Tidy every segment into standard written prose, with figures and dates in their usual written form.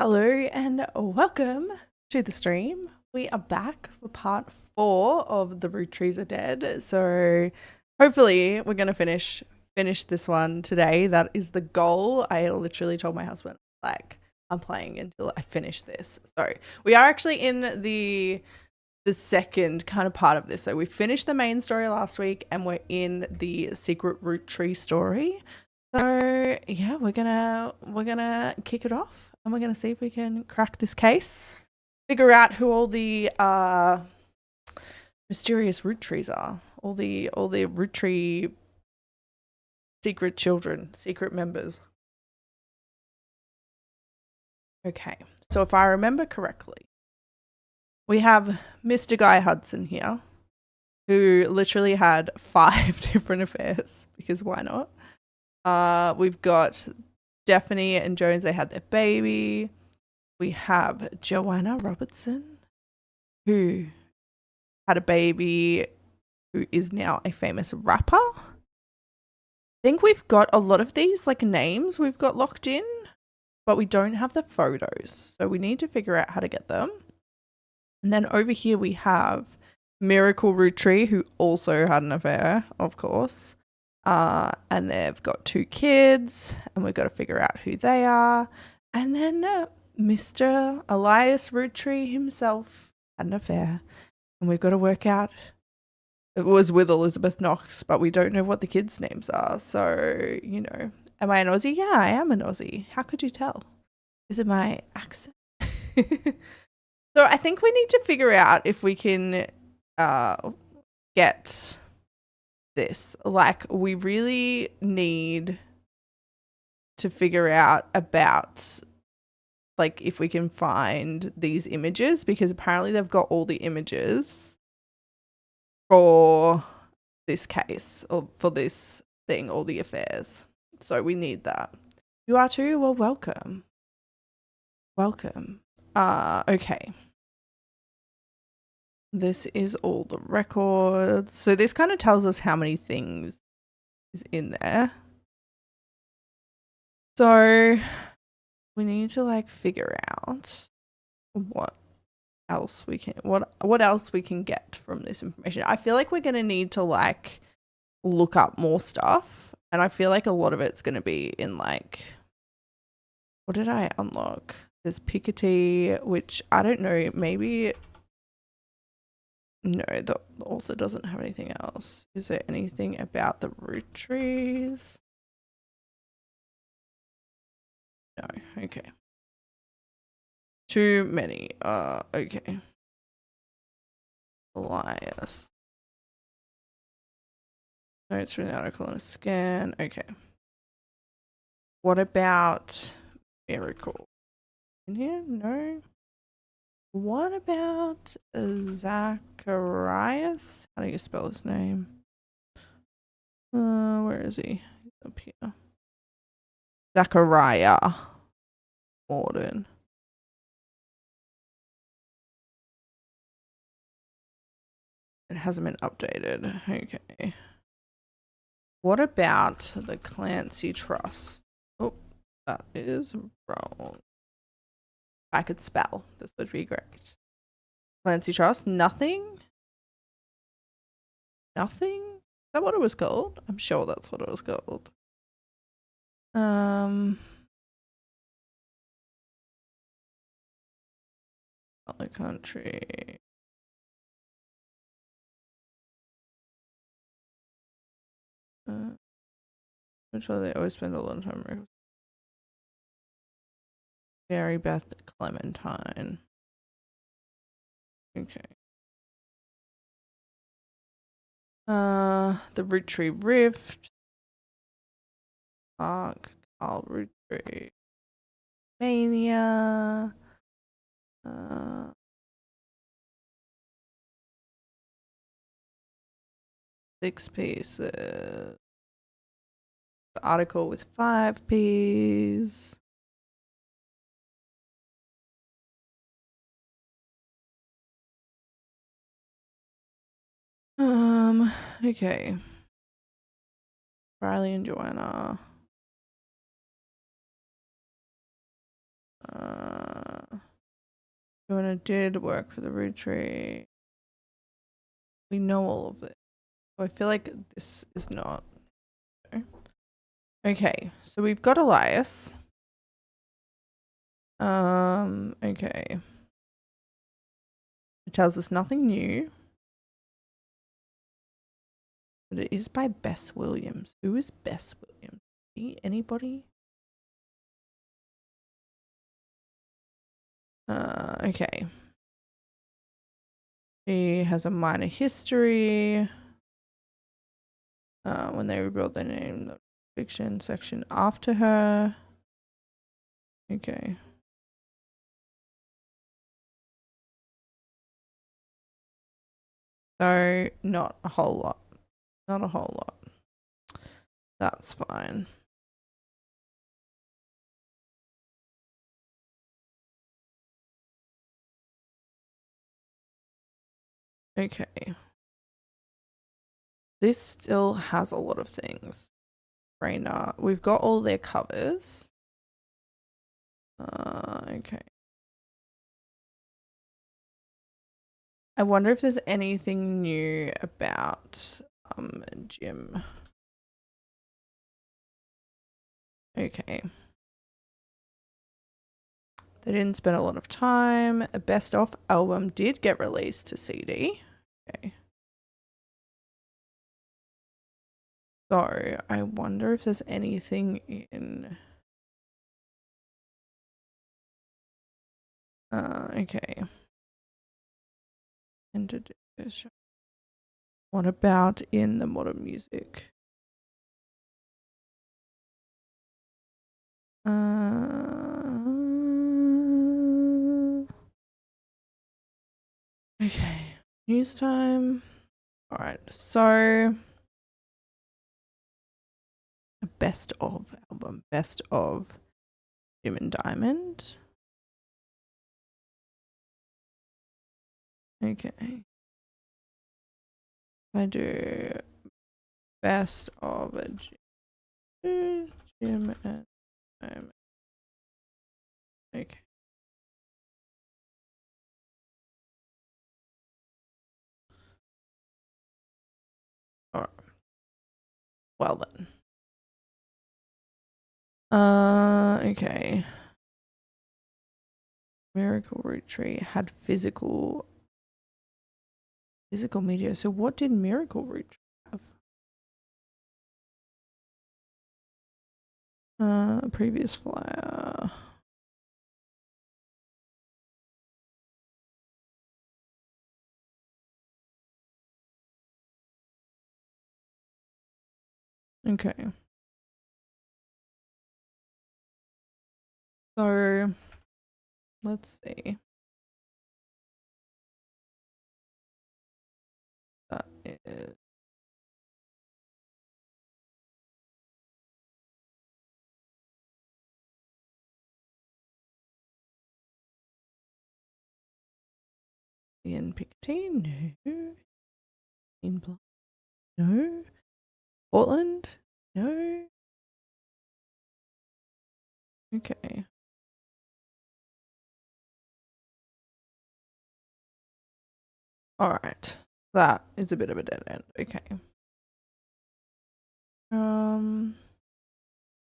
Hello and welcome to the stream. We are back for part 4 of the Roottrees are dead. So hopefully we're gonna finish this one today. That is the goal. I literally told my husband, like, I'm playing until I finish this. So we are actually in the second kind of part of this. So we finished the main story last week and we're in the secret root tree story. So yeah, we're gonna kick it off and we're gonna see if we can crack this case, figure out who all the mysterious root trees are, all the root tree secret children, secret members. Okay, so if I remember correctly, we have Mr. Guy Hudson here, who literally had 5 different affairs because why not? We've got Stephanie and Jones, they had their baby. We have Joanna Robertson, who had a baby, who is now a famous rapper. I think we've got a lot of these like names we've got locked in, but we don't have the photos. So we need to figure out how to get them. And then over here we have Miracle Roottrie, who also had an affair, of course. And they've got 2 kids, and we've got to figure out who they are. And then Mr. Elias Roottrie himself had an affair, and we've got to work out. It was with Elizabeth Knox, but we don't know what the kids' names are. So, you know, am I an Aussie? Yeah, I am an Aussie. How could you tell? Is it my accent? So I think we need to figure out if we can get this. Like, we really need to figure out about, like, if we can find these images, because apparently they've got all the images for this case, or for this thing, all the affairs. So we need that. You are too? Well, welcome. Welcome. Okay. This is all the records. So this kind of tells us how many things is in there. So we need to like figure out what else we can get from this information. I feel like we're going to need to like look up more stuff, and I feel like a lot of it's going to be in like, what did I unlock? There's Piketty, which I don't know, maybe no, the author doesn't have anything else. Is there anything about the root trees? No, okay. Too many. Okay. Elias. Notes from the article and a scan. Okay. What about Miracle? In here? No. What about Zacharias? How do you spell his name? Where is he? He's up here. Zachariah Morden. It hasn't been updated. Okay. What about the Clancy Trust? Oh, that is wrong. If I could spell, this would be great. Clancy Trust, nothing? Nothing? Is that what it was called? I'm sure that's what it was called. Other country. I'm sure they always spend a lot of time. Mary Beth Clementine. Okay. The Roottrie Rift. Park. Carl Roottrie. Mania. 6 pieces. The article with 5 pieces. Okay. Riley and Joanna. Joanna did work for the Roottrees. We know all of it. So I feel like this is not. Okay, so we've got Elias. Okay. It tells us nothing new. But it is by Bess Williams. Who is Bess Williams? Anybody? Okay. She has a minor history. When they rebuilt their name, the fiction section after her. Okay. So, not a whole lot. Not a whole lot. That's fine. Okay. This still has a lot of things. Raina. We've got all their covers. Okay. I wonder if there's anything new about Jim. Okay. They didn't spend a lot of time. A best of album did get released to CD. Okay. So I wonder if there's anything in. Okay. What about in the modern music? Okay. News time. All right. So best of album. Best of Jim and Diamond. Okay. I do best of a Jim and Diamond. Okay. All right. Well then. Okay. Miracle Root had physical media. So what did Miracle Root have? Previous flyer. Okay. So let's see. That is Ian Pictine. No. In no. Portland? No. Okay. All right. That is a bit of a dead end. Okay.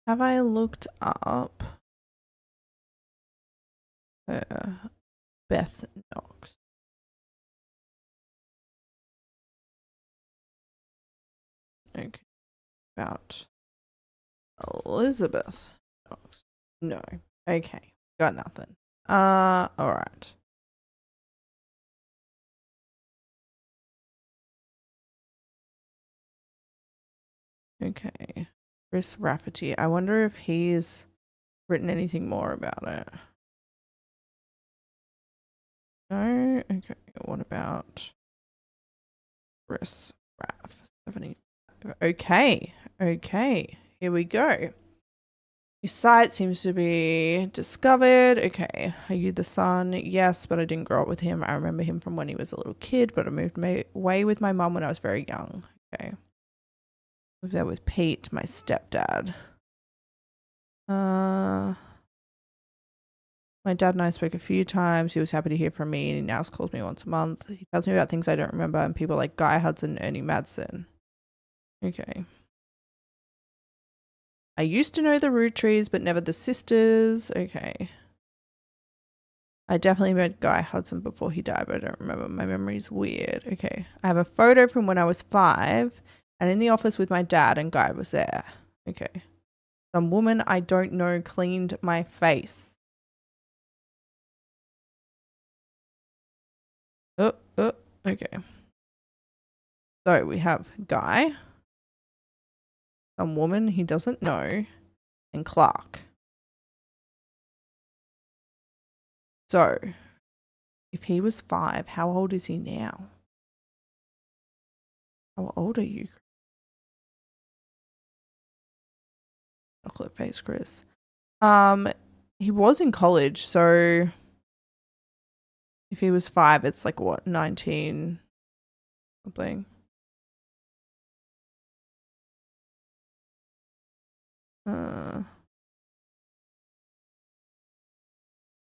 Have I looked up Beth Knox? Okay. About Elizabeth Knox. No. Okay. Got nothing. All right. Okay. Chris Rafferty. I wonder if he's written anything more about it. No? Okay. What about Chris Raff? 75. Okay. Okay. Here we go. Your site seems to be discovered. Okay. Are you the son? Yes, but I didn't grow up with him. I remember him from when he was a little kid, but I moved away with my mum when I was very young. Okay. Moved there with Pete, my stepdad. My dad and I spoke a few times. He was happy to hear from me, and he now calls me once a month. He tells me about things I don't remember and people like Guy Hudson and Ernie Madsen. Okay. I used to know the Roottrees, but never the sisters. Okay. I definitely met Guy Hudson before he died, but I don't remember. My memory's weird. Okay. I have a photo from when I was 5 and in the office with my dad, and Guy was there. Okay. Some woman I don't know cleaned my face. Okay. So we have Guy, some woman he doesn't know, and Clark. So if he was 5, how old is he now? How old are you? Chocolate face Chris. He was in college, so if he was 5, it's like what, 19 something. Uh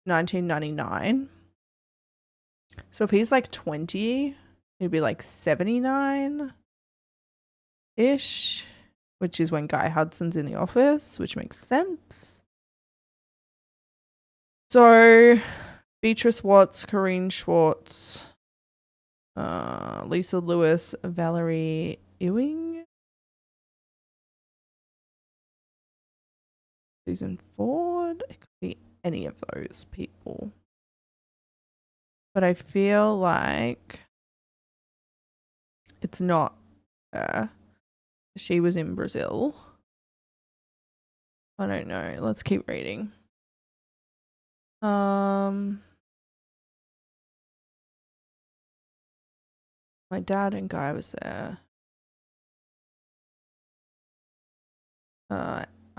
1999. So if he's like 20, he'd be like 79 ish, which is when Guy Hudson's in the office, which makes sense. So Beatrice Watts, Corrine Schwartz, Lisa Lewis, Valerie Ewing. Susan Ford. It could be any of those people. But I feel like it's not her. She was in Brazil. I don't know. Let's keep reading. My dad and Guy was there.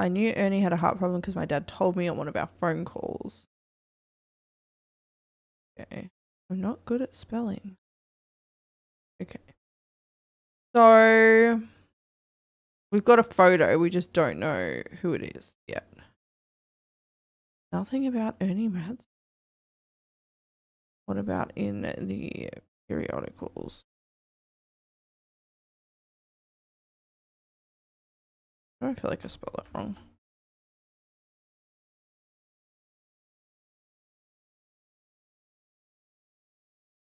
I knew Ernie had a heart problem because my dad told me on one of our phone calls. Okay. I'm not good at spelling. Okay. So we've got a photo. We just don't know who it is yet. Nothing about Ernie Mads. What about in the periodicals? I don't feel like I spelled that wrong.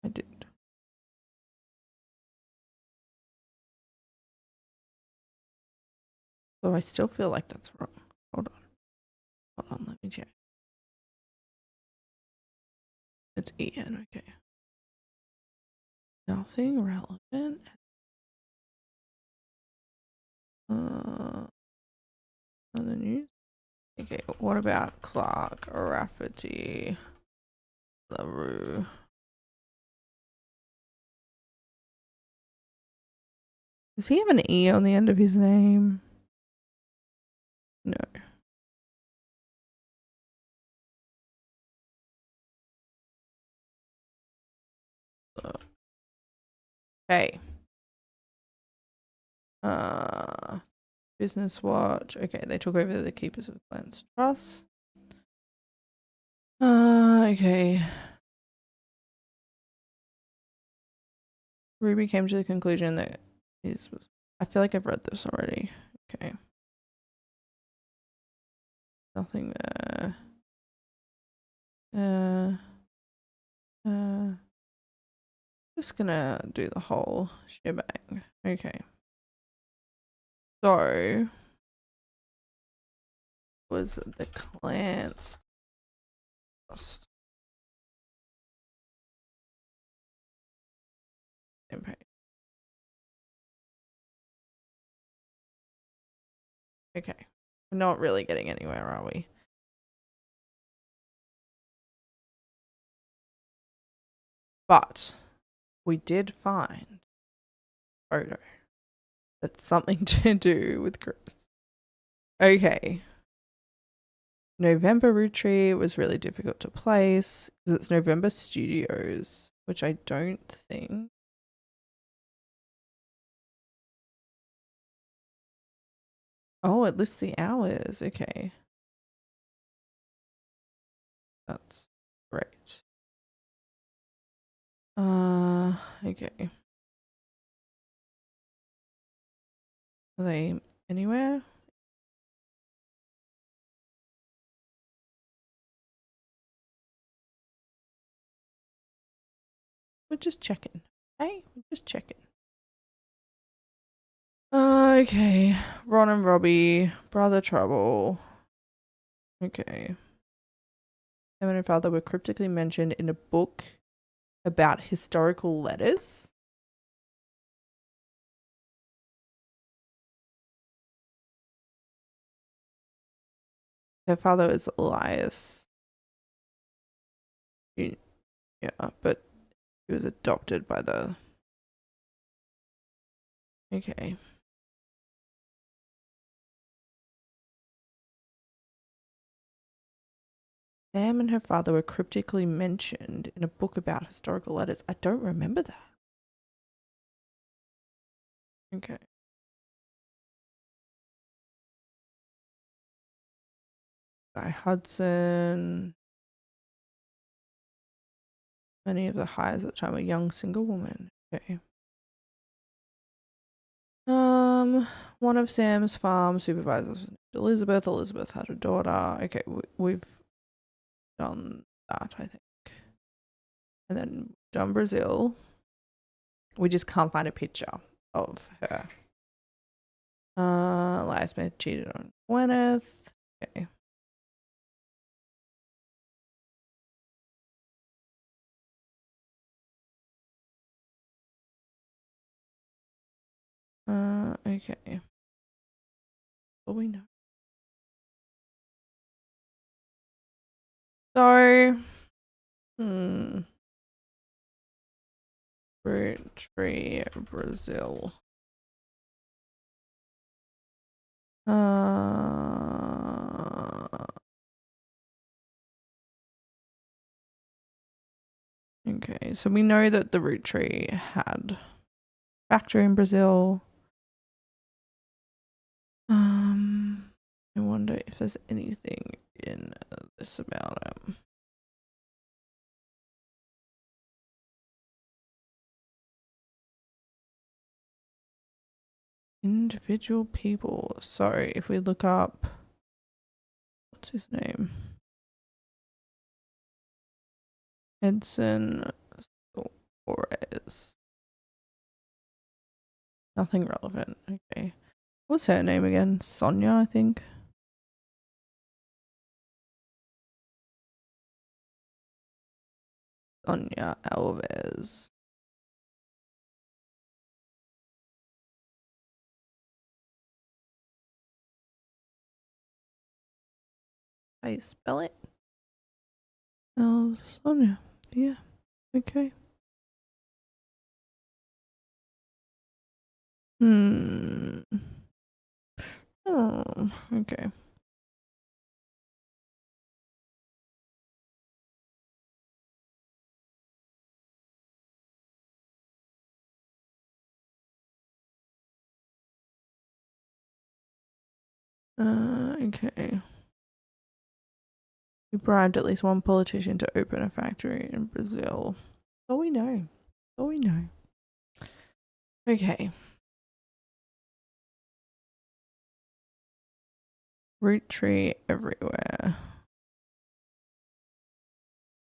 I did. Though I still feel like that's wrong. Hold on, let me check. It's Ian, okay. Nothing relevant. On the news. Okay, what about Clark, Rafferty, LaRue? Does he have an E on the end of his name? No. Okay. Business Watch. Okay, they took over the Keepers of Clans Trust. Okay. Ruby came to the conclusion that his was. I feel like I've read this already. Okay. Nothing there. Just gonna do the whole shebang. Okay. So was the clans trust same page. Okay. We're not really getting anywhere, are we? But we did find a photo that's something to do with Chris. Okay. November Roottrees was really difficult to place because it's November Studios, which I don't think. Oh, it lists the hours. Okay. That's great. Okay. Are they anywhere? We're just checking. Hey, we're just checking. Okay. Ron and Robbie, brother trouble. Okay. Them and her father were cryptically mentioned in a book about historical letters. Their father is Elias. Yeah, but he was adopted by the... Okay. Sam and her father were cryptically mentioned in a book about historical letters. I don't remember that. Okay. Guy Hudson. Many of the hires at the time were young single women. Okay. One of Sam's farm supervisors, Elizabeth. Elizabeth had a daughter. Okay, we've done that, I think. And then done Brazil. We just can't find a picture of her. Elias Smith cheated on Gwyneth. Okay. Okay. What we know. So, Roottrees, Brazil. Okay, so we know that the Roottrees had a factory in Brazil. I wonder if there's anything in this about it. Individual people. So if we look up, what's his name? Edson Flores. Nothing relevant. Okay. What's her name again? Sonia, I think. Sonia Alves. How you spell it? Oh, Sonia. Yeah. Okay. Oh, okay. Okay. We bribed at least one politician to open a factory in Brazil. All we know. All we know. Okay. Root tree everywhere.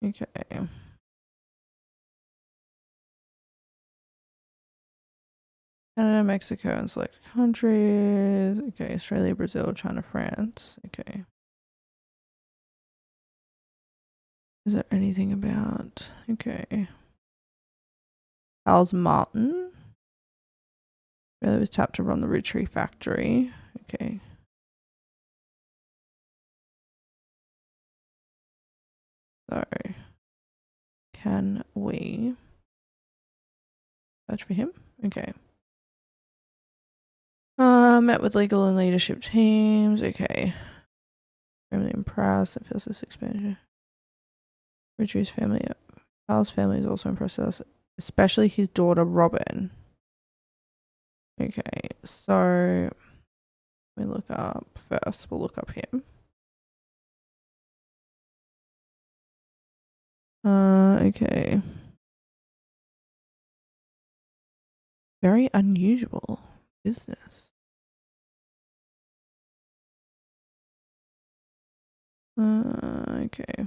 Okay. Canada, Mexico, and selected countries. Okay, Australia, Brazil, China, France. Okay. Is there anything about... Okay. How's Martin? Australia was tapped to run the Roottrees factory. Okay. So, can we search for him? Okay. Met with legal and leadership teams. Okay. Extremely impressed. I feel this expansion. Richard's family. Carl's family is also impressed with us, especially his daughter Robin. Okay, so we look up first. We'll look up him. Okay. Very unusual business. Okay.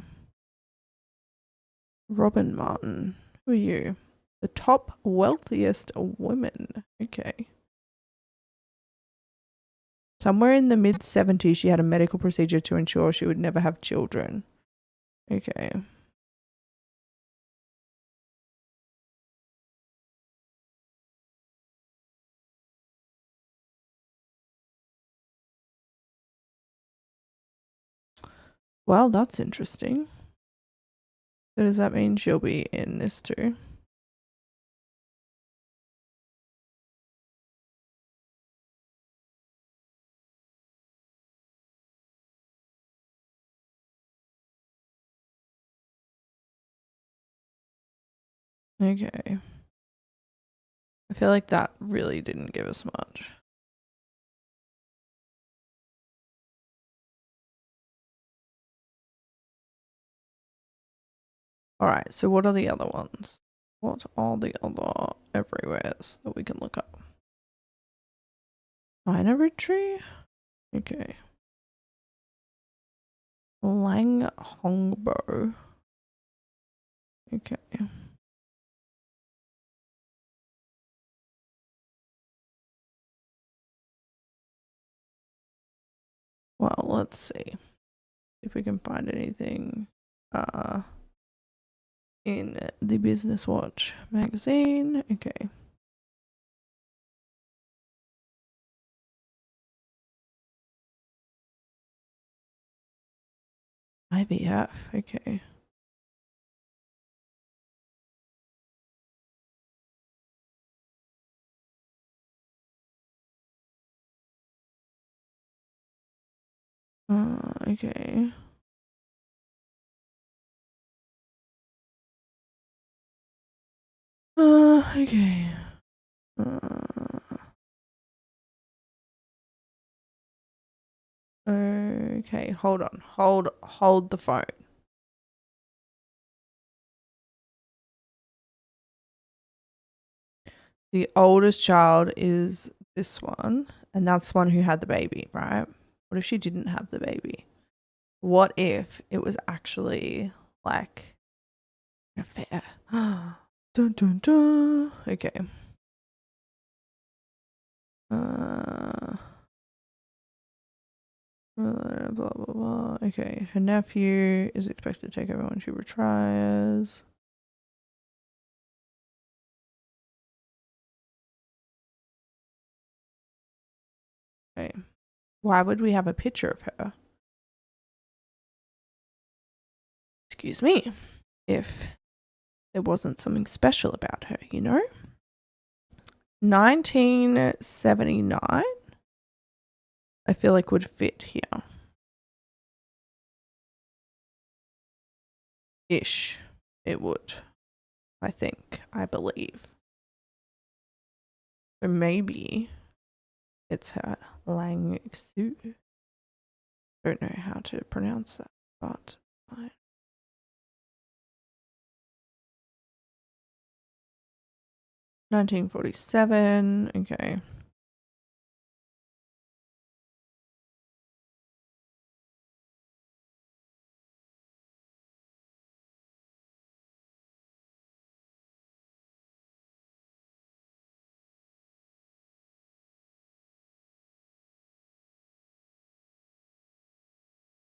Robin Martin. Who are you? The top wealthiest women. Okay. Somewhere in the mid 70s, she had a medical procedure to ensure she would never have children. Okay. Well, that's interesting. So does that mean she'll be in this too? Okay. I feel like that really didn't give us much. Alright, so what are the other ones? What are the other everywheres that we can look up? Minor Roottrees? Okay. Lang Hongbo. Okay. Well, let's see if we can find anything in the Business Watch magazine. Okay. IVF. Okay. Okay. Okay. Okay, hold on. Hold the phone. The oldest child is this one, and that's the one who had the baby, right? What if she didn't have the baby? What if it was actually like an affair? Dun dun dun. Okay. Blah blah blah. Okay, her nephew is expected to take over when she retires. Okay. Why would we have a picture of her? Excuse me. If there wasn't something special about her, you know? 1979, I feel like would fit here. Ish. It would. I think. I believe. So maybe it's her Lang Xu. Don't know how to pronounce that, but fine. 1947. Okay.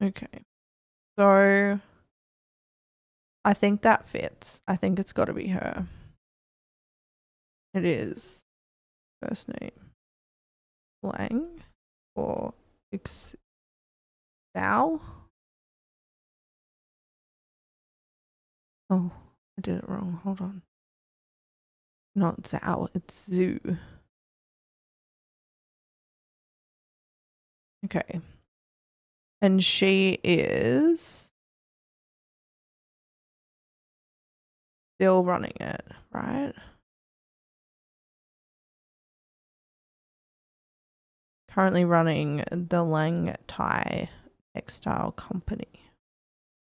Okay. So I think that fits. I think it's got to be her. It is. First name Lang or Thou. Oh, I did it wrong. Hold on. Not Zhao, it's Zhu. Okay. And she is still running it, right? Currently running the Lang Tai textile company.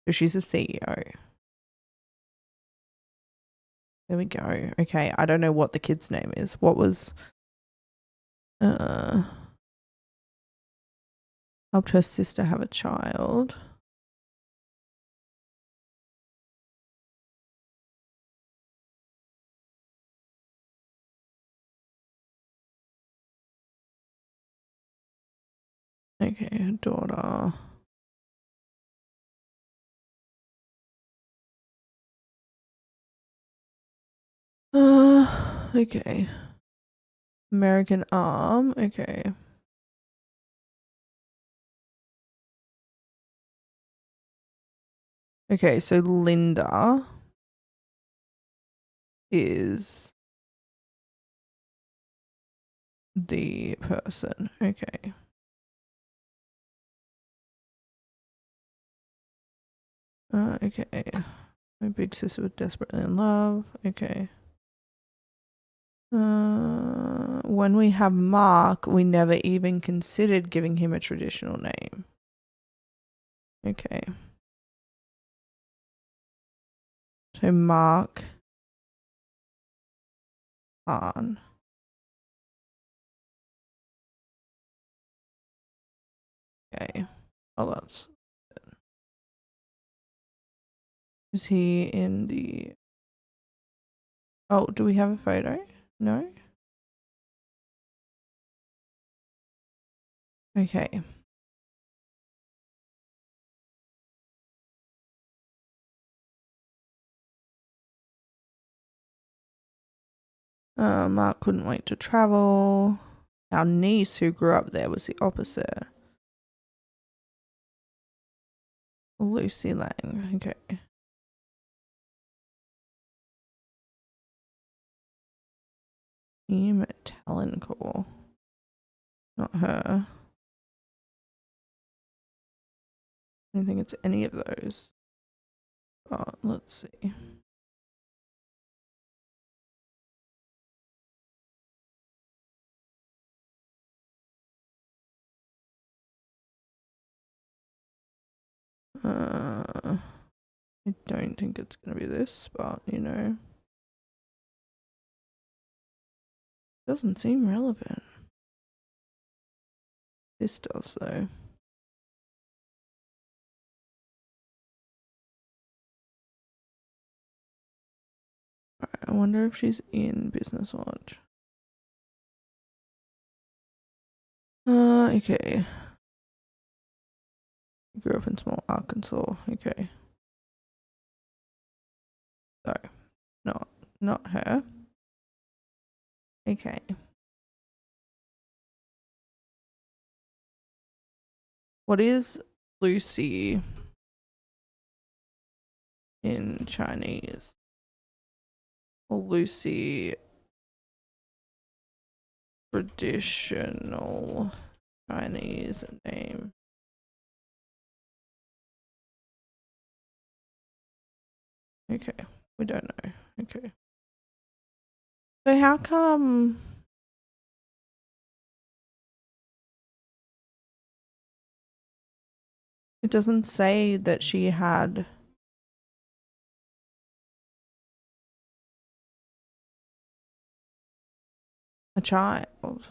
So she's a CEO. There we go. Okay, I don't know what the kid's name is. What was helped her sister have a child. Okay, her daughter. Okay. American arm. Okay. Okay, so Linda is the person. Okay. Okay. My big sister was desperately in love. Okay. When we have Mark, we never even considered giving him a traditional name. Okay. So Mark Han. Okay. Oh, that's. Is he in the. Oh, do we have a photo? No? Okay. Mark couldn't wait to travel. Our niece who grew up there was the opposite. Lucy Lang. Okay. Ian Taloncore. Not her. I don't think it's any of those. Oh, let's see. I don't think it's gonna be this, but you know. Doesn't seem relevant. This does though. Alright, I wonder if she's in Business Watch. Okay. Grew up in small Arkansas. Okay. So, not her. Okay. What is Lucy in Chinese? Lucy traditional Chinese name. Okay, we don't know. Okay. So how come it doesn't say that she had a child?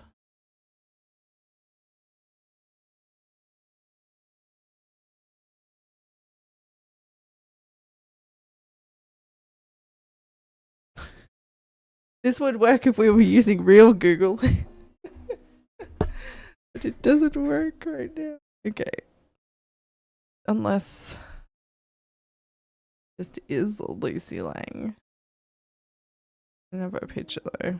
This would work if we were using real Google. But it doesn't work right now. Okay. Unless this is Lucy Lang. I don't have a picture though.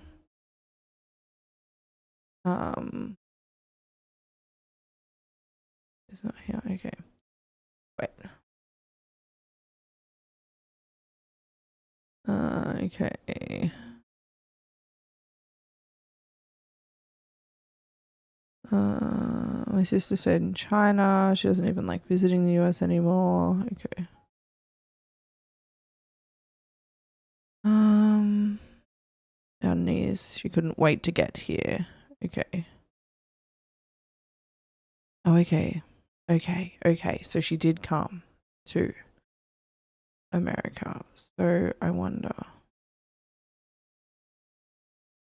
It's not here. Okay. Wait. Okay. My sister stayed in China. She doesn't even like visiting the US anymore. Okay. Our niece, she couldn't wait to get here. Okay. Oh, okay. Okay. So she did come to America. So I wonder.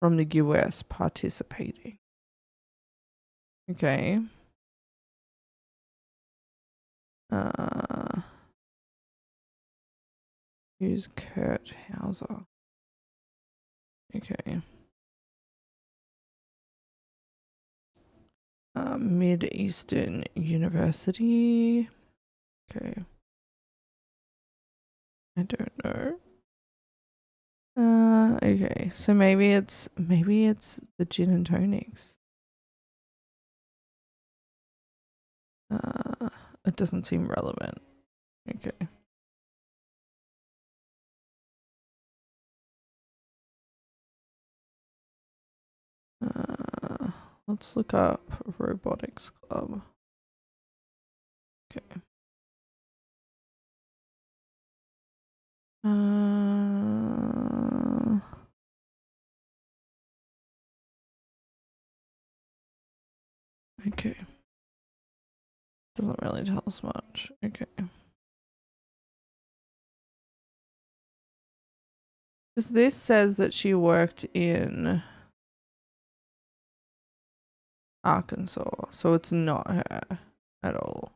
from the US participating. Okay. Who's Kurt Hauser? Okay. Mid-Eastern University. Okay. I don't know. Okay. So maybe it's the gin and tonics. It doesn't seem relevant. Okay. Let's look up robotics club. Okay. Okay. Doesn't really tell us much. Okay. Because this says that she worked in Arkansas, so it's not her at all.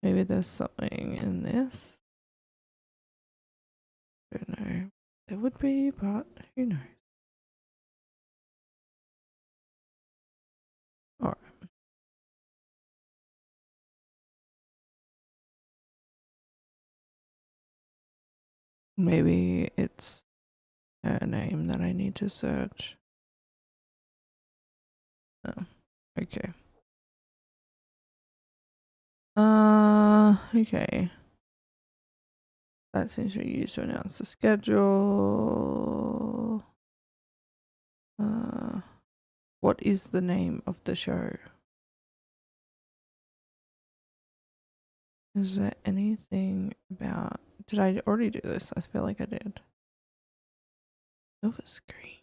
Maybe there's something in this. I don't know. There would be, but who knows? Alright. Maybe it's her name that I need to search. Oh, okay. Okay. That seems to be used to announce the schedule. What is the name of the show? Is there anything about... Did I already do this? I feel like I did. Silver screen.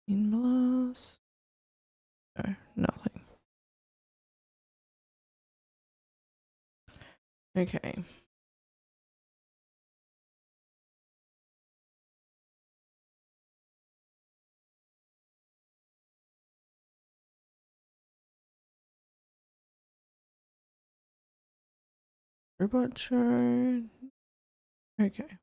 In blast. No, nothing. Okay. Robot show. Okay.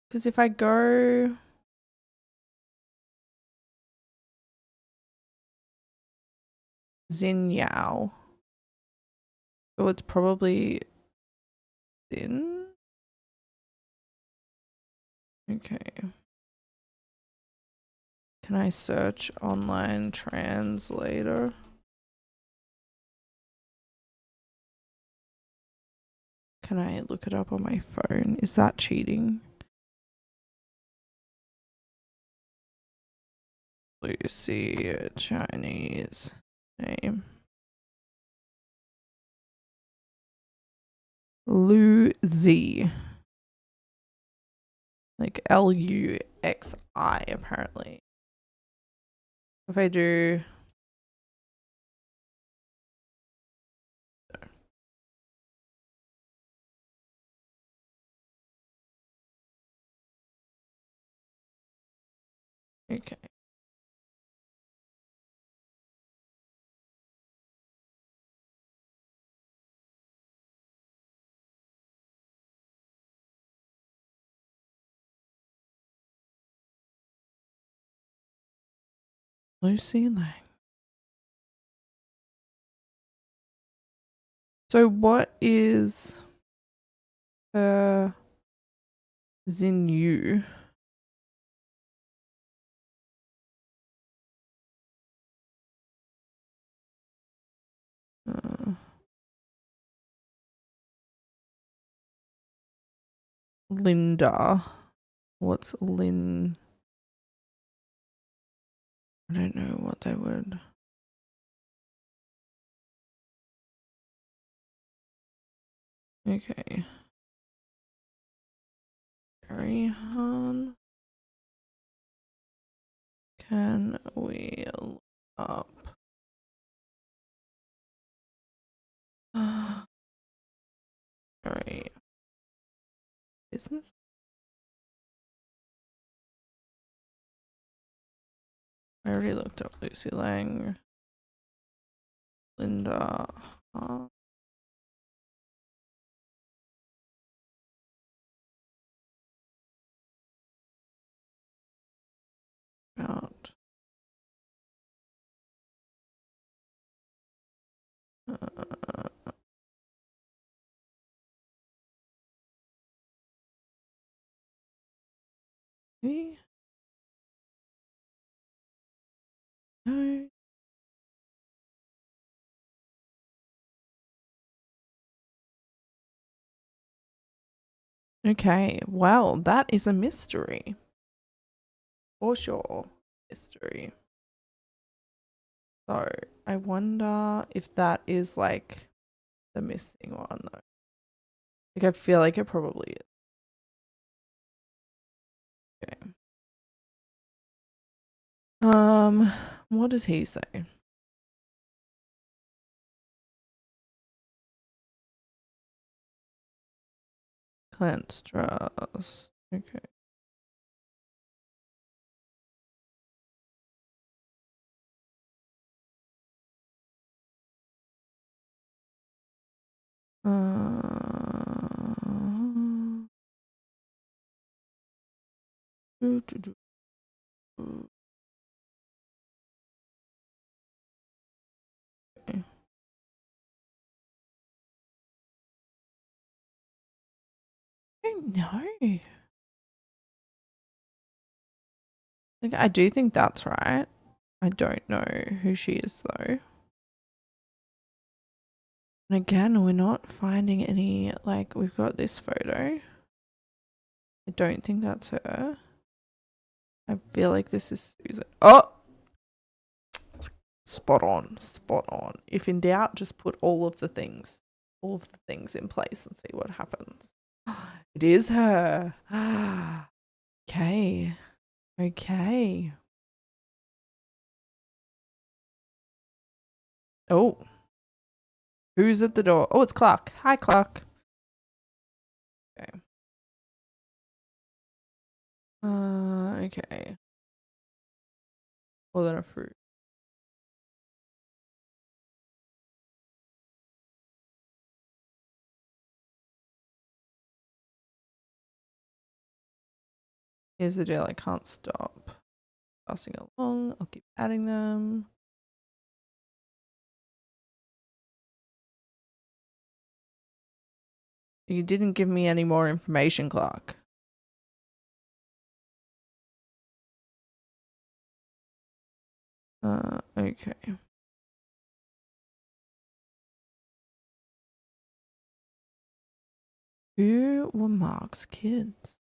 Because if I go Xin Yao, so it's probably Xin. Okay. Can I search online translator? Can I look it up on my phone? Is that cheating? Lucy, Chinese name. Lu Z. Like Luxi, apparently. If I do... Okay. Lucy Lang. So what is Xinyu? Linda. What's Lin? I don't know what they would. Okay. Rihan. Can we look up business. I already looked up Lucy Lang. Linda. About. Me? No. Okay, well, that is a mystery. For sure. Mystery. So, I wonder if that is like the missing one though. Like, I feel like it probably is. Okay. What does he say? Cleanse trust. Okay. Do, do, do. Okay. I don't know. Like, I do think that's right. I don't know who she is though. And again, we're not finding any, like, we've got this photo. I don't think that's her. I feel like this is Susan. Oh! Spot on, spot on. If in doubt, just put all of the things in place and see what happens. It is her. Okay. Okay. Oh. Who's at the door? Oh, it's Clark. Hi, Clark. Okay. Okay. More than a fruit. Here's the deal. I can't stop passing along. I'll keep adding them. You didn't give me any more information, Clark. Okay. Who were Mark's kids?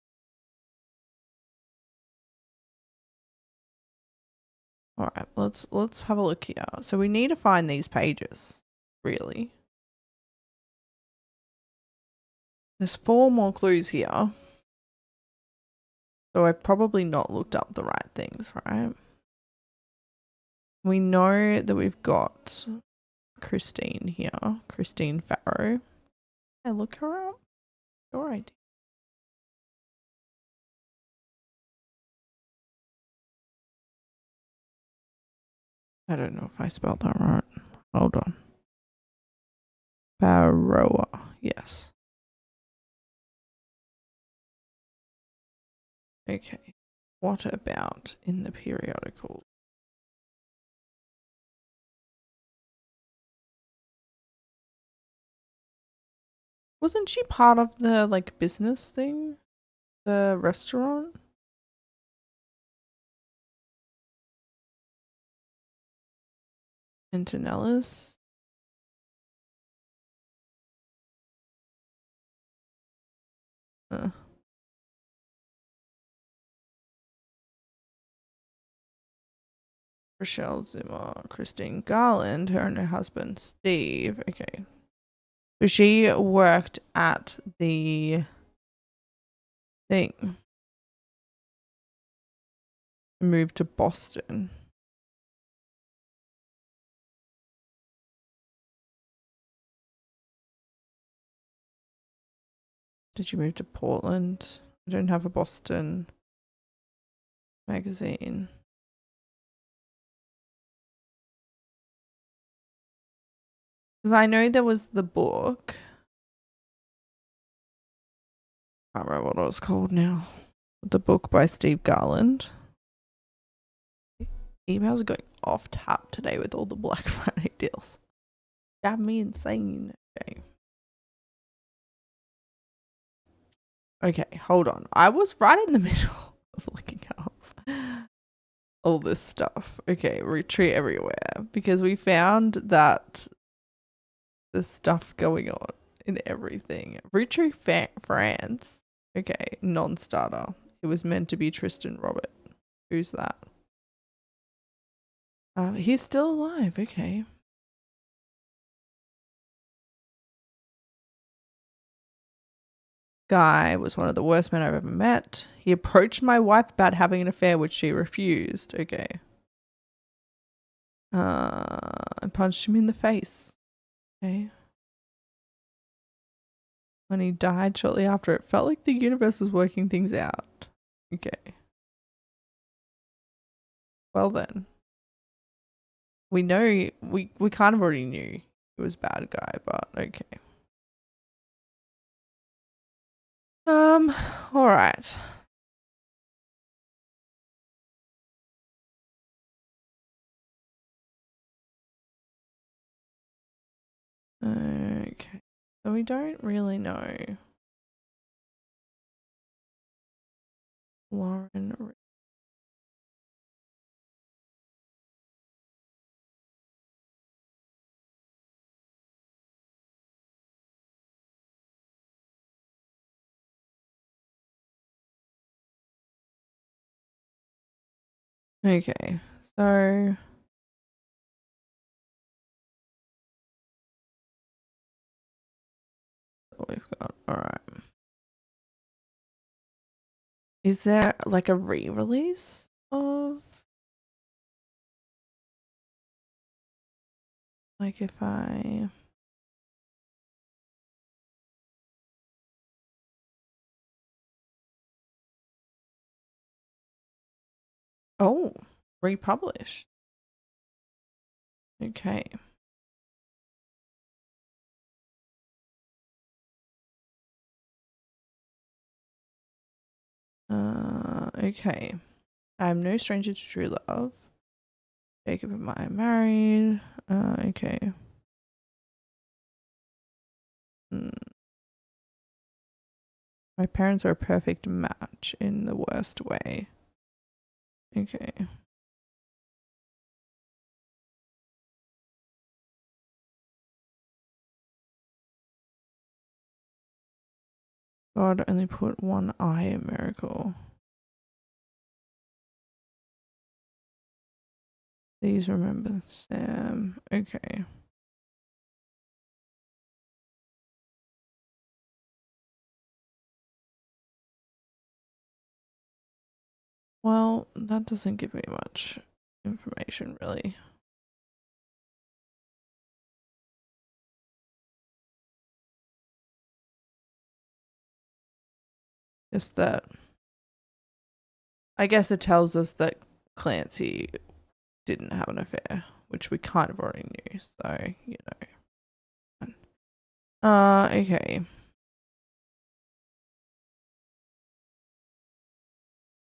All right, let's have a look here. So we need to find these pages, really. There's 4 more clues here. So I've probably not looked up the right things, right? We know that we've got Christine here, Christine Farrow. I look her up. Your idea. I don't know if I spelled that right. Hold on. Farrow. Yes. Okay. What about in the periodical? Wasn't she part of the like business thing? The restaurant? Antonellis? Rochelle Zimmer, Christine Garland, her and her husband Steve. Okay. So she worked at the thing. Moved to Boston. Did you move to Portland? I don't have a Boston magazine. Because I know there was the book. I don't remember what it was called now. The book by Steve Garland. Emails are going off tap today with all the Black Friday deals. Got me insane. Okay. Okay, hold on. I was right in the middle of looking up all this stuff. Okay, retreat everywhere. Because we found that there's stuff going on in everything. Retreat France. Okay, non-starter. It was meant to be Tristan Robert. Who's that? He's still alive. Okay. Guy was one of the worst men I've ever met. He approached my wife about having an affair, which she refused. Okay. I punched him in the face. Okay. When he died shortly after, it felt like the universe was working things out. Okay. Well then. We know, we kind of already knew he was a bad guy, but okay. All right. Okay. So we don't really know. Warren. Okay. So what we've got. All right. Is there like a re-release of like if I republished. Okay. Okay. I'm no stranger to true love. Jacob and I are married. Okay. My parents are a perfect match in the worst way. Okay. God only put one eye in miracle. Please remember Sam. Okay. Well, that doesn't give me much information, really. Just that. I guess it tells us that Clancy didn't have an affair, which we kind of already knew. So, you know. Okay.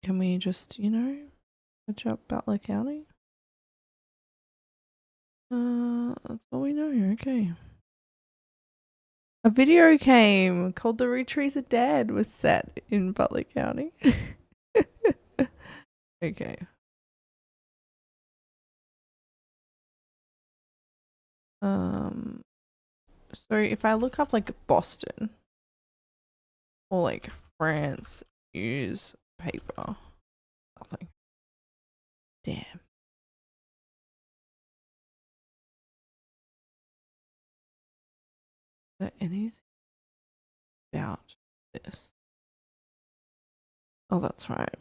Can we just, you know, catch up Butler County? That's all we know. Okay. A video game called The Roottrees Are Dead was set in Butler County. Okay. So if I look up like Boston or like France newspaper, nothing. Damn. Is there anything about this? Oh, that's right.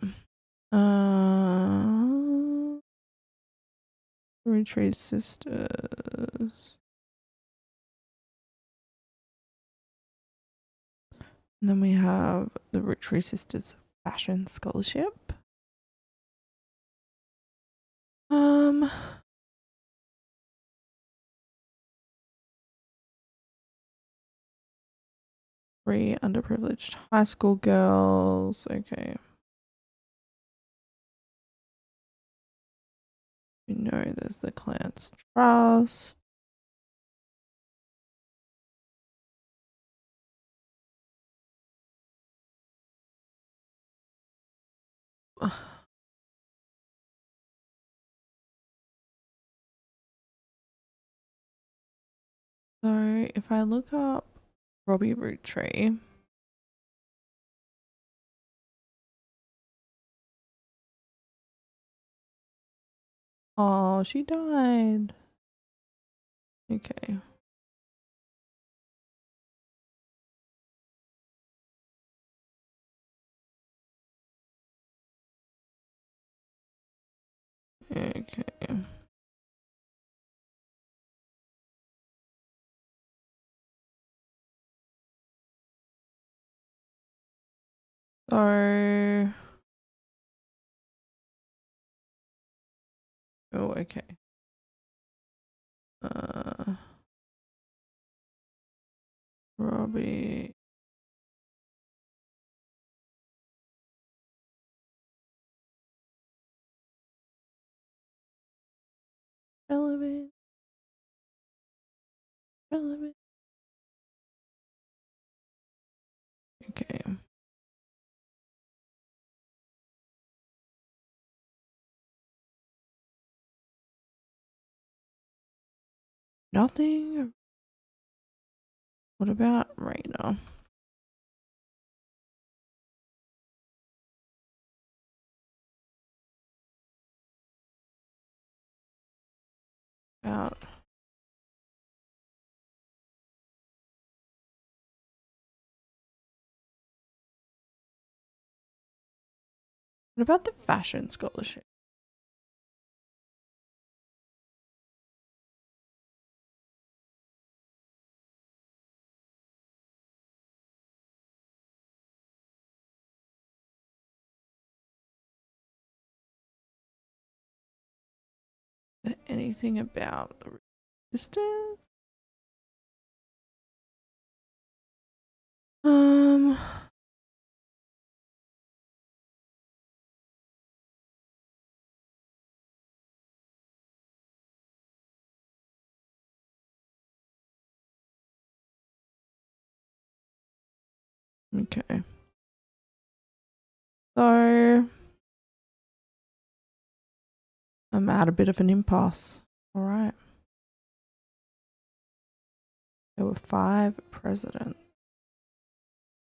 Roottrees sisters. And then we have the Roottrees Sisters Fashion Scholarship. Three underprivileged high school girls. Okay. We know there's the Clans Trust. So if I look up Robbie Roottree, oh, she died. Okay. Okay. So, oh, okay. Robbie. Relevant. Relevant. Okay. Nothing. What about Raina? About what about the fashion scholarship? Is there anything about the sisters? Okay. So I'm at a bit of an impasse. All right. There were 5 presidents.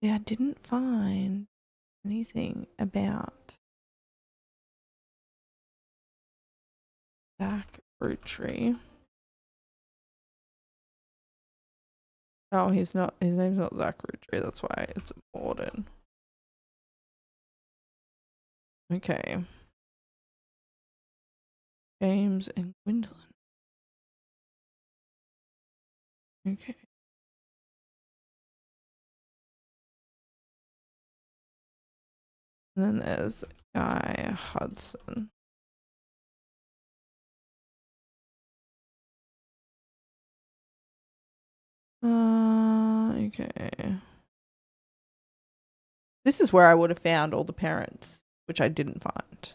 Yeah, I didn't find anything about Zach Roottree. Oh, he's not. His name's not Zach Roottree. That's why it's Morden. Okay. James and Gwendolyn. Okay. And then there's Guy Hudson. Okay. This is where I would have found all the parents, which I didn't find.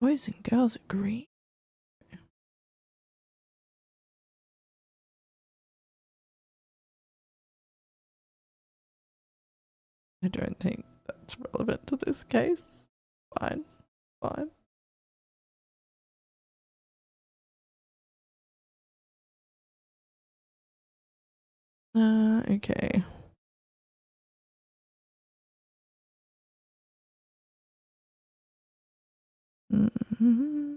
Boys and girls agree. I don't think that's relevant to this case. Fine. Fine. Okay. Mm-hmm.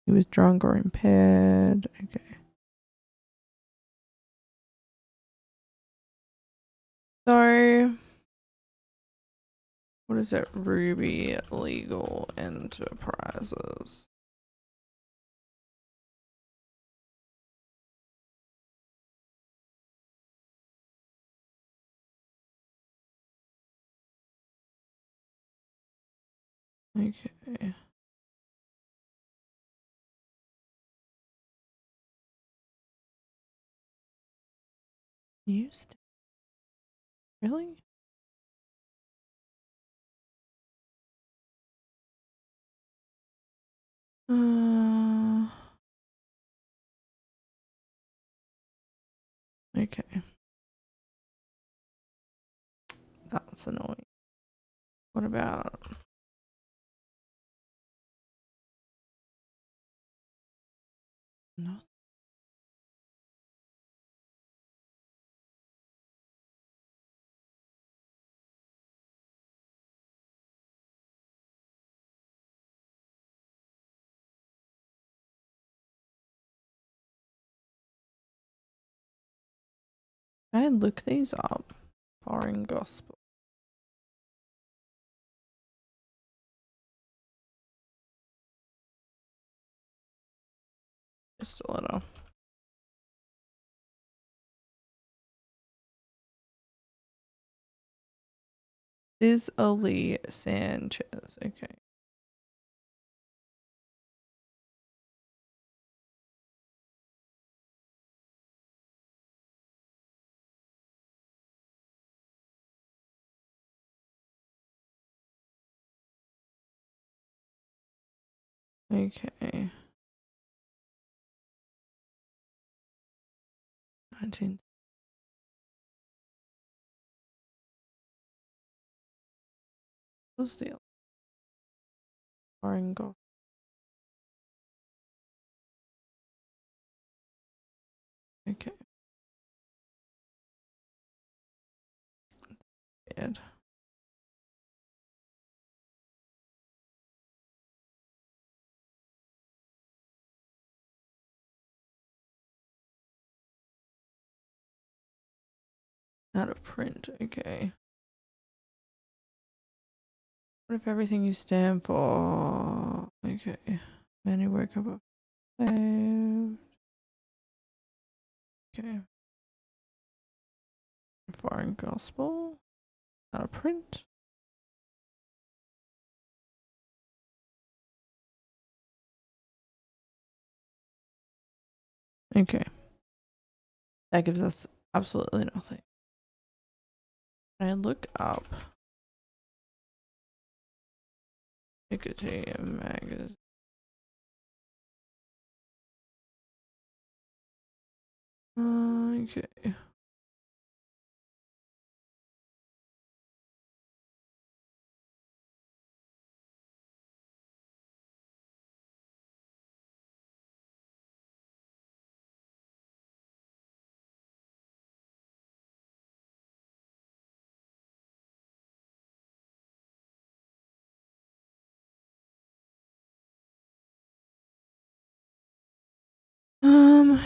He was drunk or impaired. Okay. So, what is it? Ruby Legal Enterprises. Okay. Used? Really? Okay. That's annoying. What about? No. I look these up. Foreign gospel. Just a little. Is Ali Sanchez. Okay. Okay. 19. What's the foreign gospel? Okay. Bad. Out of print. Okay. What if everything you stand for? Okay. Many work up. Saved. Okay. Foreign gospel. Out of print. Okay. That gives us absolutely nothing. Can I look up Nicotine magazine? Okay.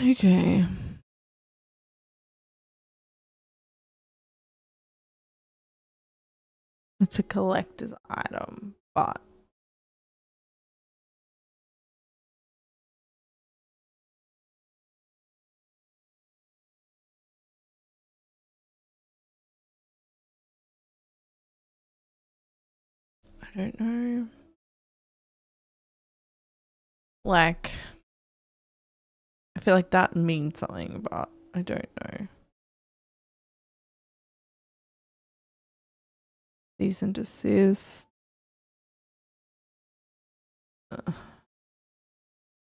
Okay. It's a collector's item, but I don't know. Like, I feel like that means something, but I don't know. Cease and desist.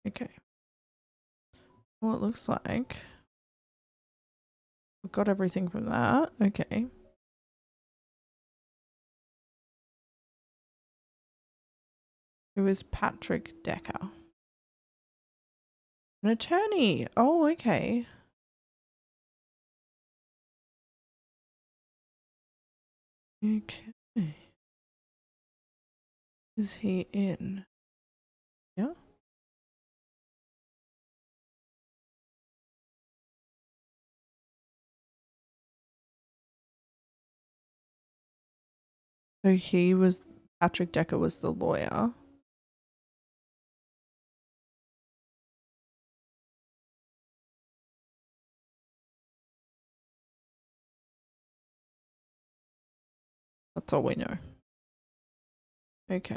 Okay. Well, it looks like we've got everything from that. Okay. It was Patrick Decker. An attorney. Oh, okay. Okay. Is he in? Yeah. So Patrick Decker was the lawyer. That's all we know. Okay.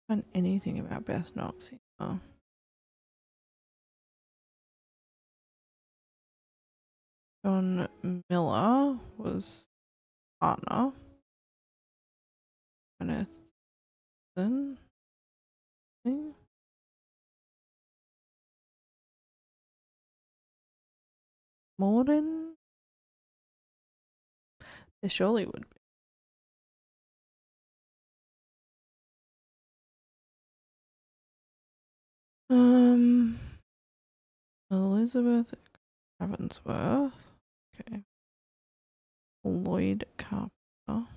Find anything about Beth Knox here. Oh. John Miller was partner. Jonathan. Morden? There surely would be. Elizabeth Ravensworth. Okay. Lloyd Carpenter.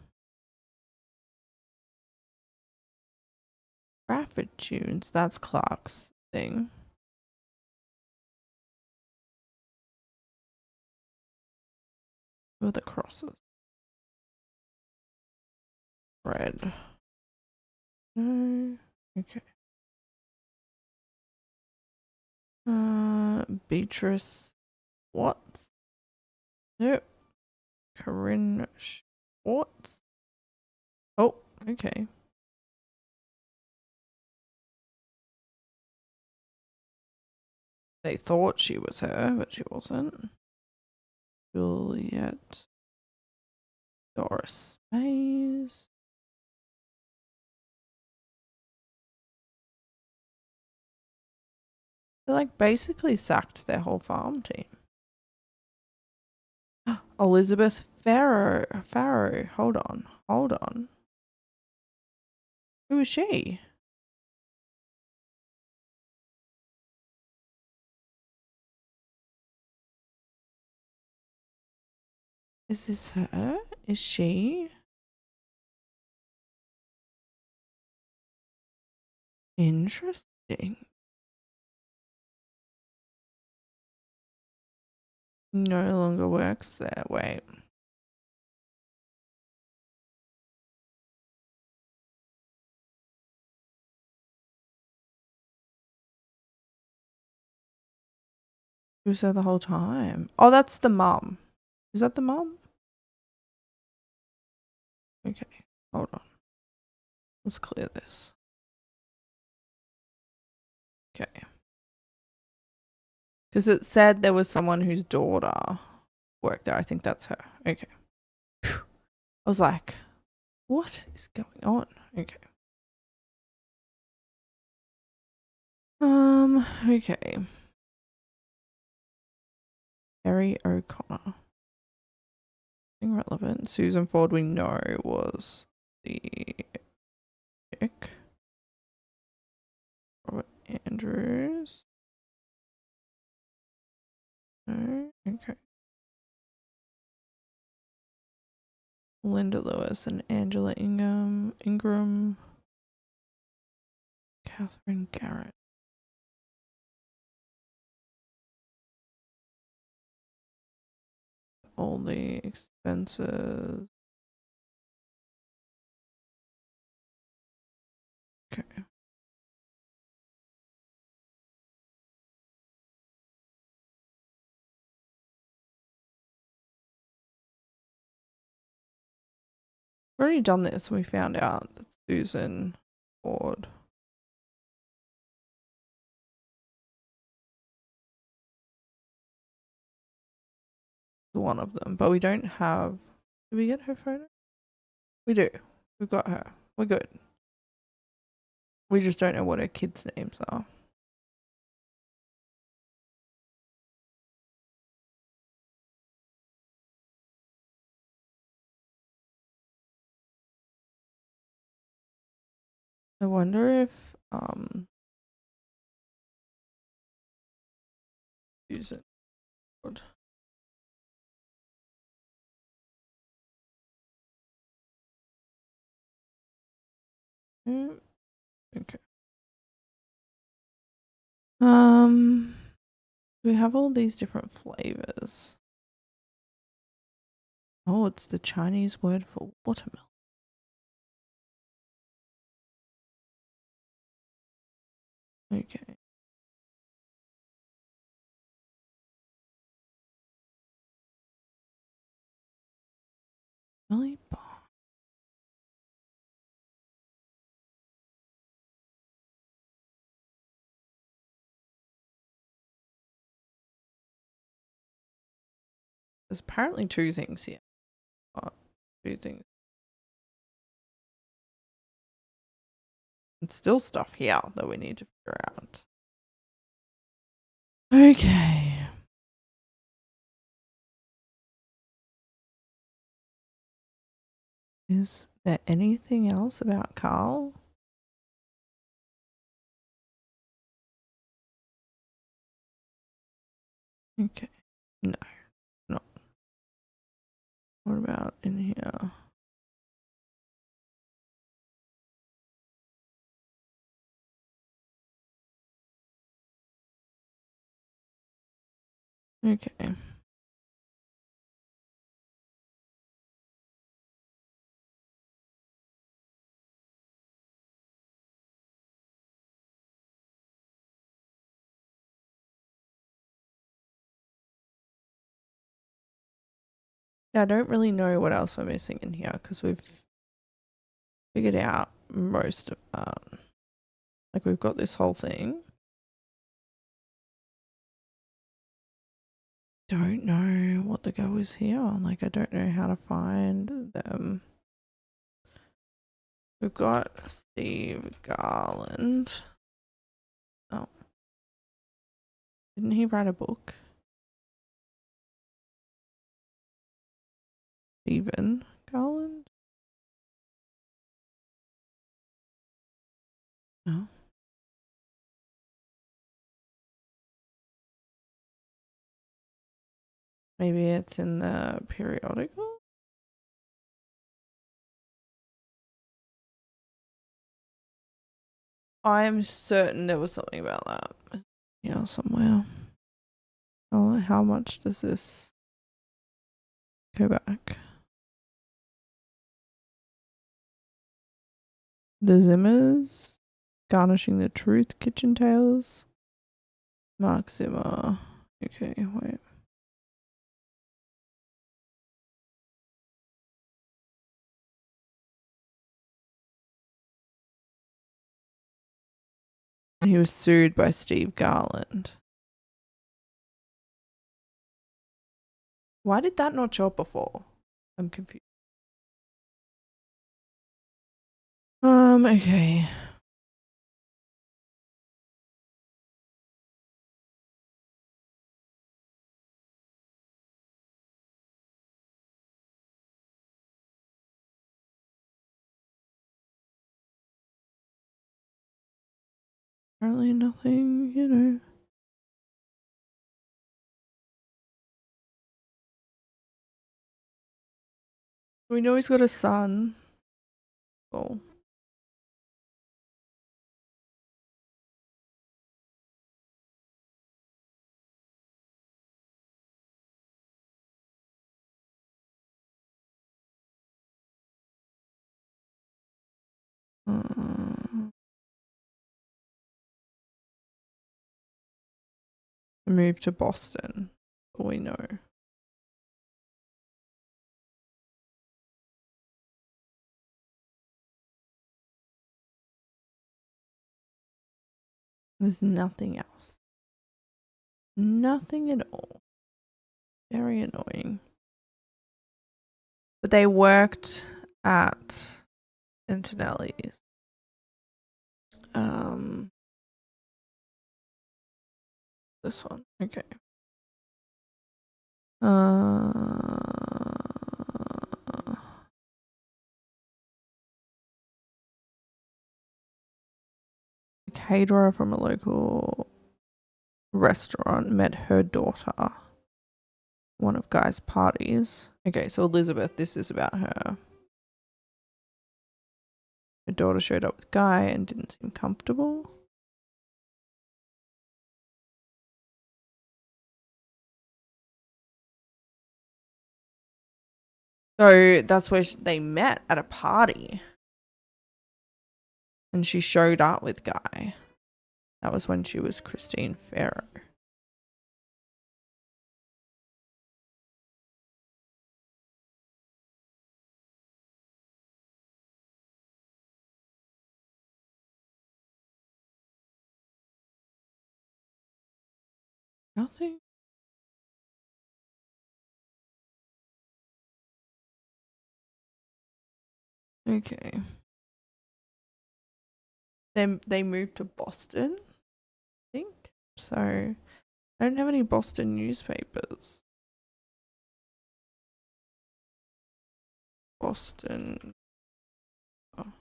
Bradford Tunes. That's Clark's thing. Who are the crosses? Red. No. Okay. Beatrice Watts. Nope. Corinne Schwartz. Oh, okay. They thought she was her, but she wasn't. Juliet. Doris Mays. They like basically sacked their whole farm team. Elizabeth Farrow. Hold on. Who is she? Is this her? Is she? Interesting. No longer works there. Wait. She was there the whole time. Oh, that's the mum. Is that the mum? Okay, hold on. Let's clear this. Okay. Because it said there was someone whose daughter worked there. I think that's her. Okay. Phew. I was like, what is going on? Okay. Okay. Harry O'Connor. Nothing relevant. Susan Ford we know was the chick. Robert Andrews. No. Okay. Linda Lewis and Angela Ingram. Catherine Garrett. All the expenses. Okay. We've already done this. We found out that Susan Ford. One of them, but we don't have. Did we get her photo? We do. We've got her. We're good. We just don't know what her kids' names are. I wonder if Susan Ford. Okay. We have all these different flavors. Oh, it's the Chinese word for watermelon. Okay. Really bomb. There's apparently two things here. Oh, two things. It's still stuff here that we need to figure out. Okay. Is there anything else about Carl? Okay. No. Not. What about in here? Okay. Yeah, I don't really know what else we're missing in here because we've figured out most of that. Like we've got this whole thing. Don't know what the go is here. Like I don't know how to find them. We've got Steve Garland. Oh. Didn't he write a book? Stephen Garland? No. Maybe it's in the periodical? I'm certain there was something about that. Yeah, somewhere. Oh, how much does this go back? The Zimmers, Garnishing the Truth, Kitchen Tales, Mark Zimmer. Okay, wait. He was sued by Steve Garland. Why did that not show up before? I'm confused. Okay. Apparently nothing, you know. We know he's got a son. Oh. Moved to Boston. We know. There's nothing else. Nothing at all. Very annoying. But they worked at Antonelli's. This one. Okay. A caterer from a local restaurant met her daughter. One of Guy's parties. Okay, so Elizabeth, this is about her. Her daughter showed up with Guy and didn't seem comfortable. So that's where they met, at a party. And she showed up with Guy. That was when she was Christine Farrow. Nothing. Okay. They moved to Boston, I think. So I don't have any Boston newspapers. Boston. Oh.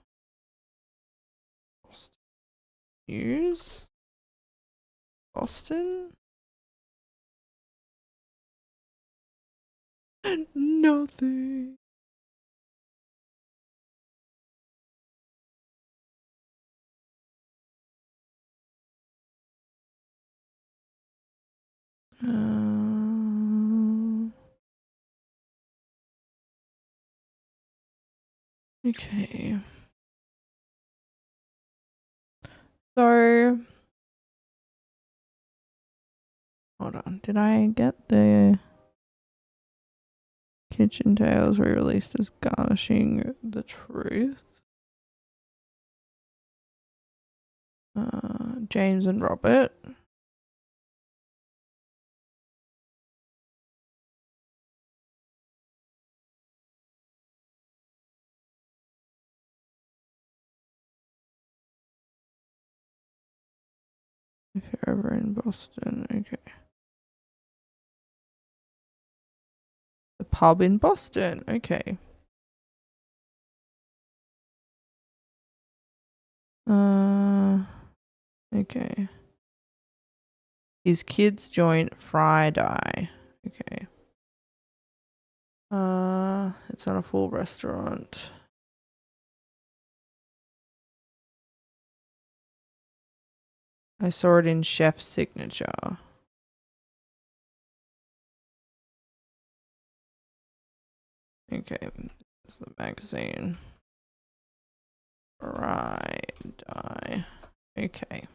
Boston News. Boston. Nothing. Okay. So, hold on. Did I get the Kitchen Tales re-released as Garnishing the Truth? James and Robert. If you're ever in Boston, okay. The pub in Boston, okay. Okay. His kids joined Friday. Okay. It's not a full restaurant. I saw it in Chef's Signature. Okay, it's the magazine. Friday. Okay.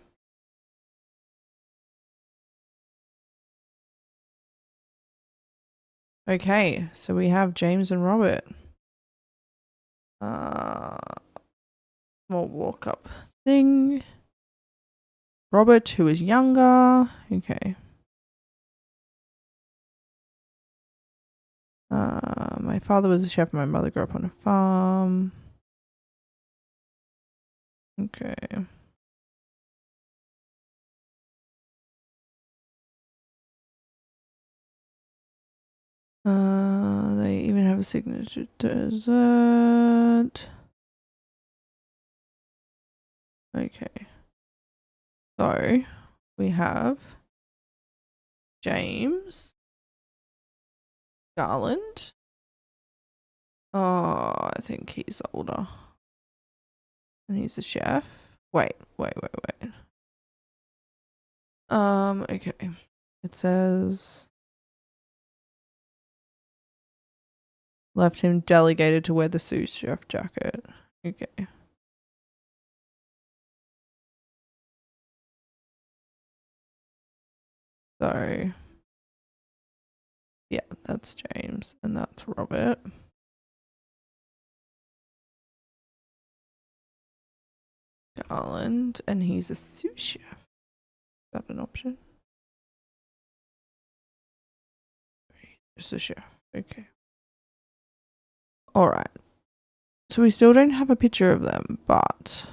Okay, so we have James and Robert. More walk up thing. Robert, who is younger. Okay. My father was a chef. My mother grew up on a farm. Okay. They even have a signature dessert. Okay. So we have James Garland. Oh, I think he's older. And he's a chef. Wait. Okay. It says left him delegated to wear the sous chef jacket. Okay. So yeah, that's James and that's Robert. Garland, and he's a sous chef. Is that an option? Just a chef. Okay. All right. So we still don't have a picture of them, but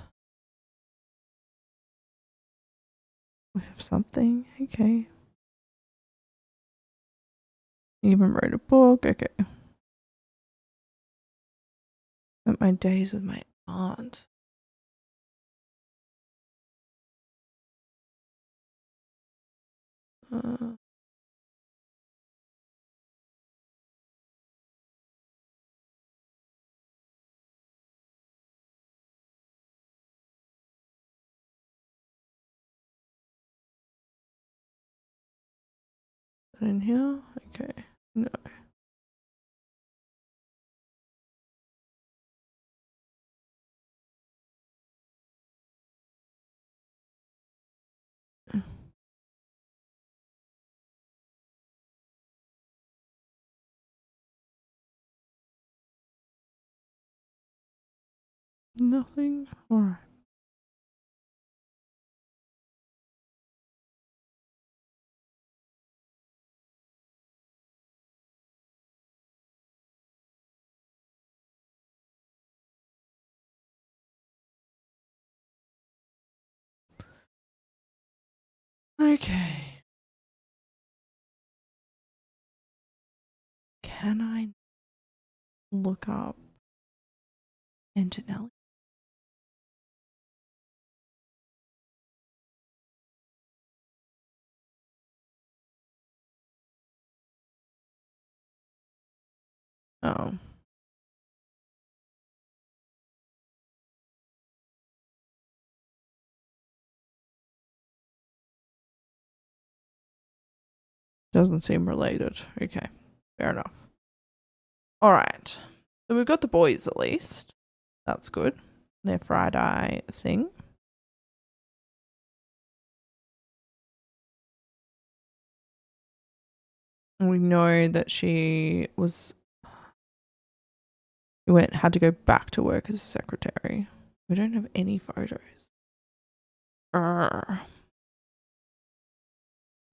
we have something. Okay. He even wrote a book. Okay. Spent my days with my aunt. Nothing in here? Okay. No. Nothing? Alright. Okay. Can I look up Antonelli? Oh. Doesn't seem related. Okay. Fair enough. Alright. So we've got the boys at least. That's good. Their Friday thing. We know that she had to go back to work as a secretary. We don't have any photos.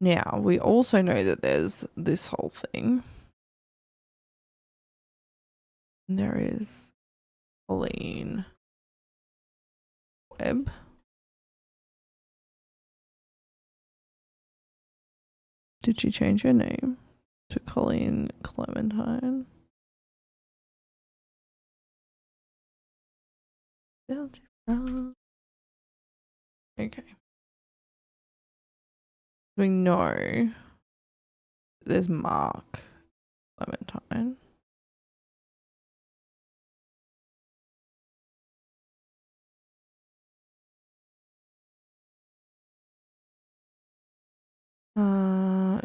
Now, we also know that there's this whole thing. And there is Colleen Webb. Did she change her name to Colleen Clementine? Okay. We know there's Mark Clementine.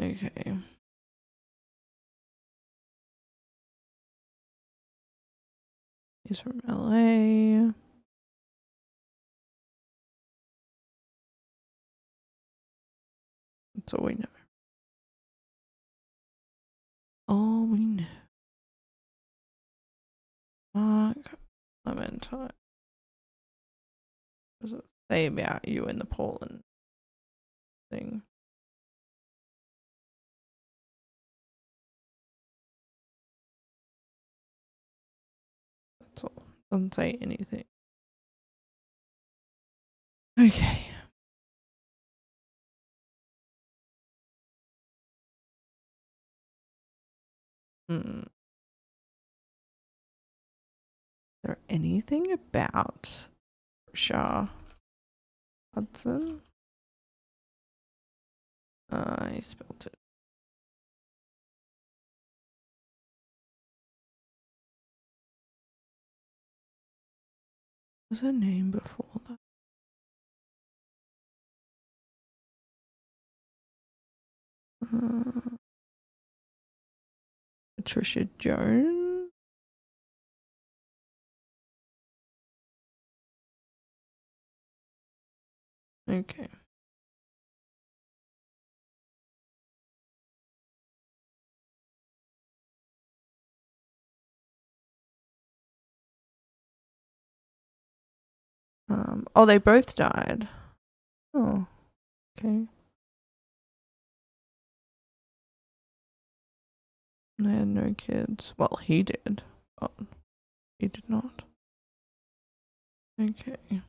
Okay. He's from LA. That's all we know. All we know. Mark Clementine. What does it say about you in the Poland thing? That's all. Doesn't say anything. Okay. Is there anything about Shaw Hudson? I spelled it. What was her name before that? Patricia Jones? Okay. Oh, they both died. Oh, okay. They had no kids. Well, he did, but he did not. Okay.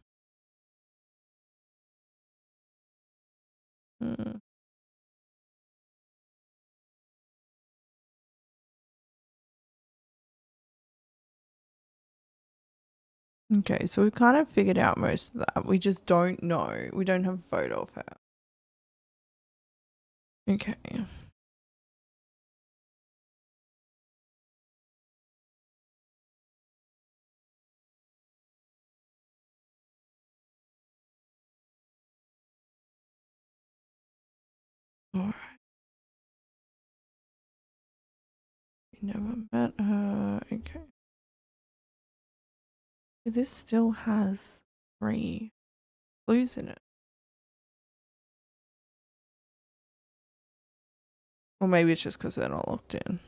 Okay, so we've kind of figured out most of that. We just don't know. We don't have a photo of her. Okay. All right. Never met her. Okay. This still has 3 clues in it. Or maybe it's just because they're not locked in.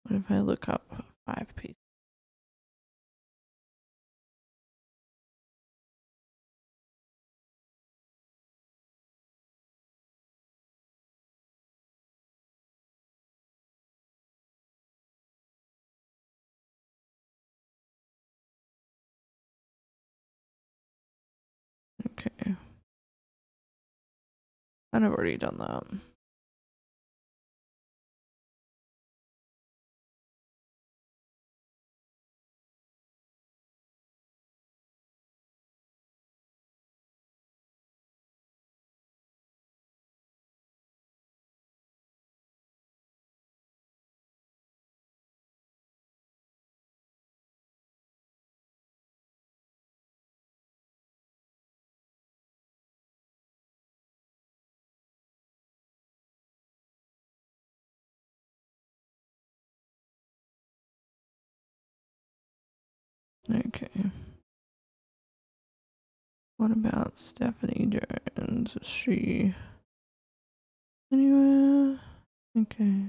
What if I look up 5 pieces? Okay. I've already done that. Okay. What about Stephanie Jones? Is she anywhere? Okay.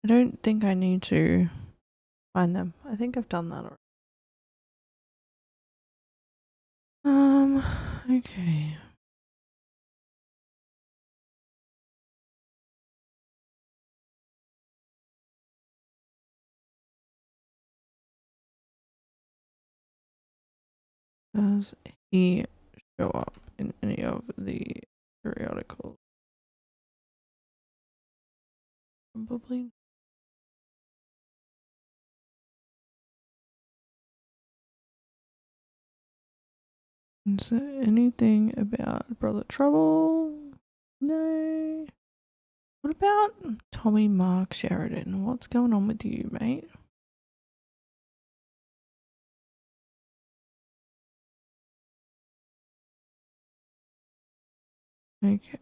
I don't think I need to find them. I think I've done that already. Okay. Does he show up in any of the periodicals? Probably. Is there anything about Brother Trouble? No. What about Tommy Mark Sheridan? What's going on with you, mate? Okay.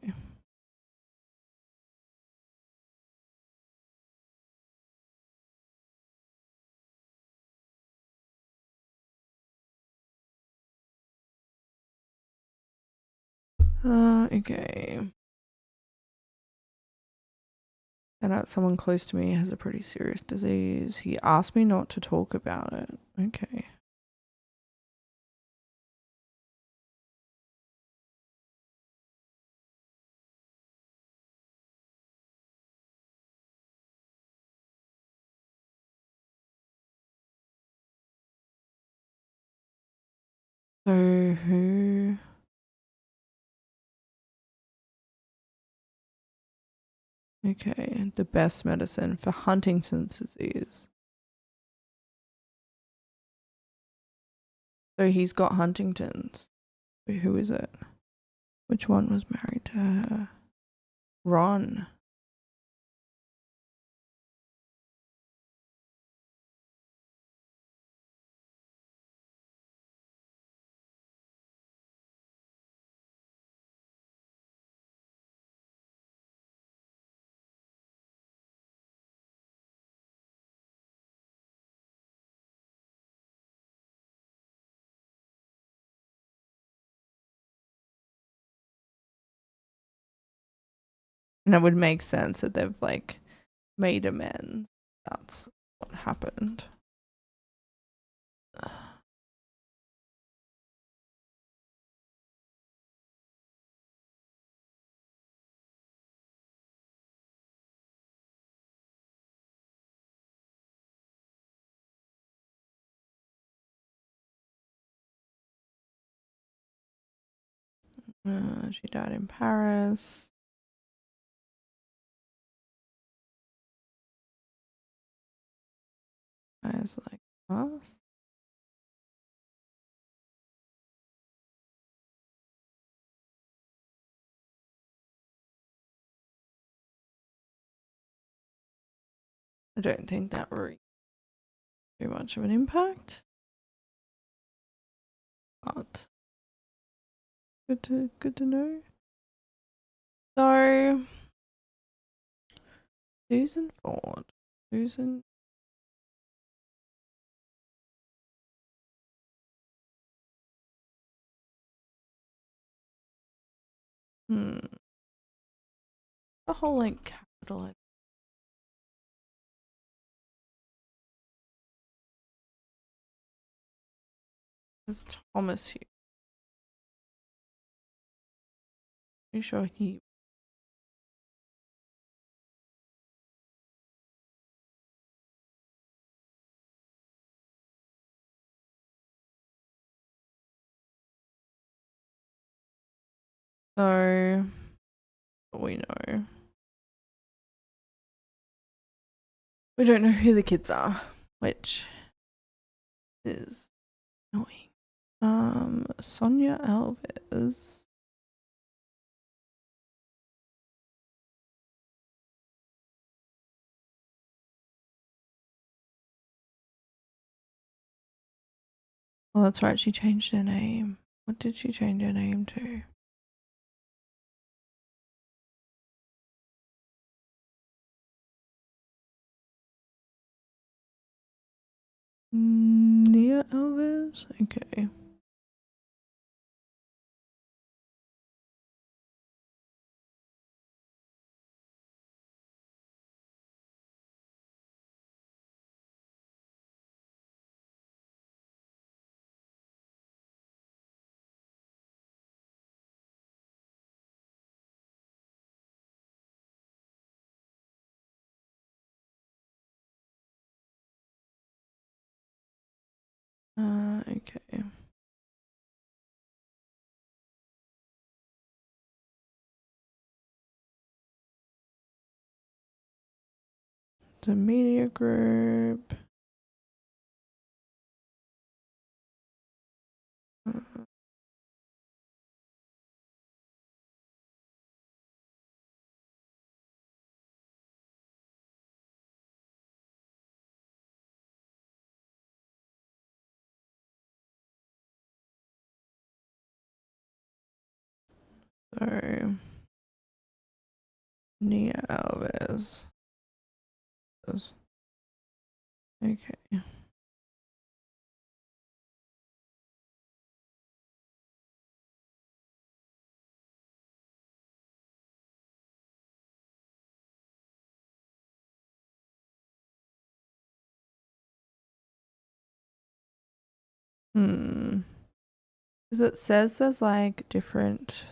Okay. And out someone close to me has a pretty serious disease. He asked me not to talk about it. Okay. So who? Okay, the best medicine for Huntington's disease. So he's got Huntington's. Who is it? Which one was married to her? Ron. And it would make sense that they've like made amends. That's what happened. She died in Paris. I was like, us? I don't think that really too much of an impact. But good to know. So Susan Ford. Susan. The whole like capital. There's Thomas here. Pretty sure he. So we know. We don't know who the kids are, which is annoying. Sonia Alves. Well, that's right. She changed her name. What did she change her name to? Nia Alves? Okay. Okay. The media group. So Nia Alves. Okay. Because it says there's like different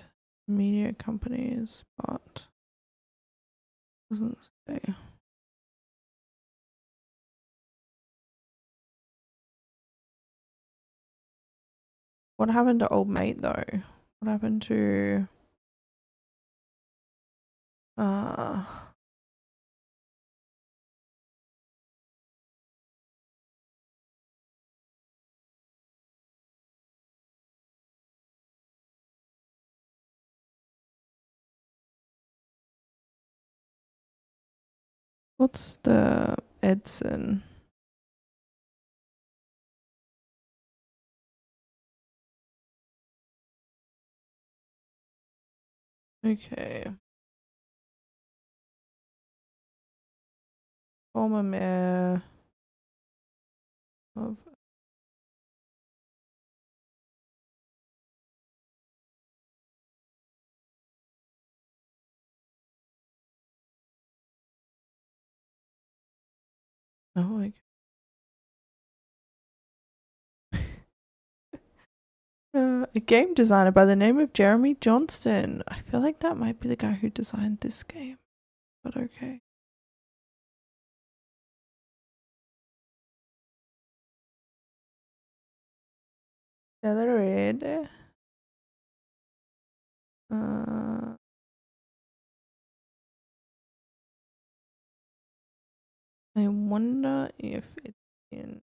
media companies, but doesn't say. What happened to old mate though? What happened to what's the Edson? Okay. Former mayor of oh, a game designer by the name of Jeremy Johnston. I feel like that might be the guy who designed this game, but okay. Accelerate. I wonder if it's in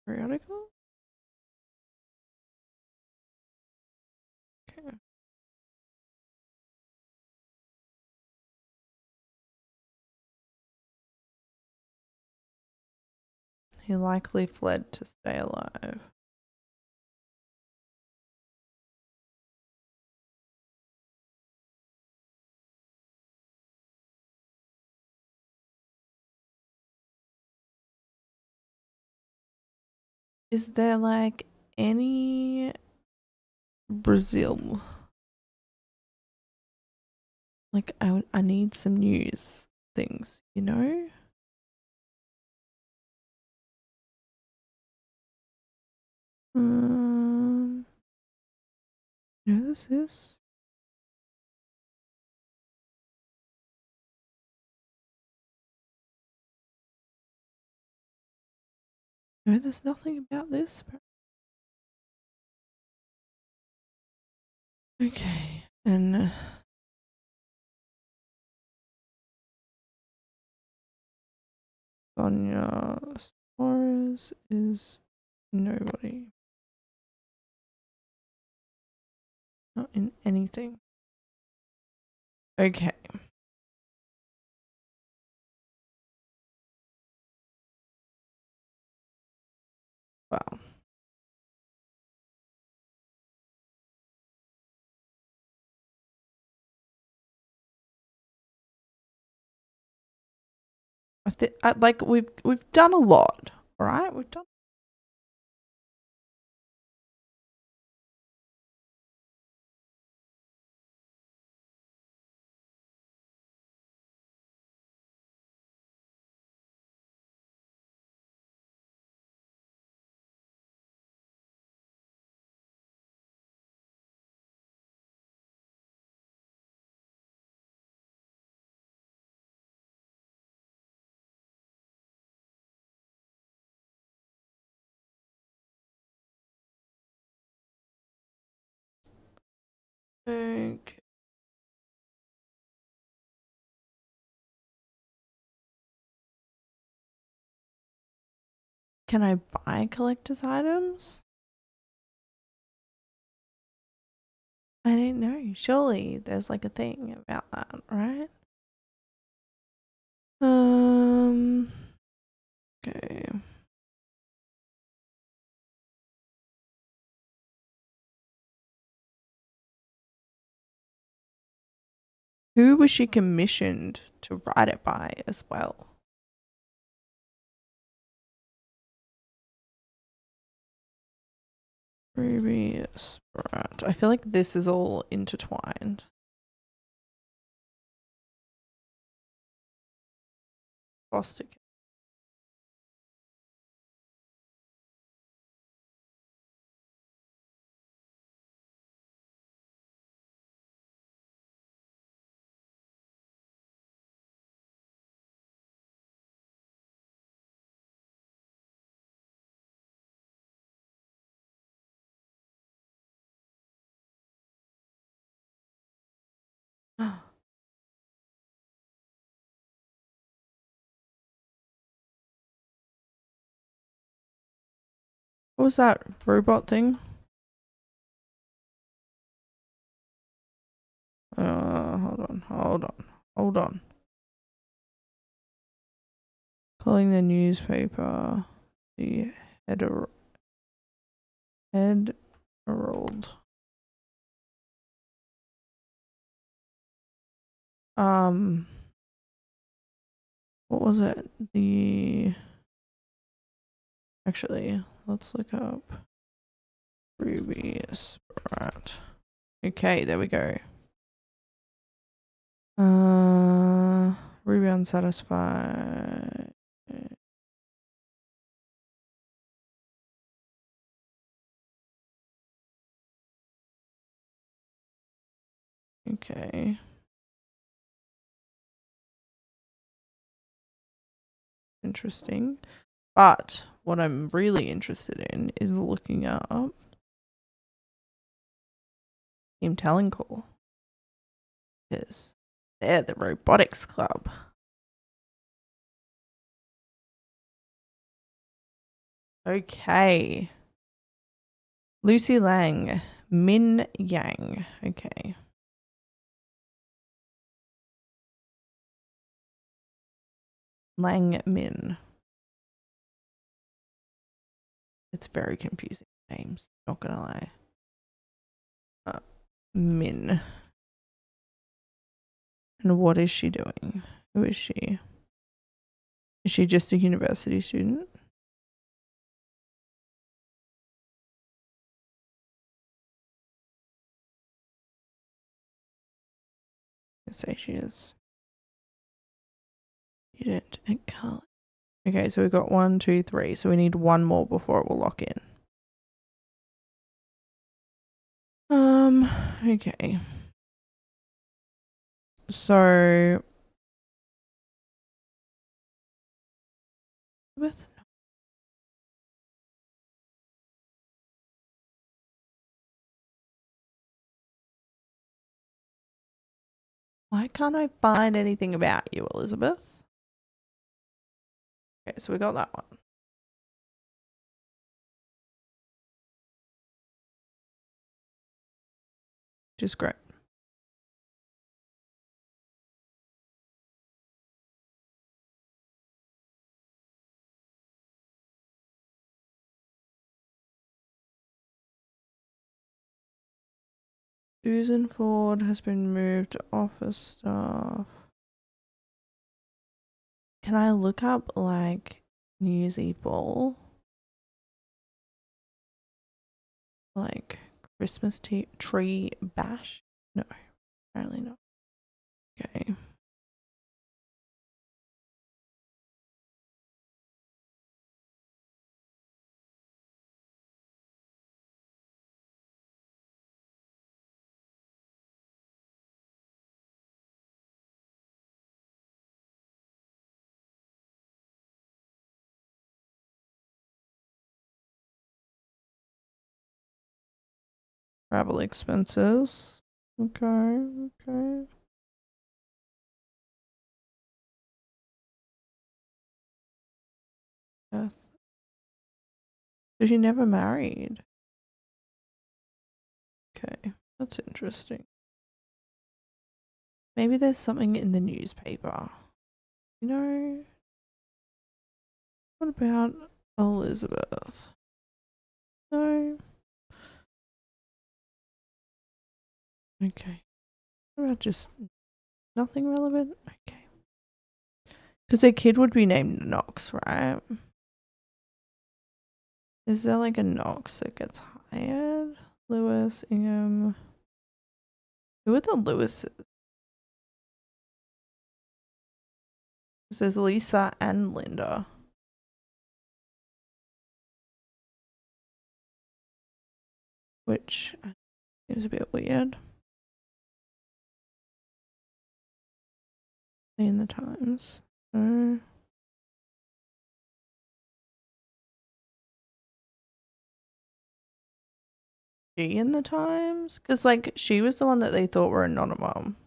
periodical. Okay. He likely fled to stay alive. Is there like any Brazil? Like I need some news things, you know? No, this is. No, there's nothing about this. Okay, and Sonia Suarez is nobody. Not in anything. Okay. Wow. I think like we've done a lot, all right? We've done. Okay. Can I buy collector's items? I don't know. Surely there's like a thing about that, right? Okay. Who was she commissioned to write it by as well? Previous. Right. I feel like this is all intertwined. Foster. What was that robot thing? Hold on. Calling the newspaper the head herald. What was it? Actually, let's look up previous. Right. Okay, there we go. Ruby unsatisfied. Okay. Interesting. But what I'm really interested in is looking up Team Talent Call. Because they're the robotics club. Okay. Lucy Lang. Min Yang. Okay. Lang Min. It's very confusing names, not gonna lie. Min. And what is she doing? Who is she? Is she just a university student? I say she is. Student at college. Okay, so we've got 1, 2, 3. So we need one more before it will lock in. Okay. So why can't I find anything about you, Elizabeth? Okay, so we got that one. Which is great. Susan Ford has been moved to office staff. Can I look up like New Year's Eve ball? Like Christmas tree bash? No, apparently not. Okay. Travel expenses. Okay, okay. Yeah. So she never married. Okay, that's interesting. Maybe there's something in the newspaper. You know, what about Elizabeth? No. Okay. What about just nothing relevant? Okay. Because their kid would be named Knox, right? Is there like a Knox that gets hired? Lewis, Ingham. Who are the Lewises? There's Lisa and Linda. Which is a bit weird. In the Times. No. She in the Times? Because, like, she was the one that they thought were a non-mom.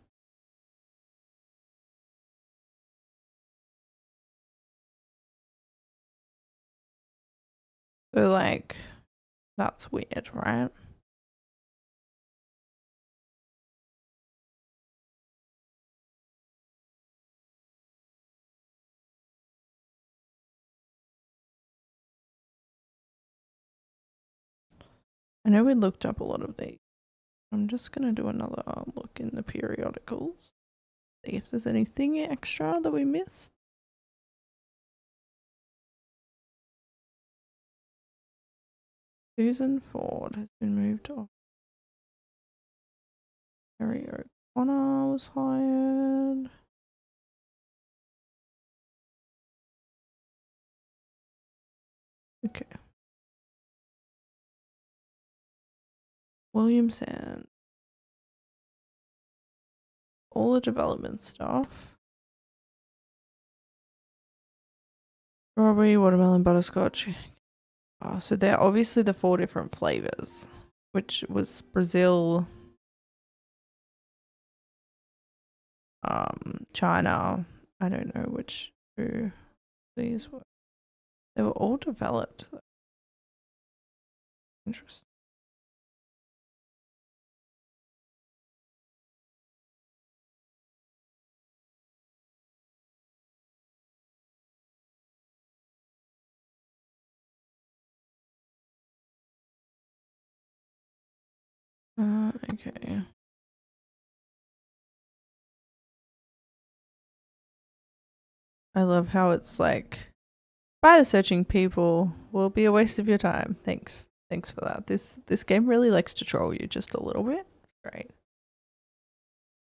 So, like, that's weird, right? I know we looked up a lot of these. I'm just going to do another look in the periodicals. See if there's anything extra that we missed. Susan Ford has been moved off. Harry O'Connor was hired. Okay. William Sand. All the development stuff. Strawberry, watermelon, butterscotch. So they're obviously the 4 different flavors, which was Brazil, China. I don't know which 2 these were. They were all developed. Interesting. Okay. I love how it's like, spider searching people will be a waste of your time. Thanks. Thanks for that. This game really likes to troll you just a little bit. It's great.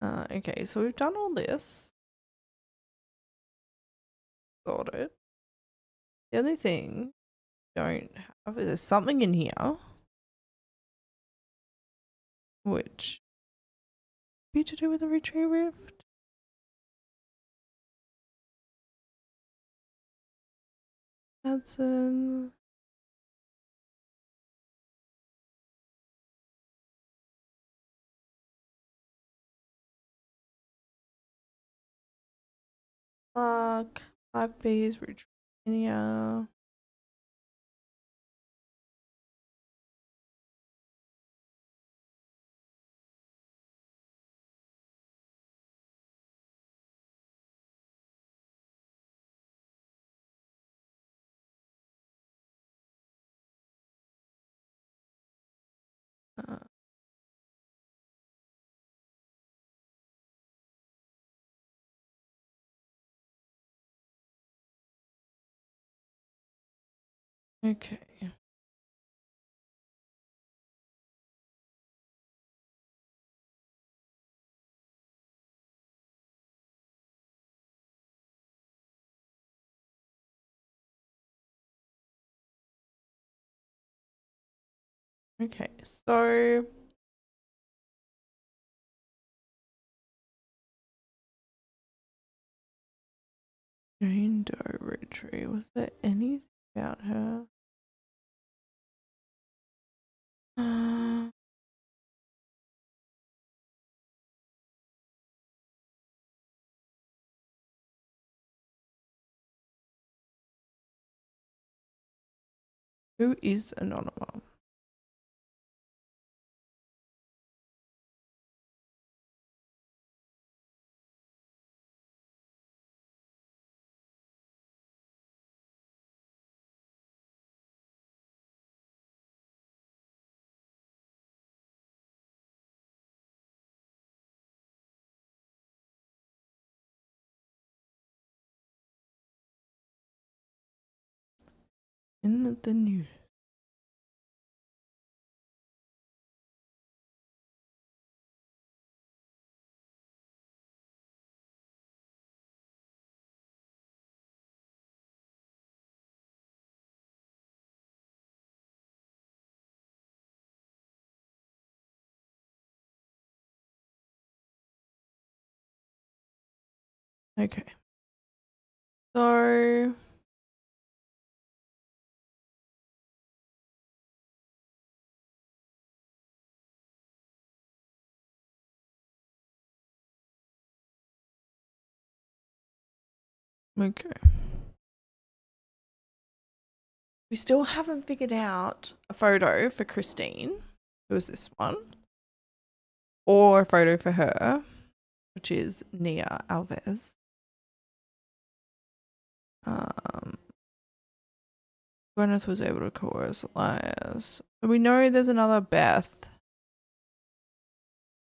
Okay, so we've done all this. Sorted. The only thing don't have is there's something in here which be to do with the retreat rift. That's Clark, 5B's retreat. Yeah. Uh, okay. Okay, so Jane Doe retreat. Was there anything about her? Who is Anonymous? In the news. Okay. So okay. We still haven't figured out a photo for Christine, who is this one, or a photo for her, which is Nia Alves. Gwyneth was able to coerce Elias. So we know there's another Beth.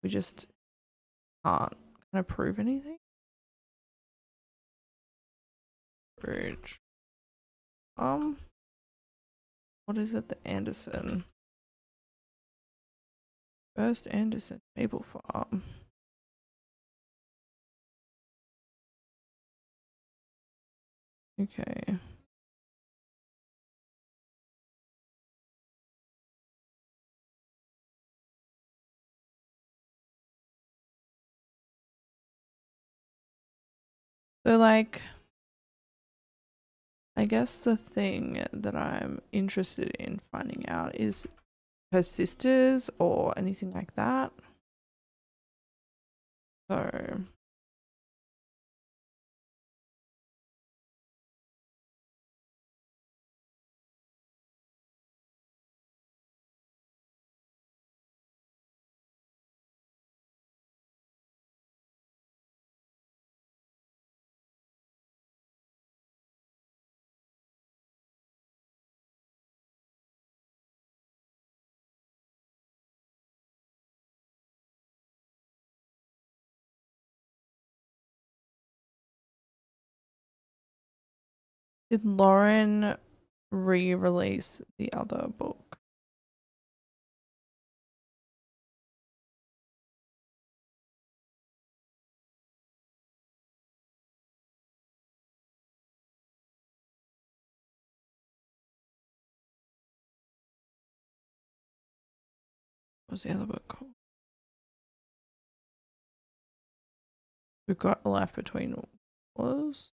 We just can't kind of prove anything. Bridge. What is it? The Anderson. First Anderson Maple Farm. Okay. So like, I guess the thing that I'm interested in finding out is her sisters or anything like that. So Did Lauren re-release the other book? What was the other book called? We've got Life Between Wars.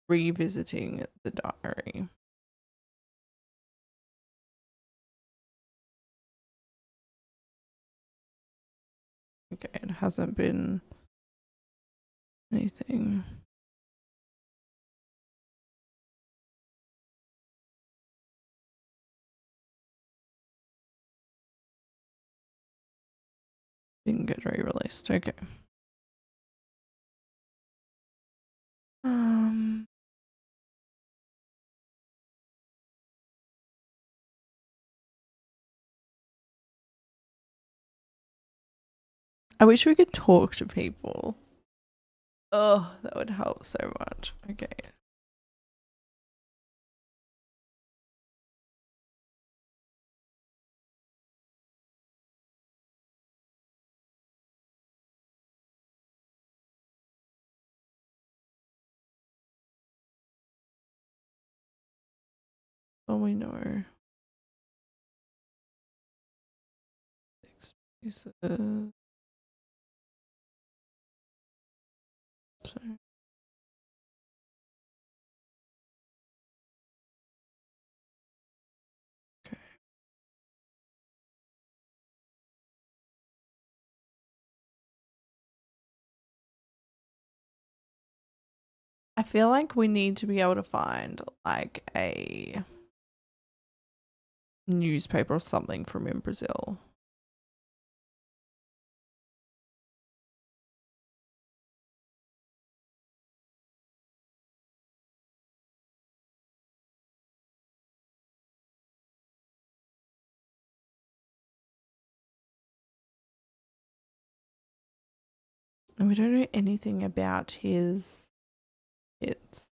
Revisiting the Diary. Okay, it hasn't been anything. Didn't get re-released. Okay. I wish we could talk to people. Oh, that would help so much. Okay. Well, we know. Pieces. So. Okay. I feel like we need to be able to find like a newspaper or something from in Brazil. And we don't know anything about his hits.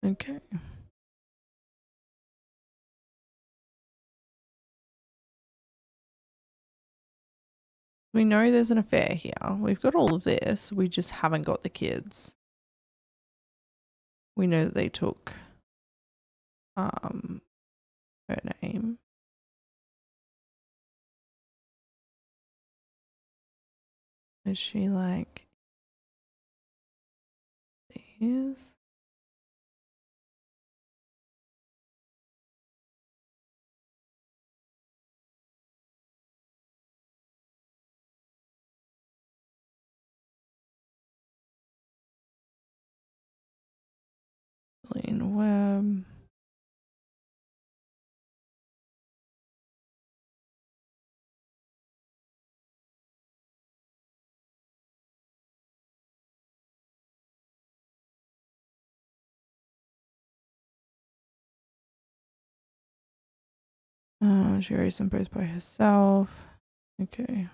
Okay. We know there's an affair here. We've got all of this. We just haven't got the kids. We know that they took her name. Is she like these? Lynn Webb. She raised them both by herself. Okay.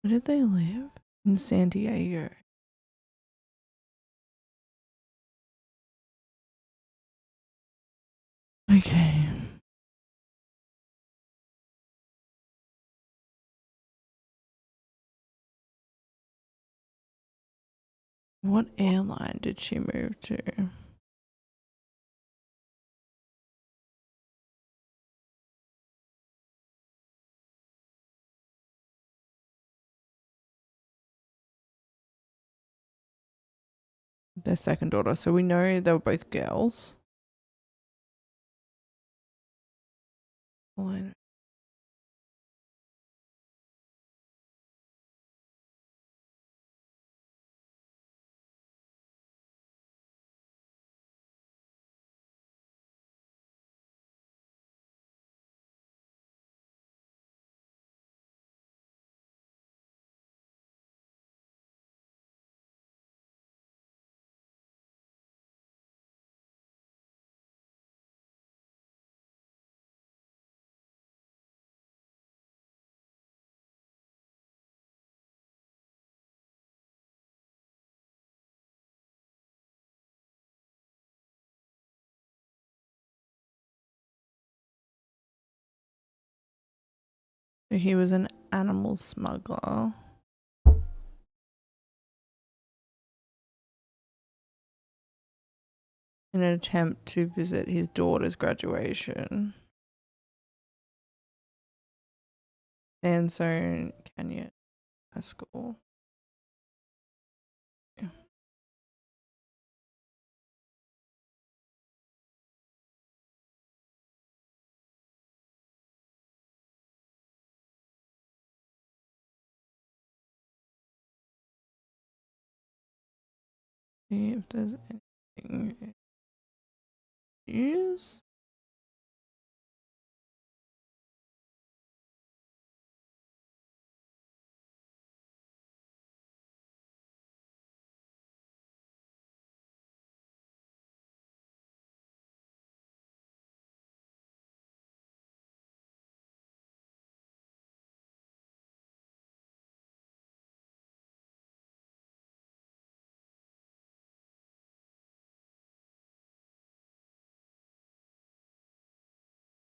Where did they live? In San Diego. Okay. What airline did she move to? their second daughter. So we know they were both girls. All I know. So he was an animal smuggler. In an attempt to visit his daughter's graduation. Sandstone Canyon High School. Yeah. See if there's anything news.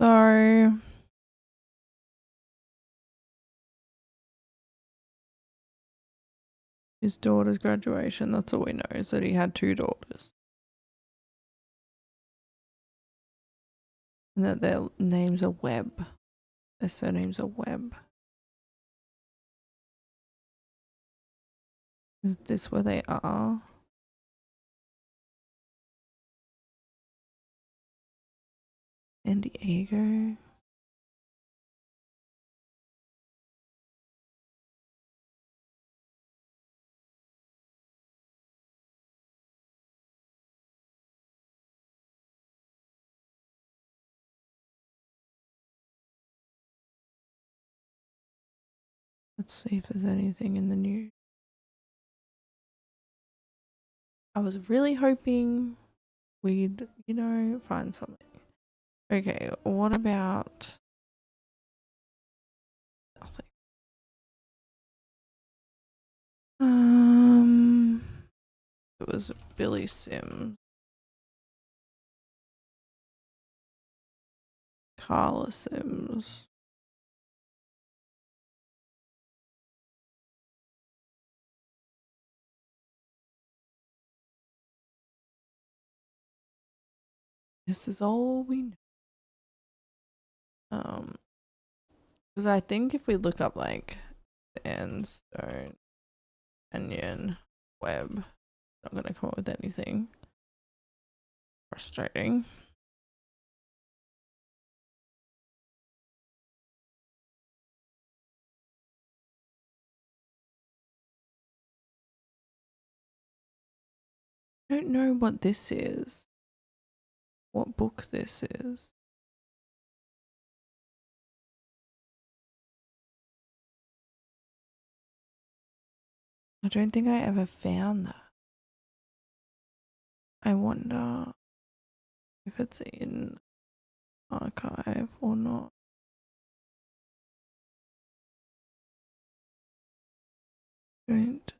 So his daughter's graduation, that's all we know, is that he had 2 daughters. And that their names are Webb. Their surnames are Webb. Is this where they are? San Diego? Let's see if there's anything in the news. I was really hoping we'd, find something. Okay, what about nothing? It was Billy Sims, Carla Sims. This is all we know. Because I think if we look up like Sandstone Canyon Web, not gonna come up with anything. Frustrating. I don't know what this is. What book this is. I don't think I ever found that. I wonder if it's in archive or not. Don't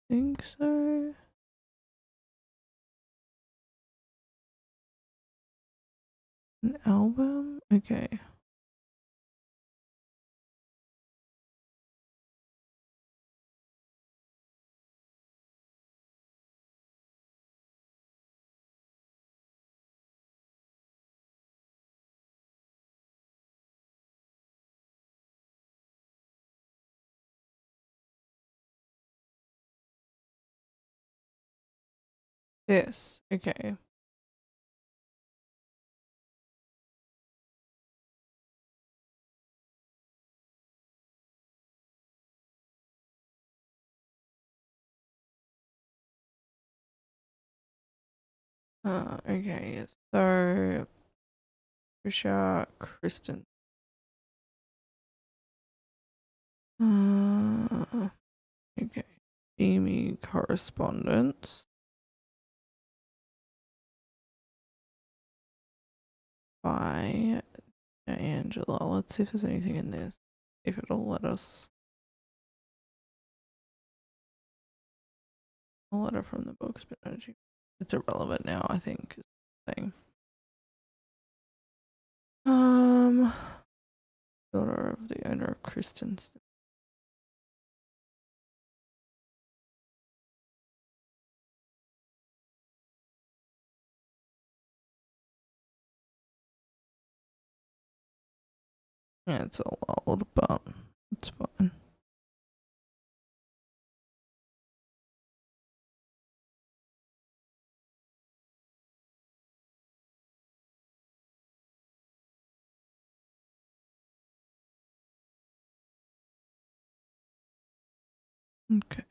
think so. An album? Okay. This. Okay. Okay. So, Trisha Kristen. Okay. Amy correspondence by Angela. Let's see if there's anything in this. If it'll let us. A letter from the books, but it's irrelevant now, I think. Thing. Daughter of the owner of Kristen's. Yeah, it's all old, but it's fine. Okay.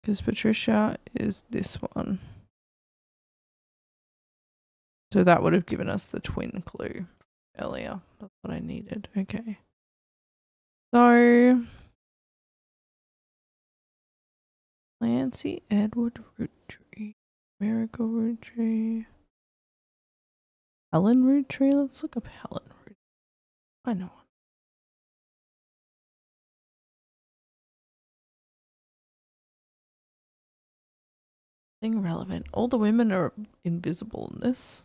Because Patricia is this one. So that would have given us the twin clue earlier. That's what I needed. Okay. So Clancy Edward Roottree. Miracle Roottree. Helen Roottrees. Let's look up Helen Roottrees. I know. Thing relevant. All the women are invisible in this.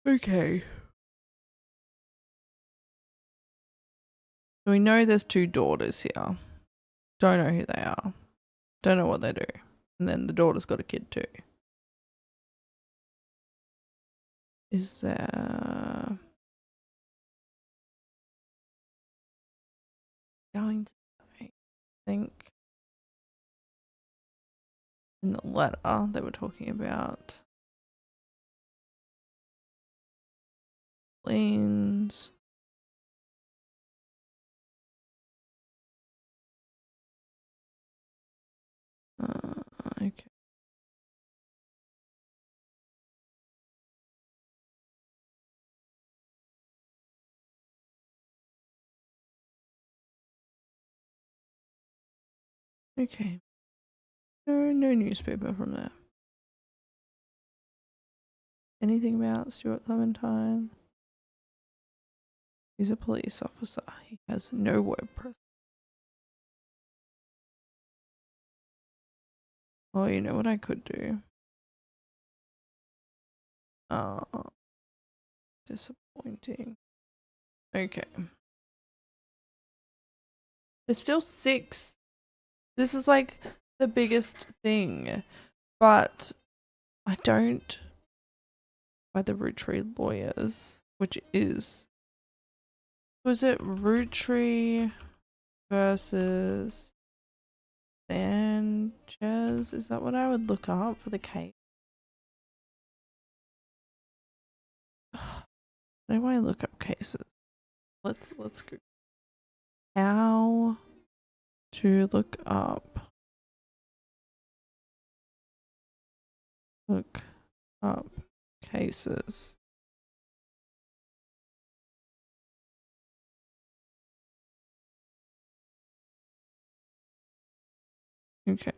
Okay. So we know there's two daughters here. Don't know who they are. Don't know what they do. And then the daughter's got a kid too. Is there going to I think in the letter they were talking about liens. Okay. Okay. No newspaper from there. Anything about Stuart Clementine? He's a police officer. He has no word press. Oh, you know what I could do? Disappointing. Okay. There's still 6. This is like the biggest thing. But I don't by the Roottrees lawyers, which is was it Roottrees versus Sanchez? Is that what I would look up for the case? How do I look up cases? Let's go. How to look up cases. Okay.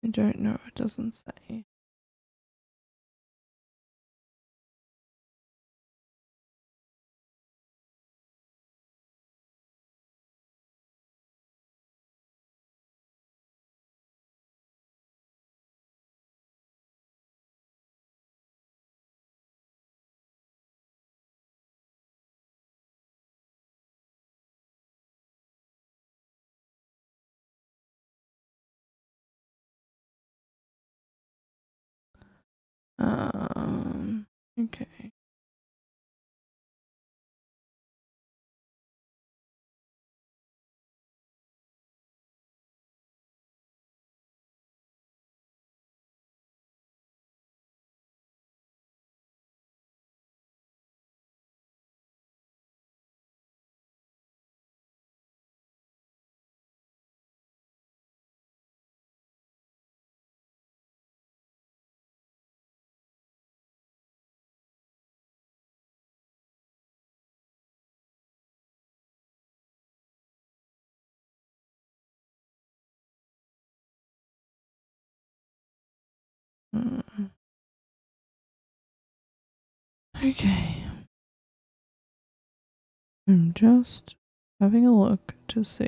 I don't know. It doesn't say. Okay. Okay. I'm just having a look to see.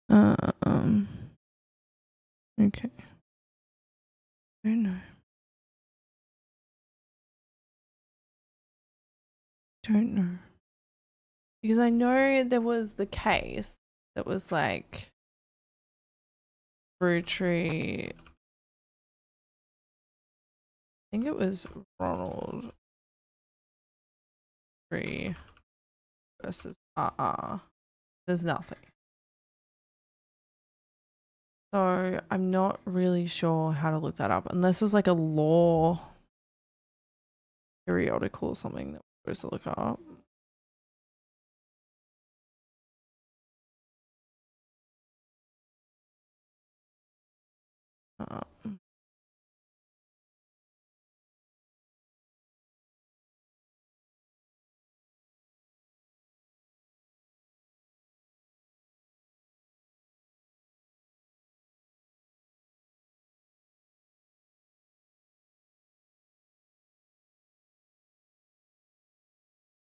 Um. Okay. I don't know. Don't know. Because I know there was the case that was like Roottrees. I think it was Ronald Tree versus There's nothing. So I'm not really sure how to look that up unless it's like a law periodical or something that we're supposed to look up.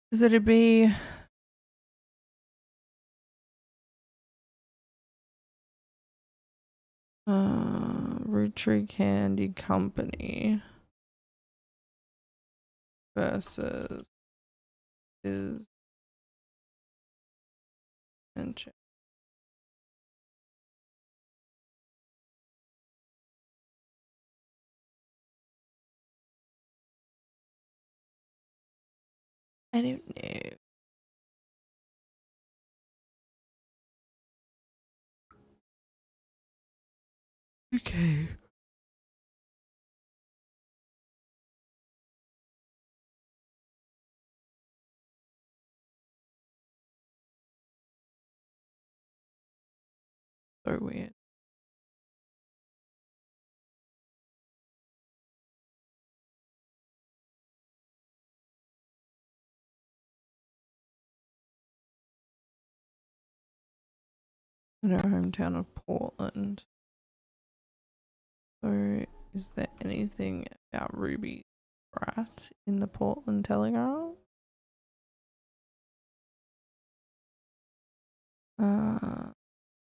Because it'd be Roottrees Candy Company versus his mention. I don't know. Okay. So weird. In our hometown of Portland. So is there anything about Ruby Rat in the Portland Telegram?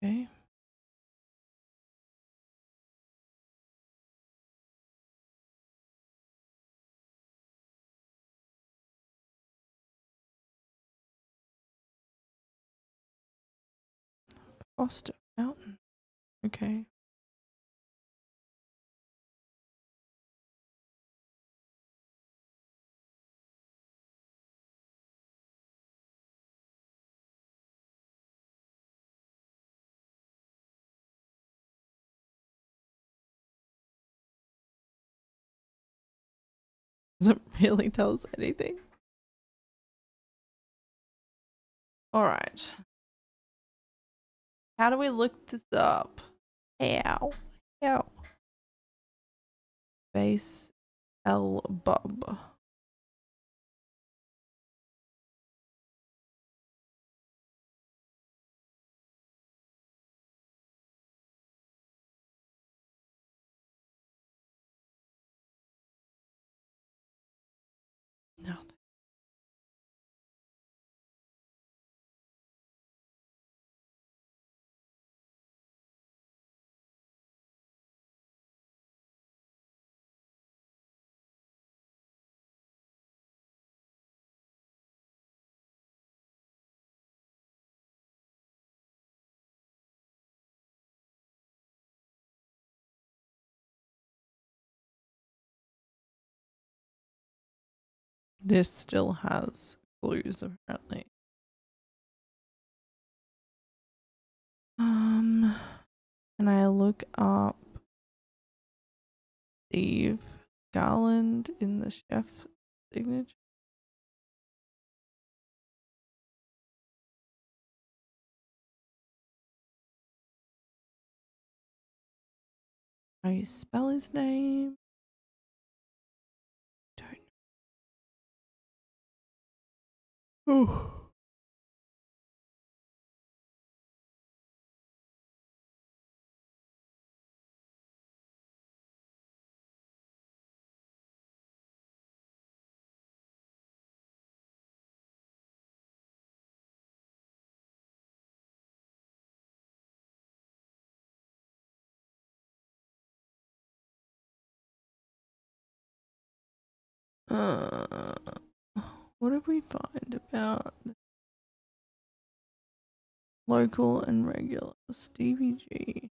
Okay. Foster Mountain. Okay. Doesn't really tell us anything. All right. How do we look this up? How? How? Base L Bub. This still has clues apparently. Can I look up Steve Garland in the chef signature? How you spell his name? Don't know. What did we find about local and regular Stevie G?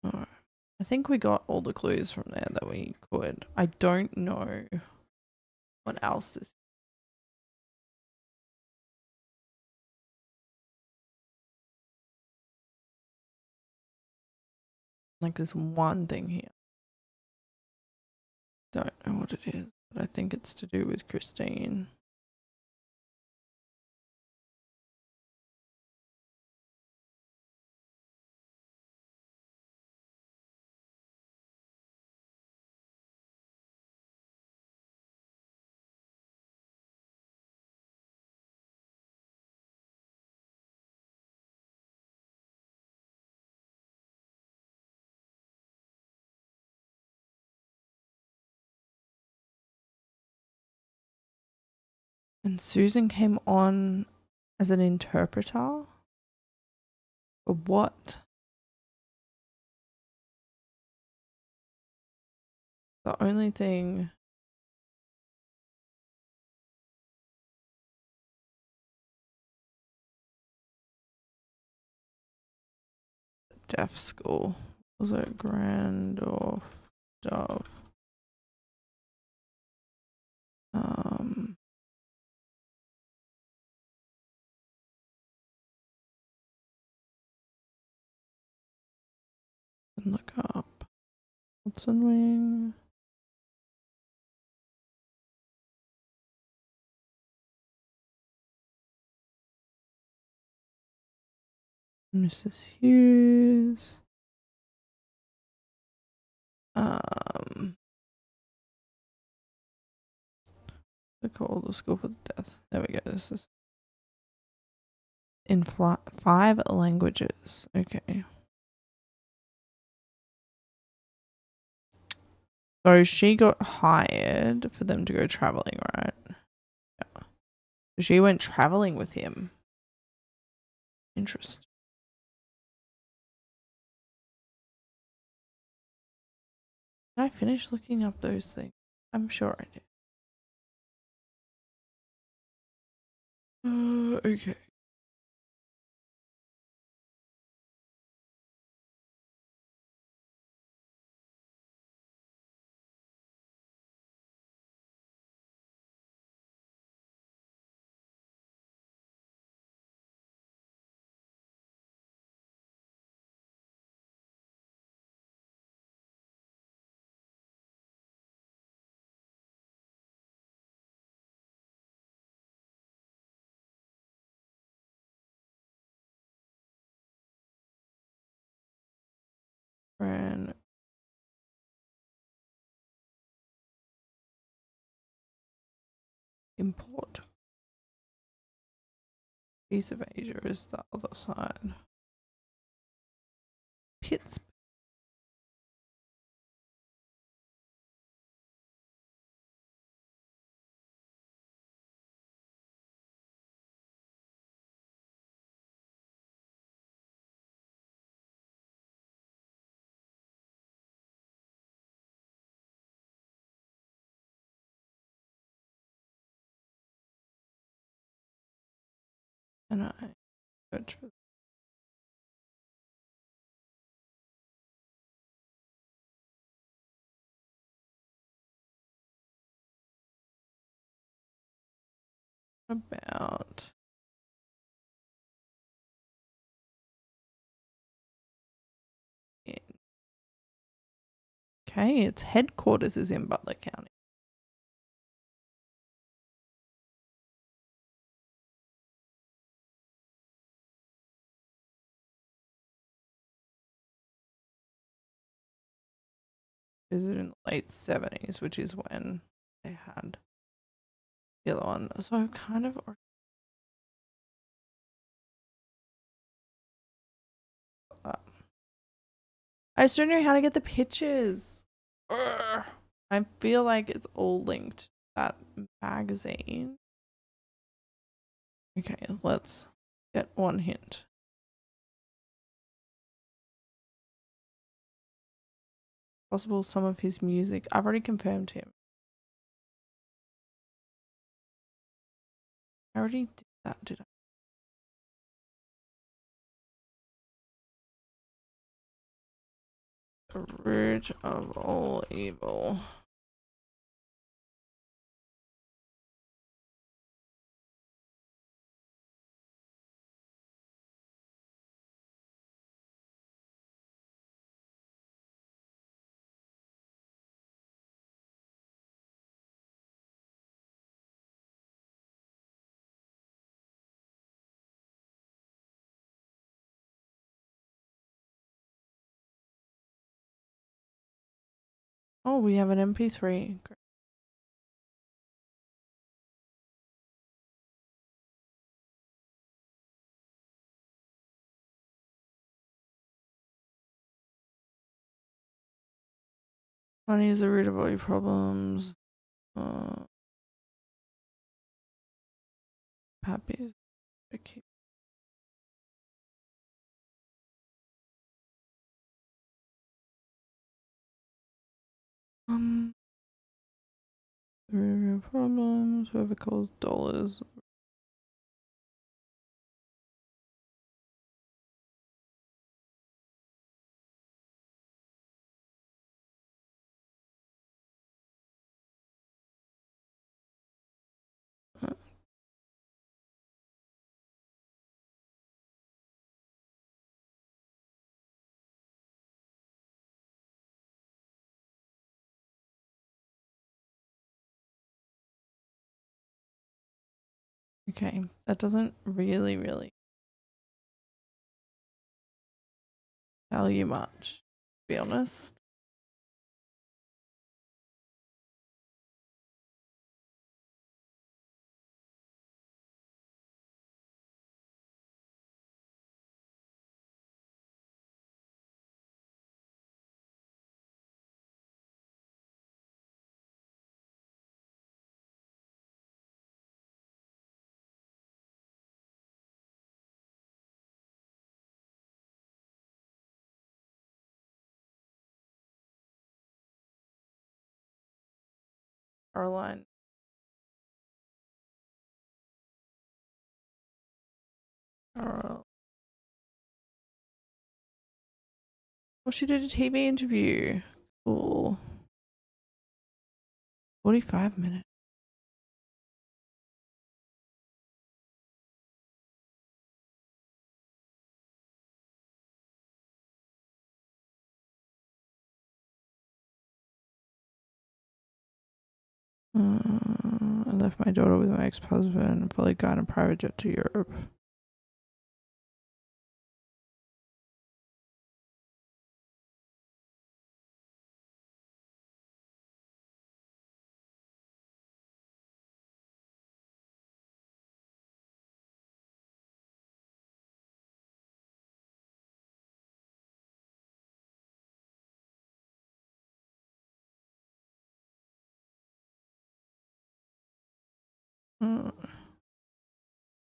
Alright. I think we got all the clues from there that we could. I don't know what else this. Like there's one thing here. Don't know what it is, but I think it's to do with Christine. And Susan came on as an interpreter? For what? The only thing. Deaf school. Was it Grandorf Dove? Look up. Hudson Wing. Mrs. Hughes. They call the school for the deaf. There we go. This is in 5 languages. Okay. So she got hired for them to go traveling, right? Yeah. She went traveling with him. Interesting. Did I finish looking up those things? I'm sure I did. Okay. Ran import. Piece of Asia is the other side. Pittsburgh. And I search for about it. Okay, its headquarters is in Butler County. Visited in the late 70s, which is when they had the other one. So I've kind of I just don't know how to get the pictures. Urgh. I feel like it's all linked to that magazine. Okay, let's get one hint. Possible some of his music. I've already confirmed him. I already did that, did I? The root of all evil. Oh, we have an MP3. Great. Money is the root of all your problems. Happy. Okay. The root of your problems. Whoever calls dollars. Okay, that doesn't really tell you much, to be honest. Caroline. Carol. Well, she did a TV interview. Cool. 45 minutes. I left my daughter with my ex-husband and fully got a private jet to Europe.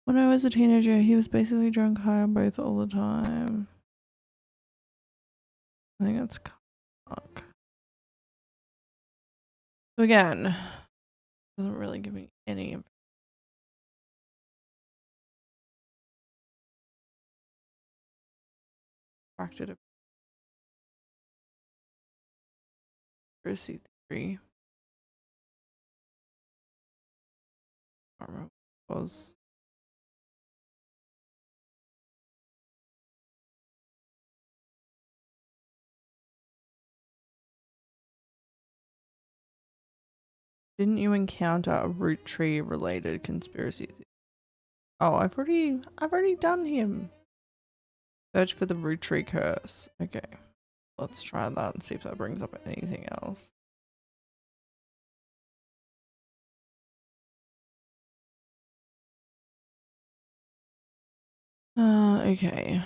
When I was a teenager, he was basically drunk, high on both all the time. I think that's cock. So again, doesn't really give me any. Fractured a conspiracy theory. I don't remember what it was. Didn't you encounter a root tree related conspiracy theory? Oh, I've already done him. Search for the root tree curse. Okay. Let's try that and see if that brings up anything else. Okay.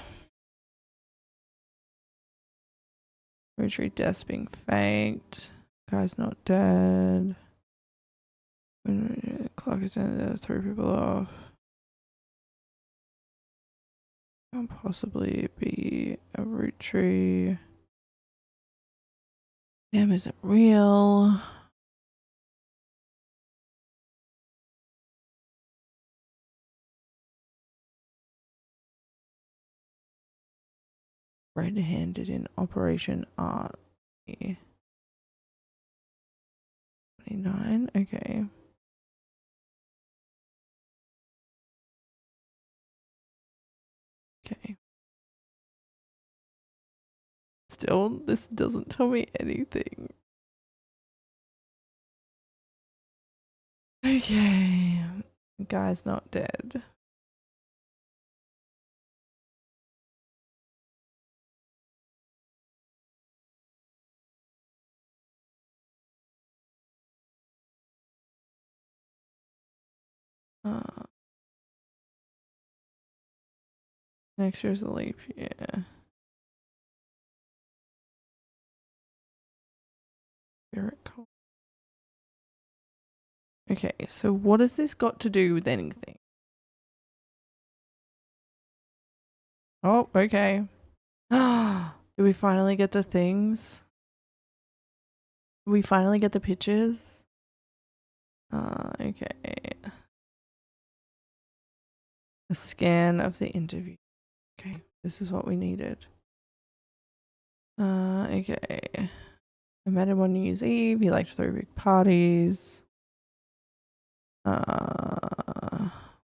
Root tree deaths being faked. Guy's not dead. When the clock is ended, there throw people off. Can't possibly be a root tree. Damn, is it real? Red-handed in Operation Art. 29, okay. Okay. Still, this doesn't tell me anything. Okay. Guy's not dead. Next year's a leap year. Spirit cult. Okay, so what has this got to do with anything? Oh, okay. Do we finally get the things? Do we finally get the pictures? Okay. A scan of the interview. Okay, this is what we needed. Okay. I met him on New Year's Eve. He liked to throw big parties.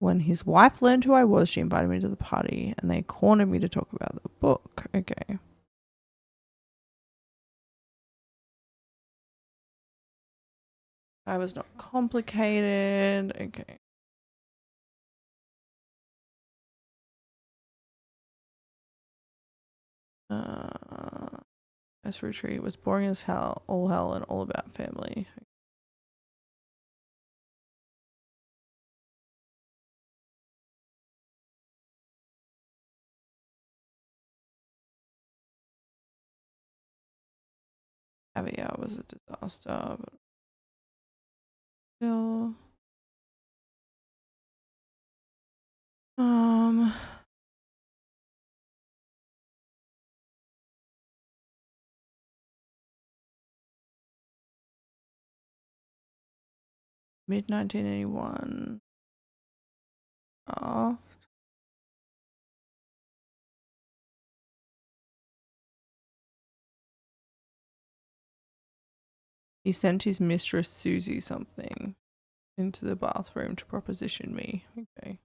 When his wife learned who I was, she invited me to the party and they cornered me to talk about the book. Okay. I was not complicated. Okay. This retreat was boring as hell, and all about family. Caviar was a disaster, but still. Mid 1981. Off. He sent his mistress Susie something into the bathroom to proposition me. Okay.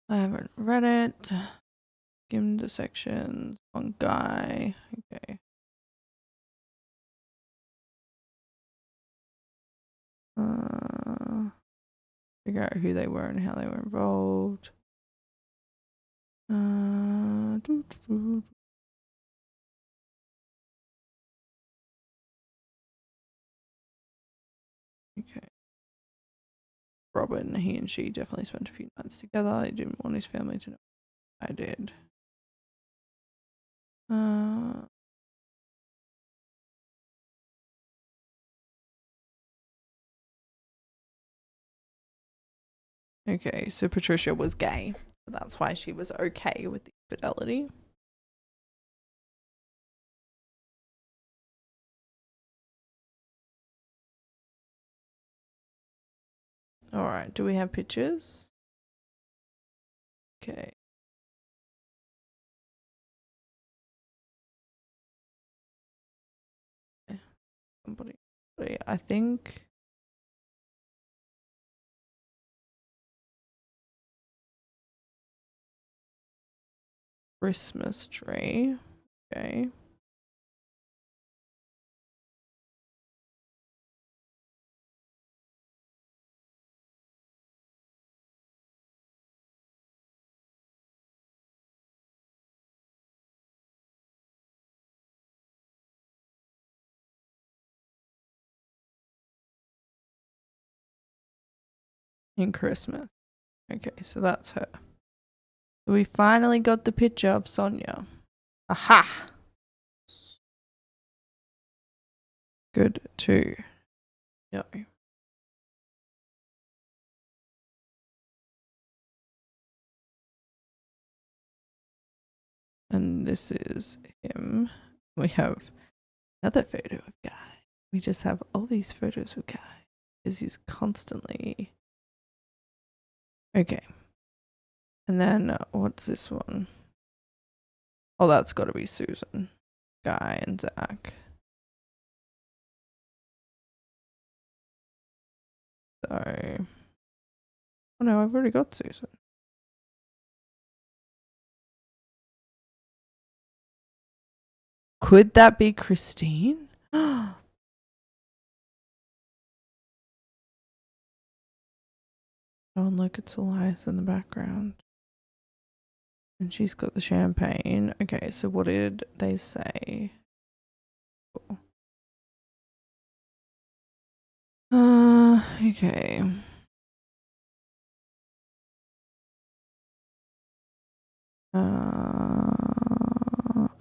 I haven't read it. Skimmed the sections. One guy. Okay. Figure out who they were and how they were involved. Okay. Robin, he and she definitely spent a few nights together. He didn't want his family to know I did. Okay, so Patricia was gay. That's why she was okay with the infidelity. Alright, do we have pictures? Okay. Somebody, I think. Christmas tree. Okay. In Christmas. Okay, so that's her. We finally got the picture of Sonia. Aha! Good to know. And this is him. We have another photo of Guy. We just have all these photos of Guy because he's constantly. Okay. And then what's this one? Oh, that's got to be Susan, Guy, and Zach. So. Oh no, I've already got Susan. Could that be Christine? Oh, and look, it's Elias in the background. And she's got the champagne. Okay, so what did they say? Okay.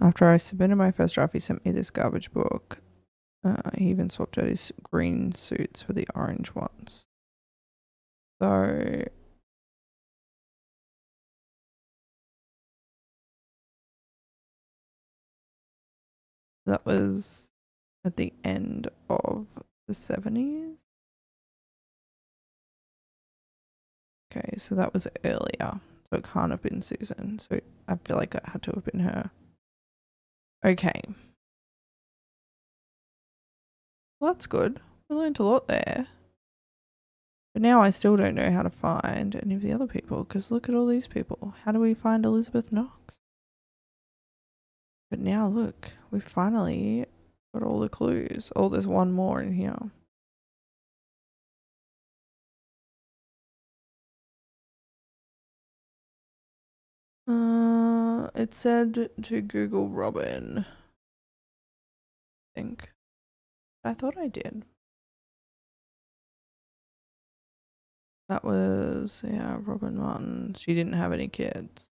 After I submitted my first draft, he sent me this garbage book. He even swapped out his green suits for the orange ones. So that was at the end of the 70s. Okay, so that was earlier. So it can't have been Susan. So I feel like that had to have been her. Okay. Well, that's good. We learned a lot there. But now I still don't know how to find any of the other people because look at all these people. How do we find Elizabeth Knox? But now look, we finally got all the clues. Oh, there's one more in here. It said to Google Robin. I think. I thought I did. That was, yeah, Robin Martin. She didn't have any kids.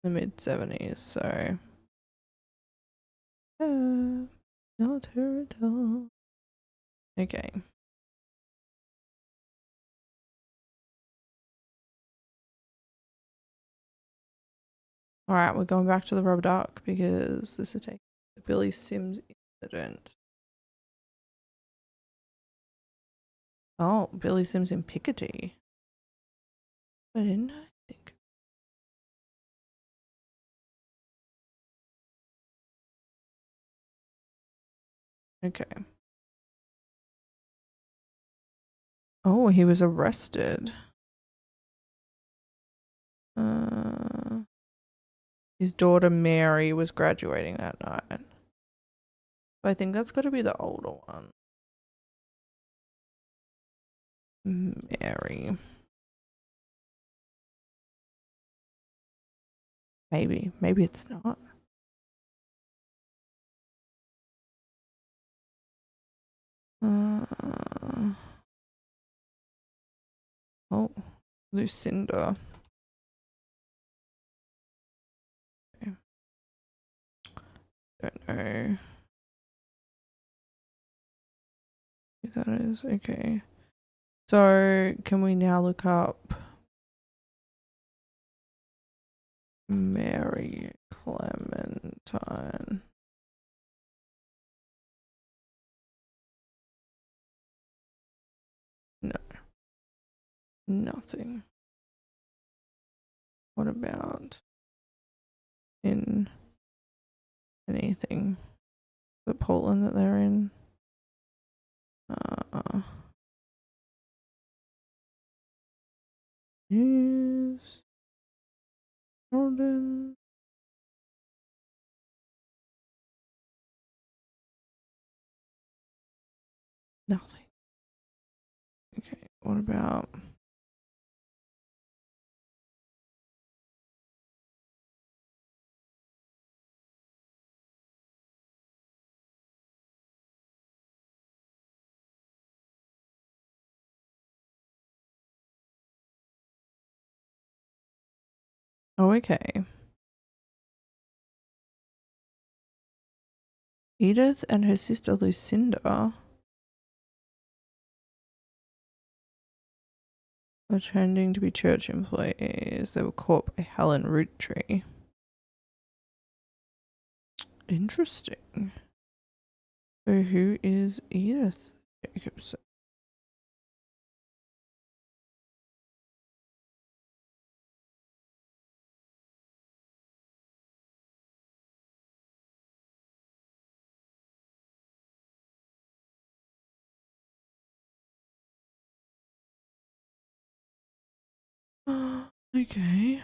The mid 70s, so. Not her at all. Okay. Alright, we're going back to the rubber duck because this is taking the Billy Sims incident. Oh, Billy Sims in Piccadilly. I didn't know. I think. Okay. Oh, he was arrested. His daughter Mary was graduating that night. I think that's got to be the older one. Mary. Maybe. Maybe it's not. Oh, Lucinda. Okay. Don't know who that is. Okay. So, can we now look up Mary Clementine? Nothing. What about in anything? The Portland that they're in? News. Jordan. Nothing. Okay, what about oh, okay. Edith and her sister Lucinda pretending to be church employees. They were caught by Helen Roottrees. Interesting. So who is Edith Jacobson? Okay.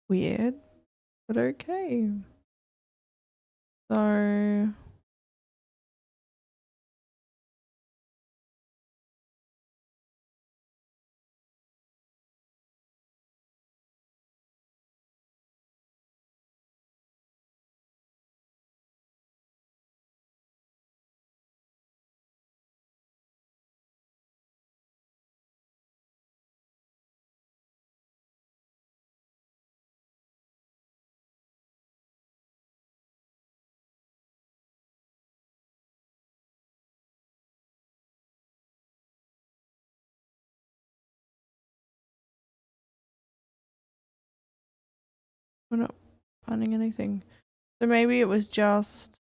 Weird, but okay. So we're not finding anything. So maybe it was just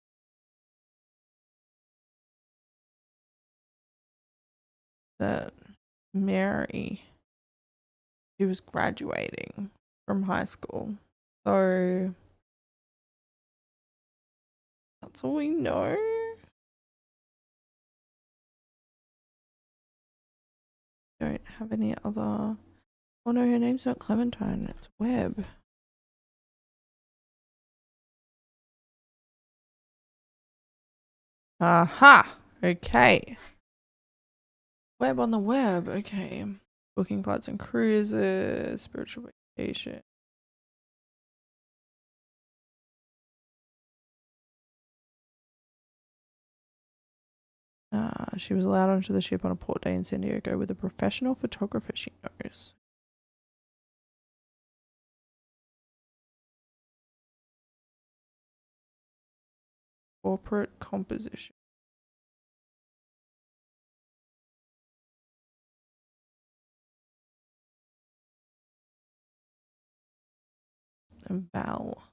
that Mary, she was graduating from high school. So that's all we know. Don't have any other. Oh no, her name's not Clementine, it's Webb. Aha! Okay. Web on the web. Okay. Booking flights and cruises, spiritual vacation. She was allowed onto the ship on a port day in San Diego with a professional photographer she knows. Corporate composition. And Val.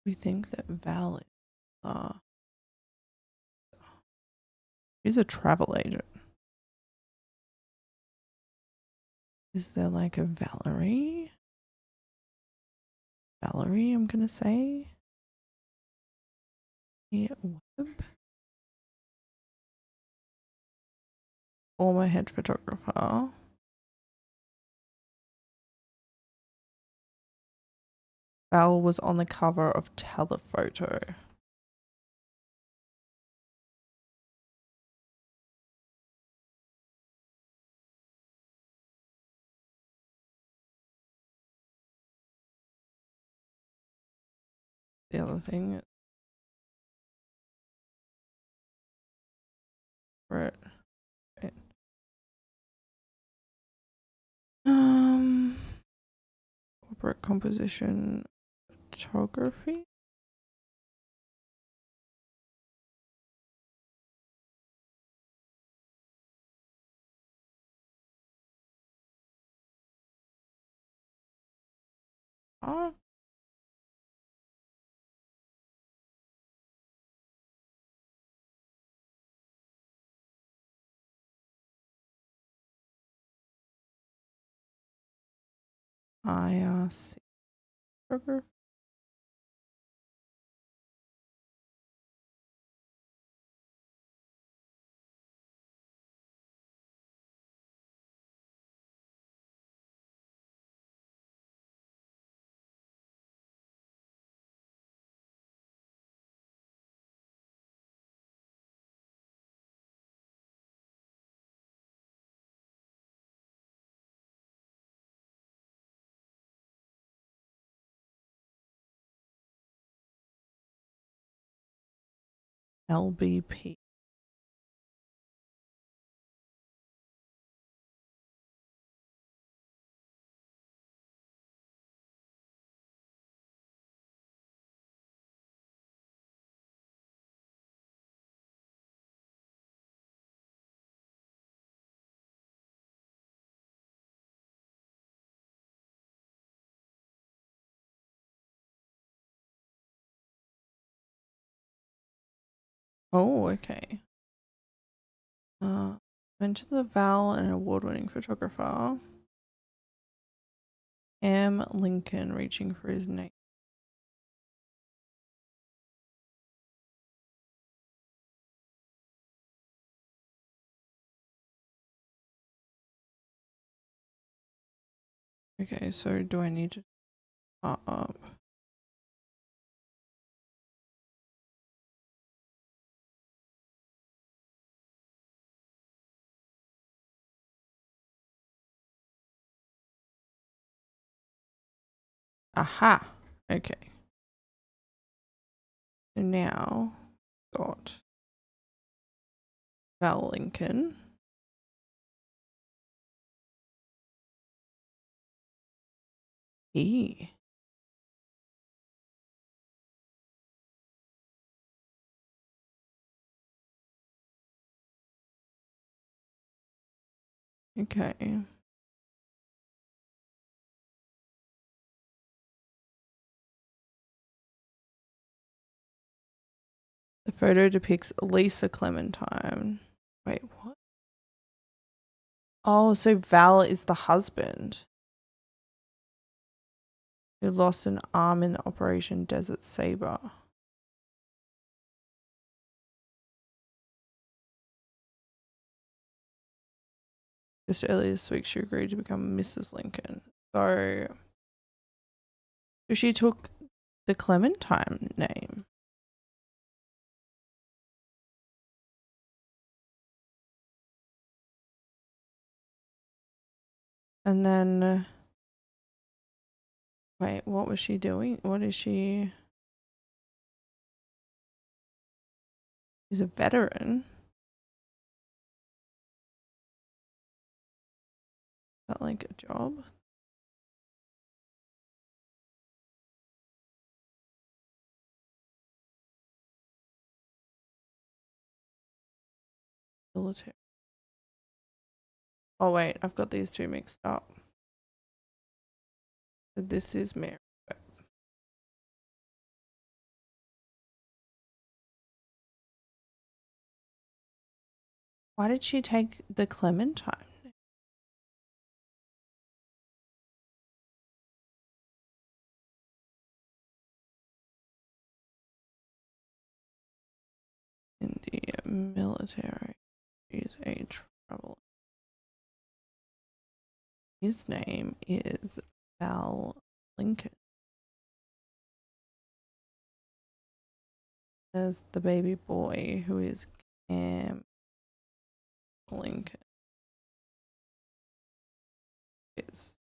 We think that Val is she's a travel agent. Is there like a Valerie? Valerie, I'm gonna say. Yeah, Web. Former head photographer. Val was on the cover of Telephoto. The other thing. Right. Right. Corporate composition photography. IRC photography. LBP. Oh, okay. Mention the Val, an award-winning photographer. M. Lincoln reaching for his name. Okay, so do I need to start up? Aha. Okay. So now got Val Lincoln. E. Okay. The photo depicts Lisa Clementine. Wait, what? Oh, so Val is the husband who lost an arm in Operation Desert Saber. Just earlier this week, she agreed to become Mrs. Lincoln. So she took the Clementine name. And then, wait, what was she doing? What is she? She's a veteran. Is that like a job? Military. Oh wait, I've got these two mixed up. So this is Mary. Why did she take the Clementine? In the military, she's a traveler. His name is Val Lincoln. There's the baby boy who is Cam Lincoln. Is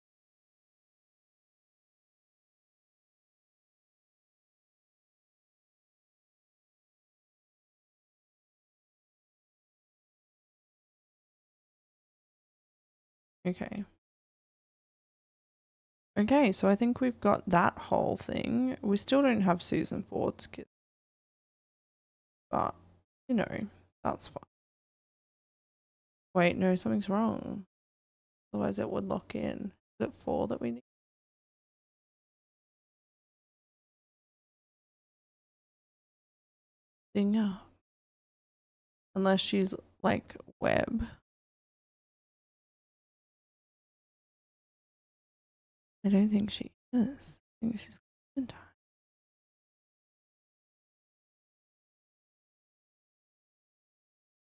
okay. Okay, so I think we've got that whole thing. We still don't have Susan Ford's kid, but you know, that's fine. Wait, no, something's wrong. Otherwise, it would lock in. Is it 4 that we need? thing up. Unless she's like web. I don't think she is. I think she's Clementine.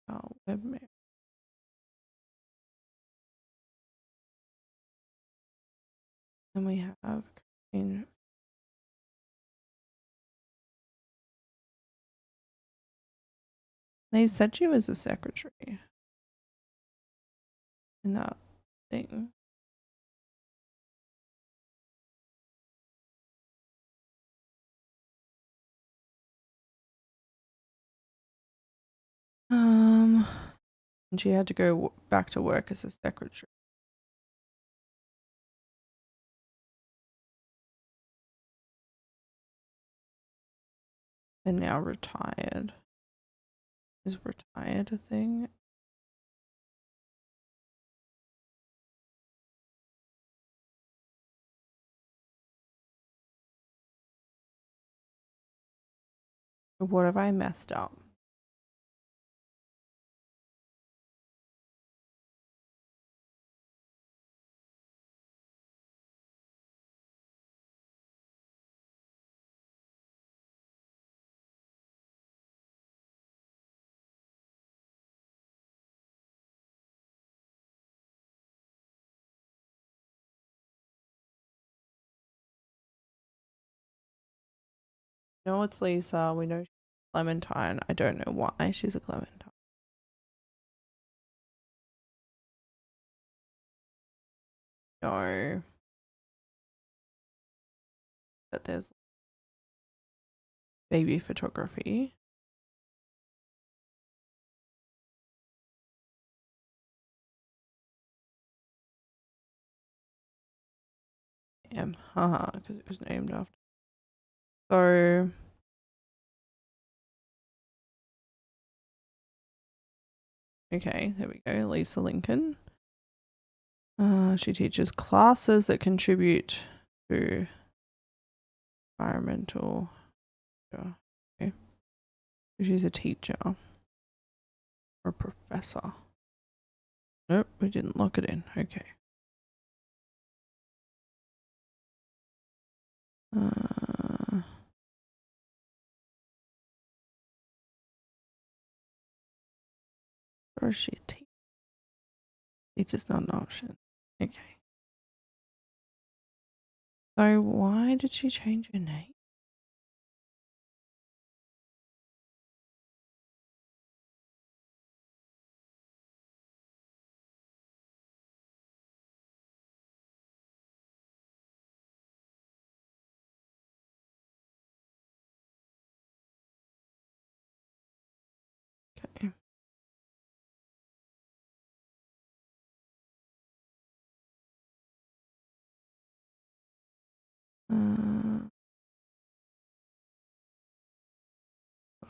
Oh, webmail. And we have Christine. They said she was a secretary in that thing. And she had to go back to work as a secretary. And now retired. Is retired a thing? What have I messed up? We know it's Lisa. We know she's Clementine. I don't know why she's a Clementine. No. But there's baby photography. Haha, because it was named after. So okay, there we go. Lisa Lincoln. She teaches classes that contribute to environmental. Okay. She's a teacher or a professor. Nope, we didn't lock it in. Okay. Or is she a teacher? Teacher's not an option. Okay. So why did she change her name? Okay.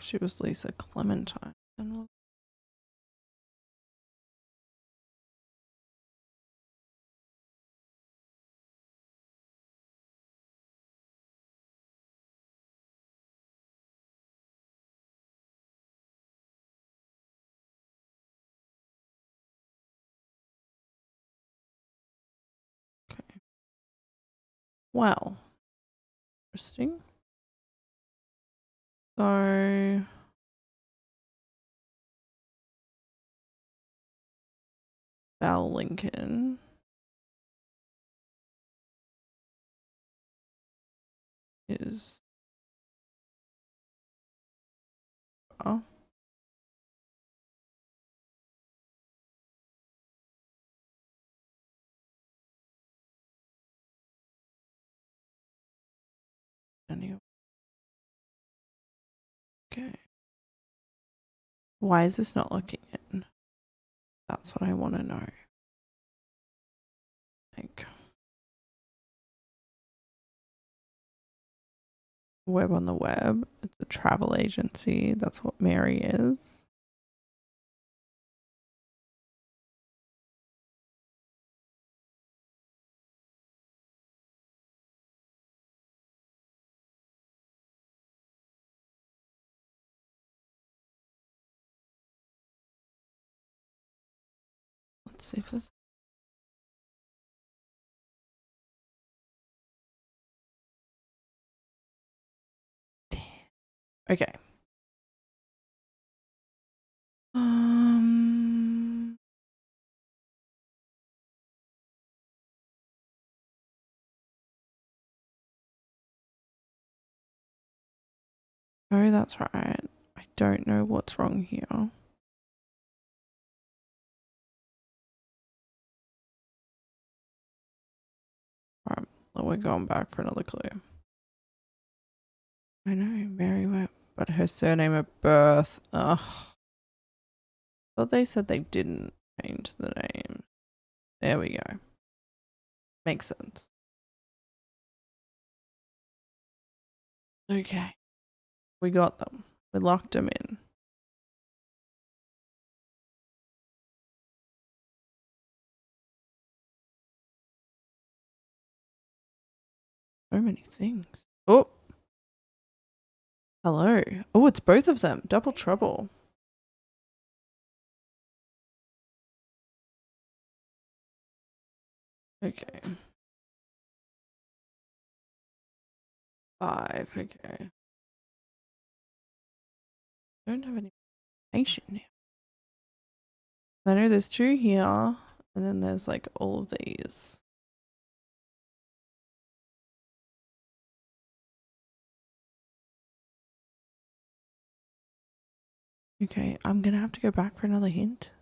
She was Lisa Clementine. Okay. Well, interesting. So Val Lincoln is anyway. Okay. Why is this not looking in? That's what I want to know. Like web on the web. It's a travel agency. That's what Mary is. Let's see if this. Damn. Okay. Oh, that's right. I don't know what's wrong here. Alright, we're going back for another clue. I know, Mary Webb, but her surname at birth. Ugh. Thought they said they didn't change the name. There we go. Makes sense. Okay. We got them. We locked them in. So many things. Oh. Hello. Oh, it's both of them. Double trouble. Okay. 5. Okay. Don't have any information here. I know there's 2 here, and then there's like all of these. Okay, I'm gonna have to go back for another hint.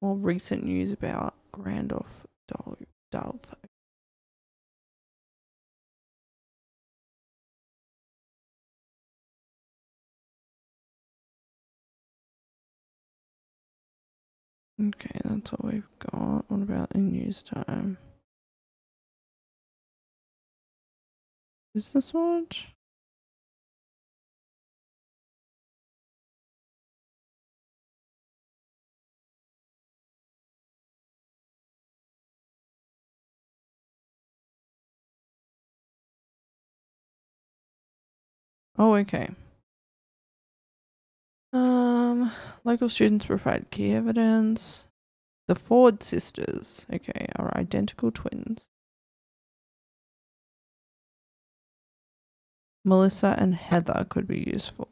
More recent news about Randolph Dove. Okay, that's all we've got. What about in news time? Business watch? Oh, okay. Local students provide key evidence. The Ford sisters, okay, are identical twins. Melissa and Heather could be useful.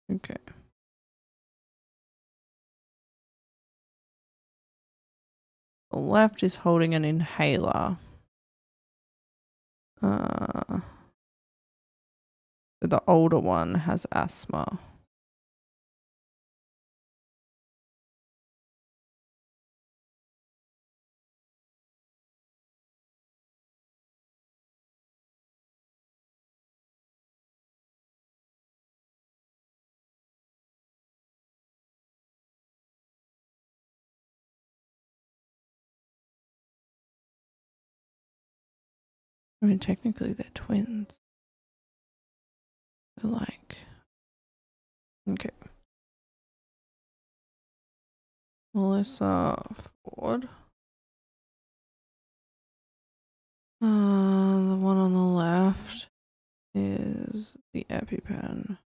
Okay. The left is holding an inhaler. The older one has asthma. I mean, technically they're twins. They're like, okay. Melissa Ford. The one on the left is the EpiPen.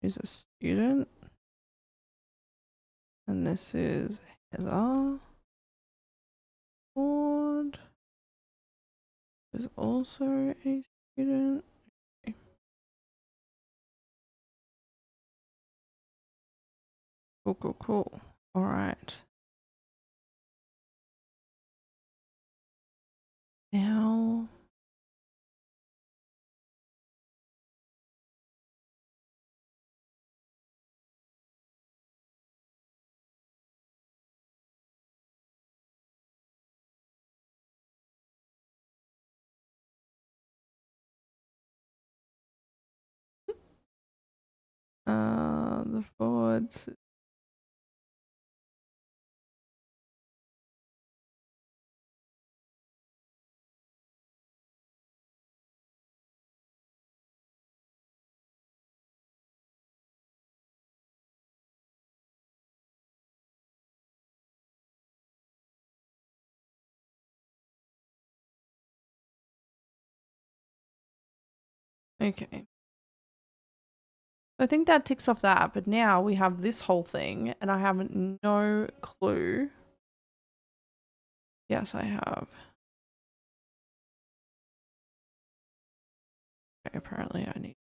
She's a student. And this is Heather Ford. Is also a student. Okay. Cool. All right. Now. The Fords. Okay. I think that ticks off that, but now we have this whole thing and I have no clue. Yes, I have. Okay, apparently I need.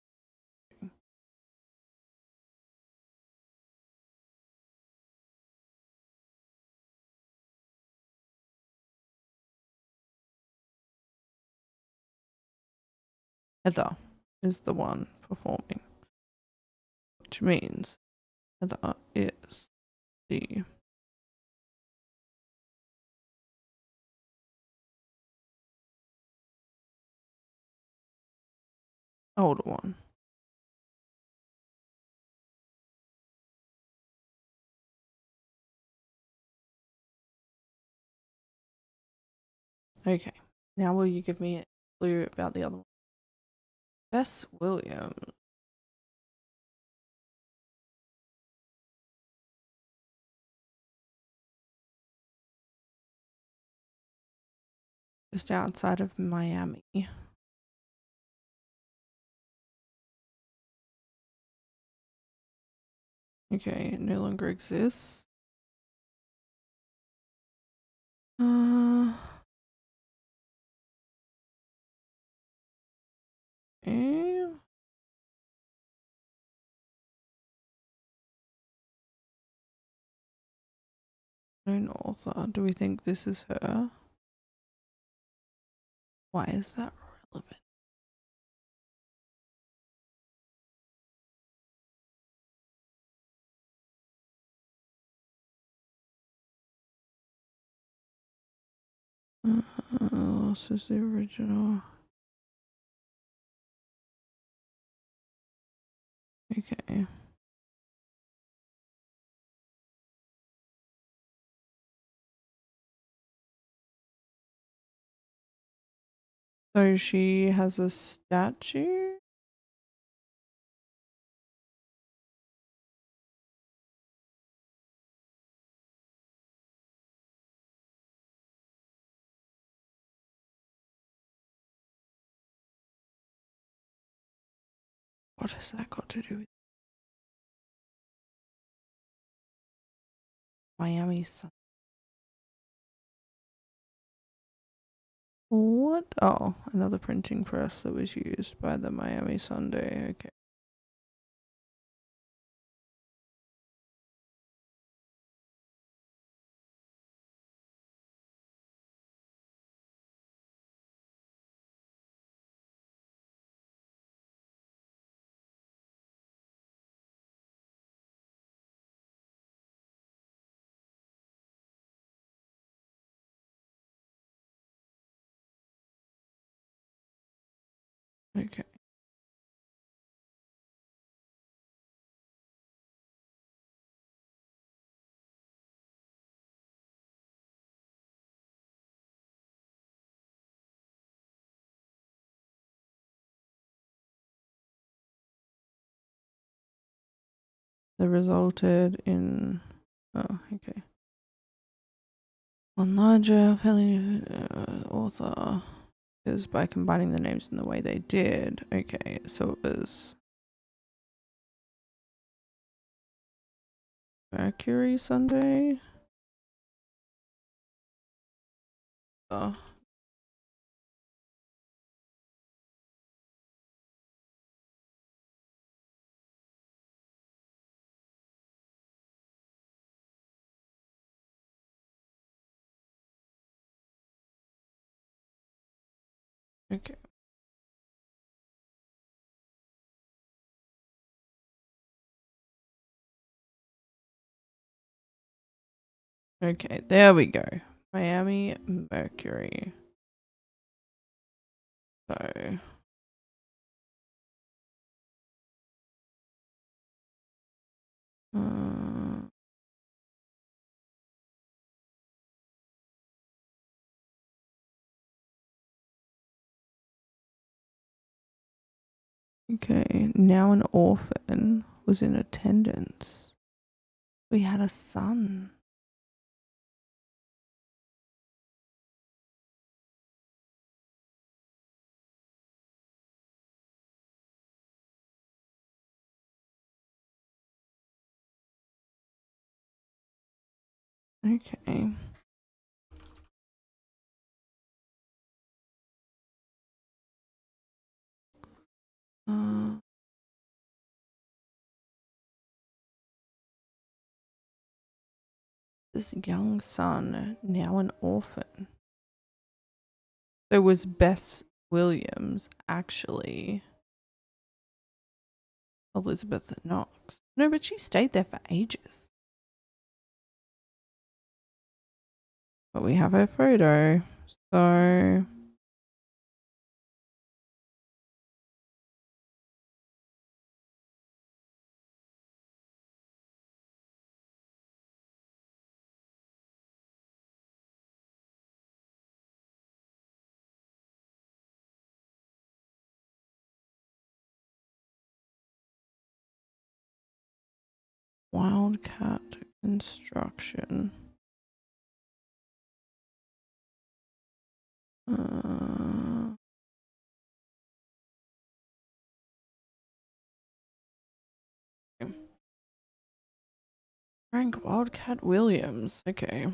Heather is the one performing, which means Heather is the older one. Okay. Now will you give me a clue about the other one? Bess Williams. Just outside of Miami. Okay, it no longer exists. Okay. Known author. Do we think this is her? Why is that relevant? This is the original. Okay. So she has a statue? What has that got to do with Miami Sun? What? Oh, another printing press that was used by the Miami Sunday. Okay. Okay. That resulted in. Oh, okay. On larger, fairly author is by combining the names in the way they did. Okay, so it was Mercury Sunday. Oh, okay. Okay, there we go. Miami Mercury. So. Okay, now an orphan was in attendance. We had a son. Okay. This young son, now an orphan. So was Bess Williams actually Elizabeth Knox? No, but she stayed there for ages. But we have her photo. So Wildcat Construction. Frank Wildcat Williams. Okay.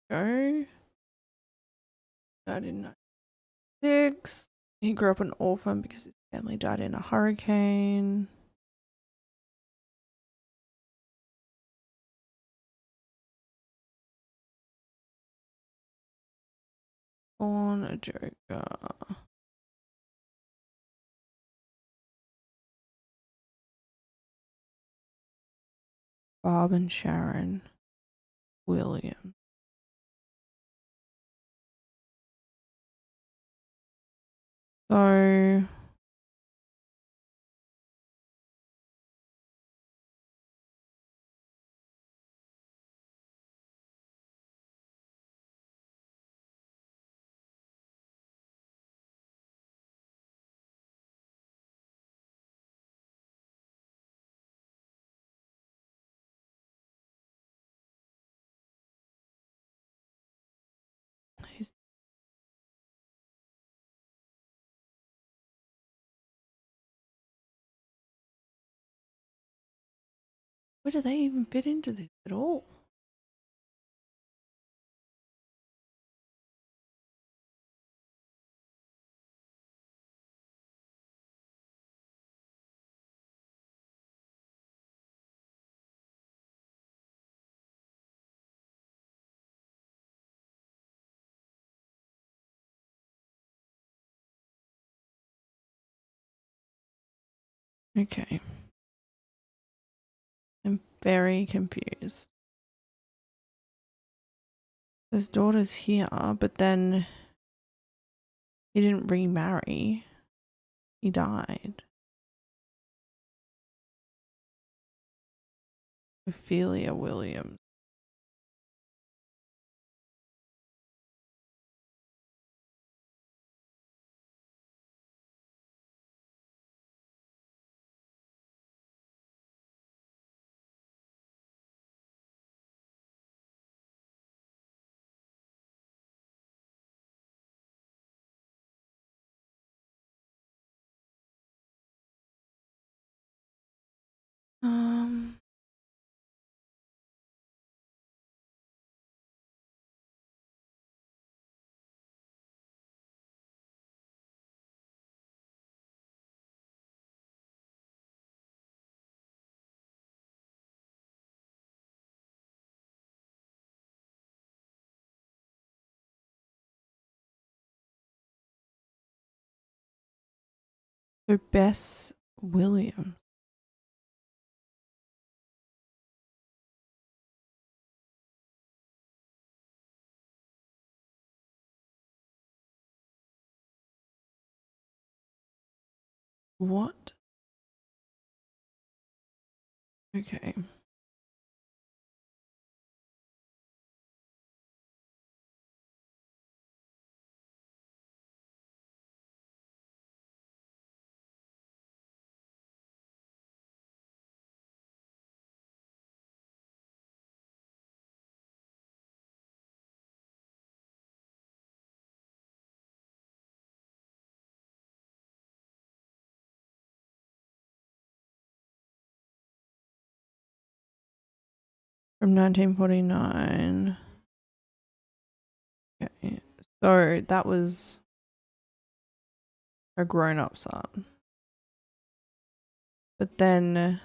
Go. Died in 96. He grew up an orphan because his family died in a hurricane. Born a joker. Bob and Sharon Williams. So his where do they even fit into this at all? Okay. I'm very confused. His daughter's here, but then he didn't remarry. He died. Ophelia Williams. Um, so Bess Williams. What? Okay. from 1949. Okay. So that was a grown-up son. But then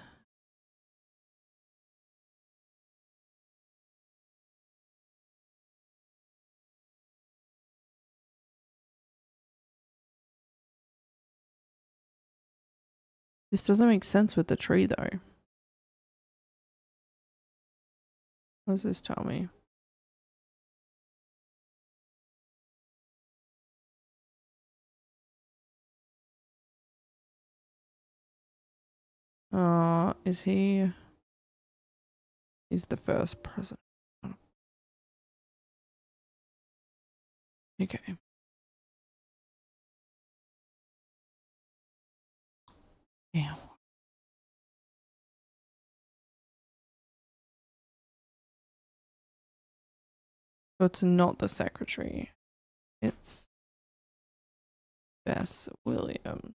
this doesn't make sense with the tree though. What does this tell me? Is he? He's the first president. Okay. Yeah. So it's not the secretary. It's Bess Williams,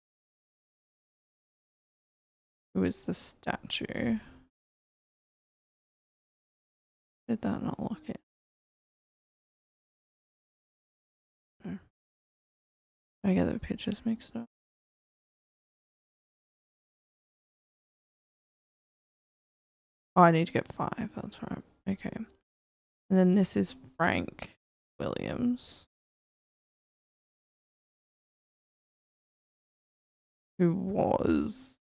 who is the statue. Did that not look it? No. I get the pictures mixed up. Oh, I need to get 5. That's right. Okay. And then this is Frank Williams, who was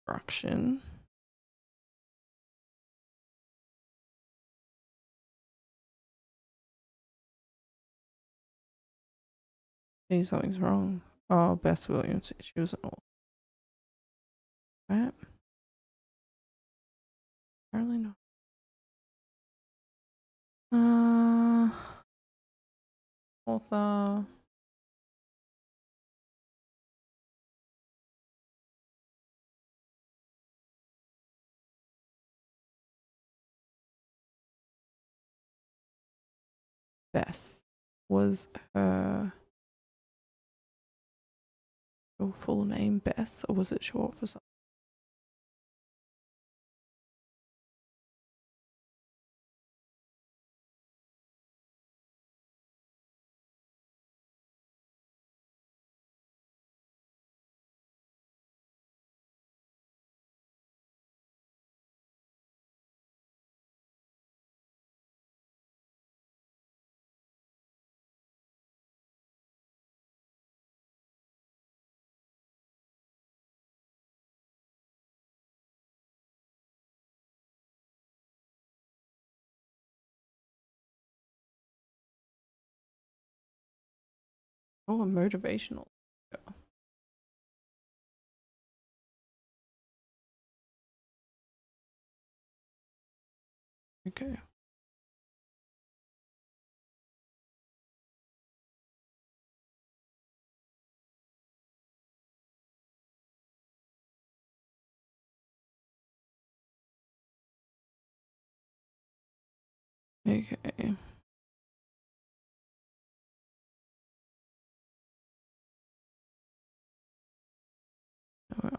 construction. See, something's wrong. Oh, Bess Williams. She was an old. Right? Apparently not. Author. Bess was her full name, Bess, or was it short for something? Oh, a motivational. Okay. Okay.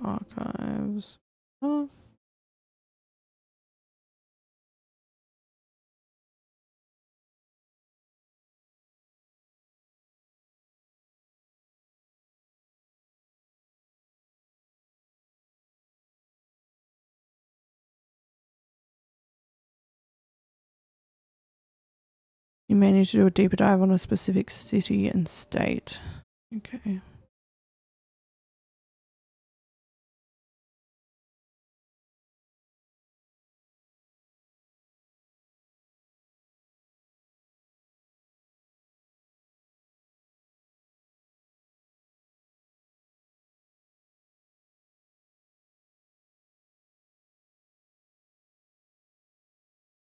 Archives. Oh. You may need to do a deeper dive on a specific city and state. Okay.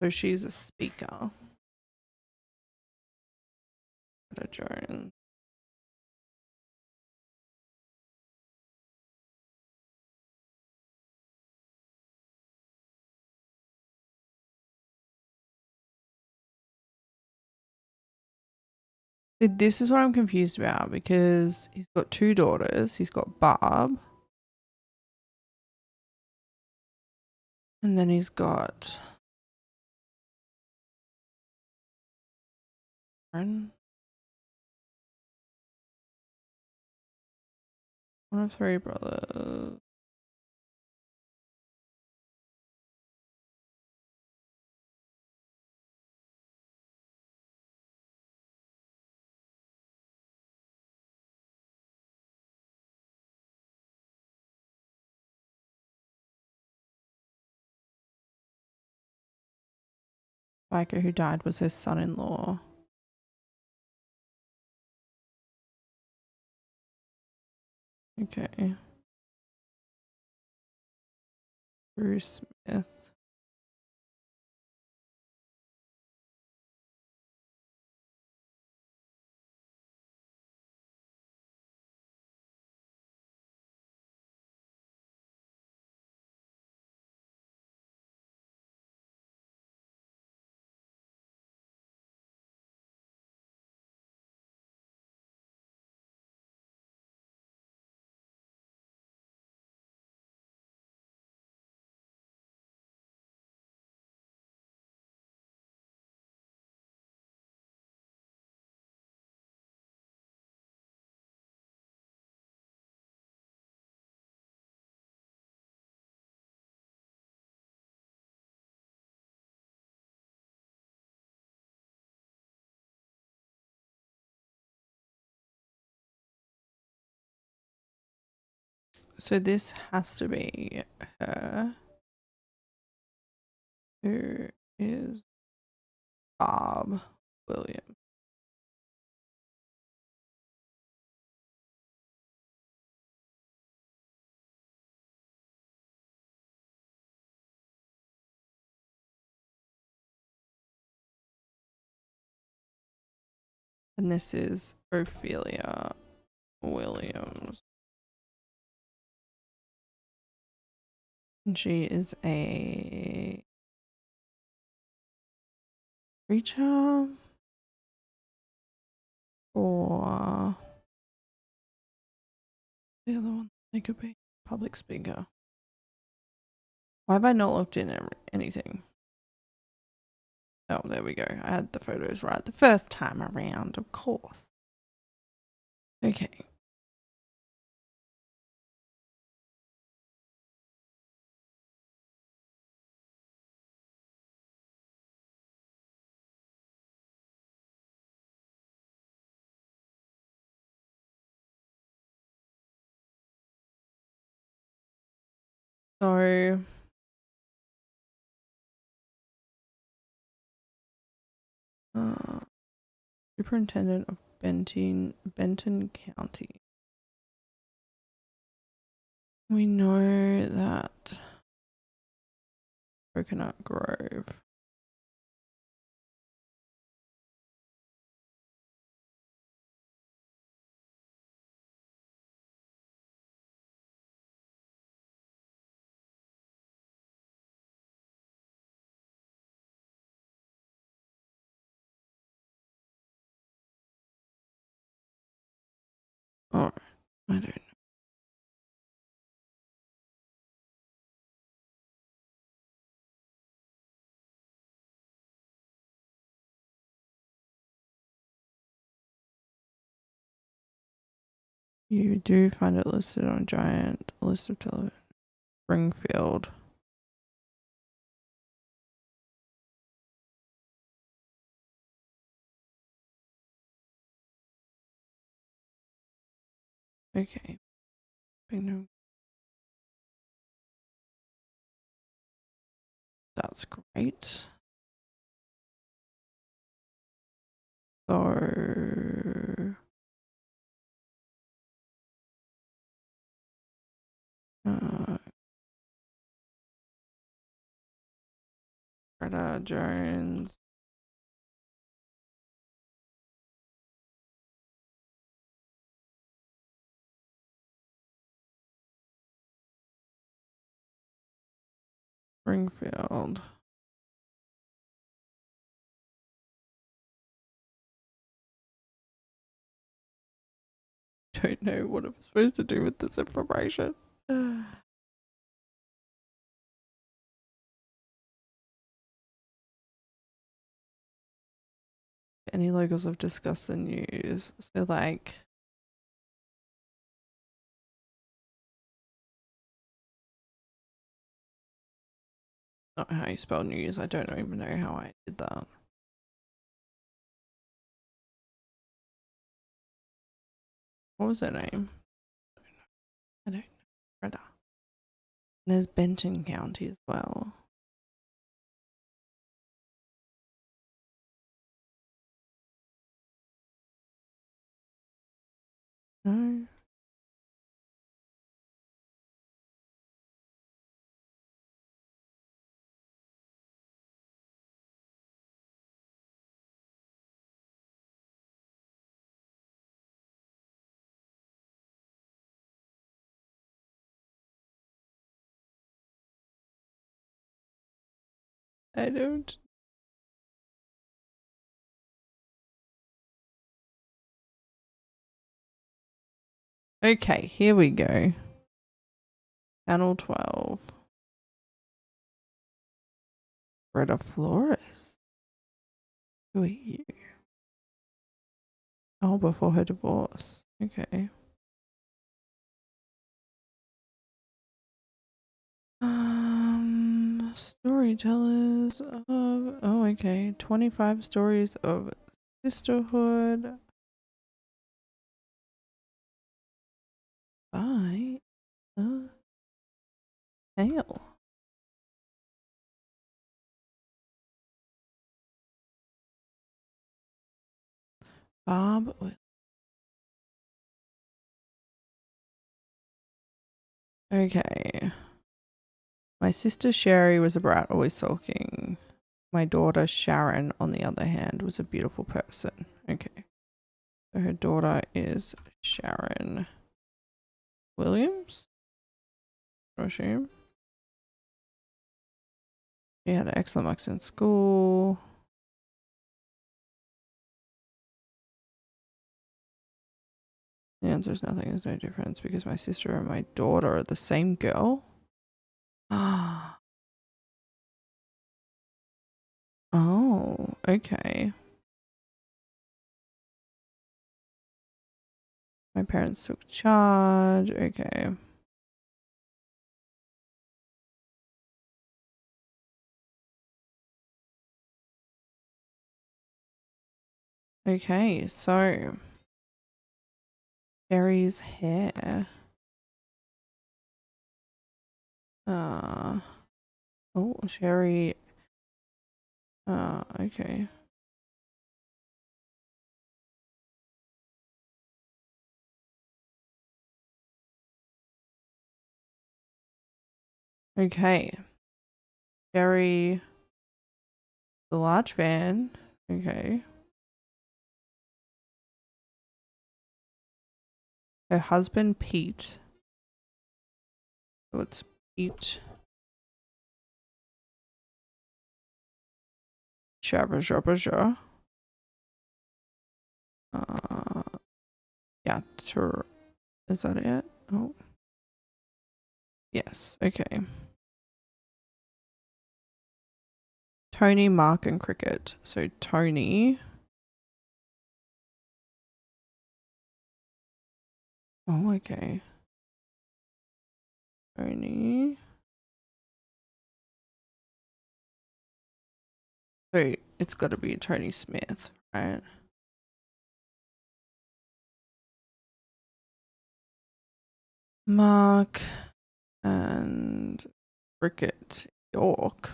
So she's a speaker. Jones. This is what I'm confused about because he's got 2 daughters. He's got Barb. And then he's got one of three brothers. Biker who died was his son-in-law. Okay. Bruce Smith. So this has to be her, who is Bob Williams. And this is Ophelia Williams. And she is a preacher or the other one. They could be public speaker. Why have I not looked in anything? Oh, there we go. I had the photos right the first time around, of course. Okay. So Superintendent of Benton County. We know that Coconut Grove. Oh, I don't know. You do find it listed on a giant list of television. Springfield. Okay. That's great. So Greta Jones. Springfield. Don't know what I'm supposed to do with this information. Any locals have discussed the news. So like, not how you spell news. I don't even know how I did that. What was her name? I don't know. Greta. There's Benton County as well. No. I don't. Okay, here we go. Channel 12. Greta Flores. Who are you? Oh, before her divorce. Okay. Storytellers of, oh, okay. 25 stories of sisterhood by Hale. Bob. Okay. My sister Sherry was a brat, always sulking. My daughter Sharon, on the other hand, was a beautiful person. Okay. So her daughter is Sharon Williams, I assume. She had excellent marks in school. The answer is nothing. There's no difference because my sister and my daughter are the same girl. Ah. Oh, okay. My parents took charge. Okay. Okay, so Sherry's hair. Oh, Sherry. Okay. Okay. Sherry, the large fan. Okay. Her husband, Pete. So it's Pete. Shabba shabba shabba. Yeah, is that it? Oh. Yes, okay. Tony, Mark, and Cricket. So Tony. Oh, okay. Tony. So it's got to be Tony Smith, right? Mark and Cricket York.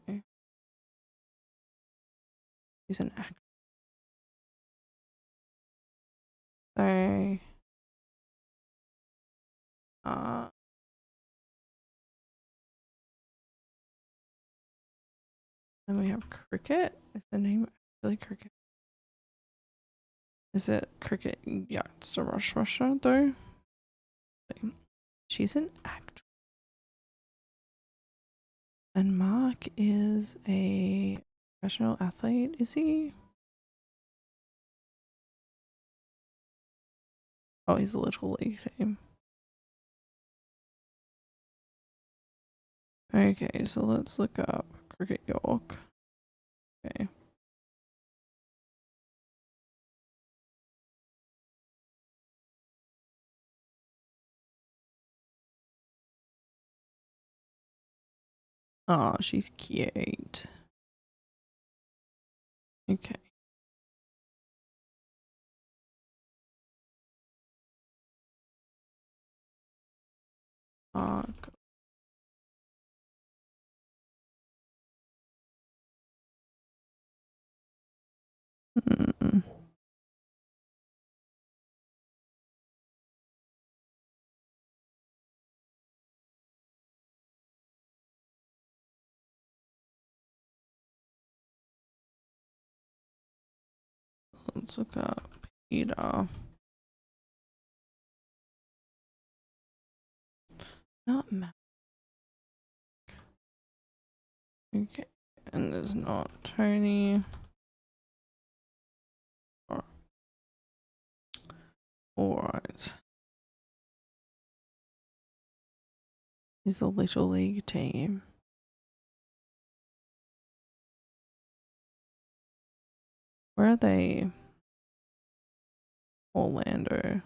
Okay. He's an actor. So, then we have Cricket. Is the name really Cricket? Is it Cricket? Yeah, it's the Russia though. She's an actress. And Mark is a professional athlete, is he? Oh, he's a little league team. Okay, so let's look up Cricket York. Okay. Oh, she's cute. Okay. Mark. Mm. Let's look up Peter. Not Mac. Okay. And there's not Tony. Alright. He's a little league team. Where are they? Orlando.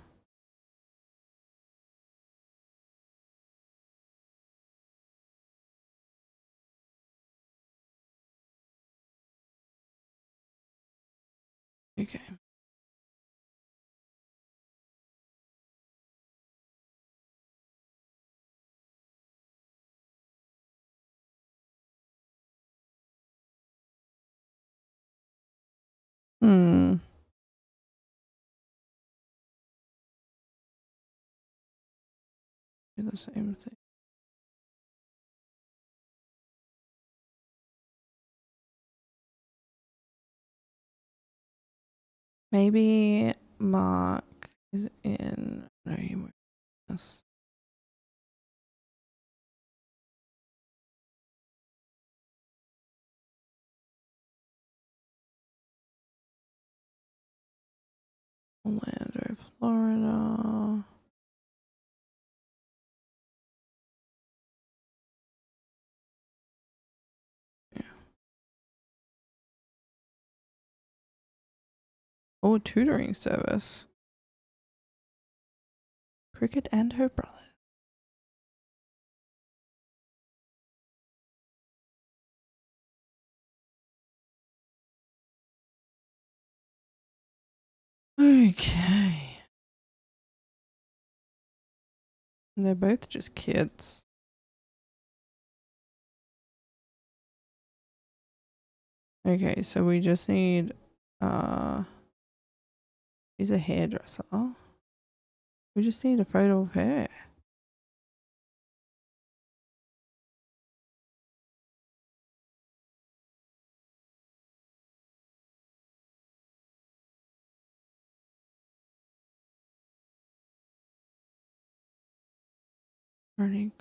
Okay. Hmm. Do the same thing. Maybe Mark is in. No, he won't. Yes. Orlando, Florida. Yeah. Oh, tutoring service. Cricket and her brother. Okay. And they're both just kids. Okay, so we just need she's a hairdresser. We just need a photo of her. Running.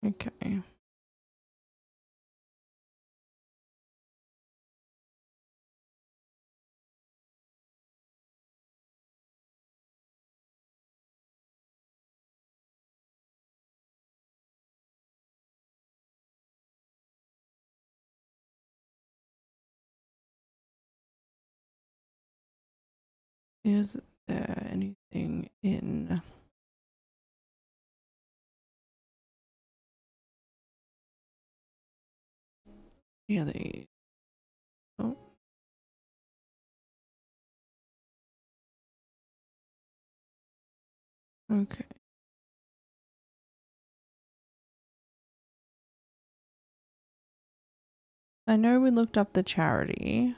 Okay. Is there anything in the oh, okay. I know we looked up the charity.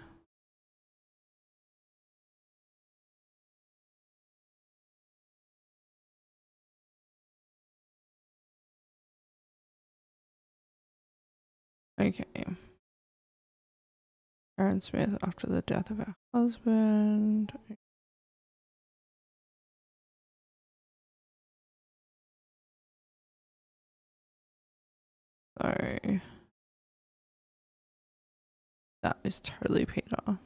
Okay. Aaron Smith after the death of her husband. Sorry. That is totally Peter.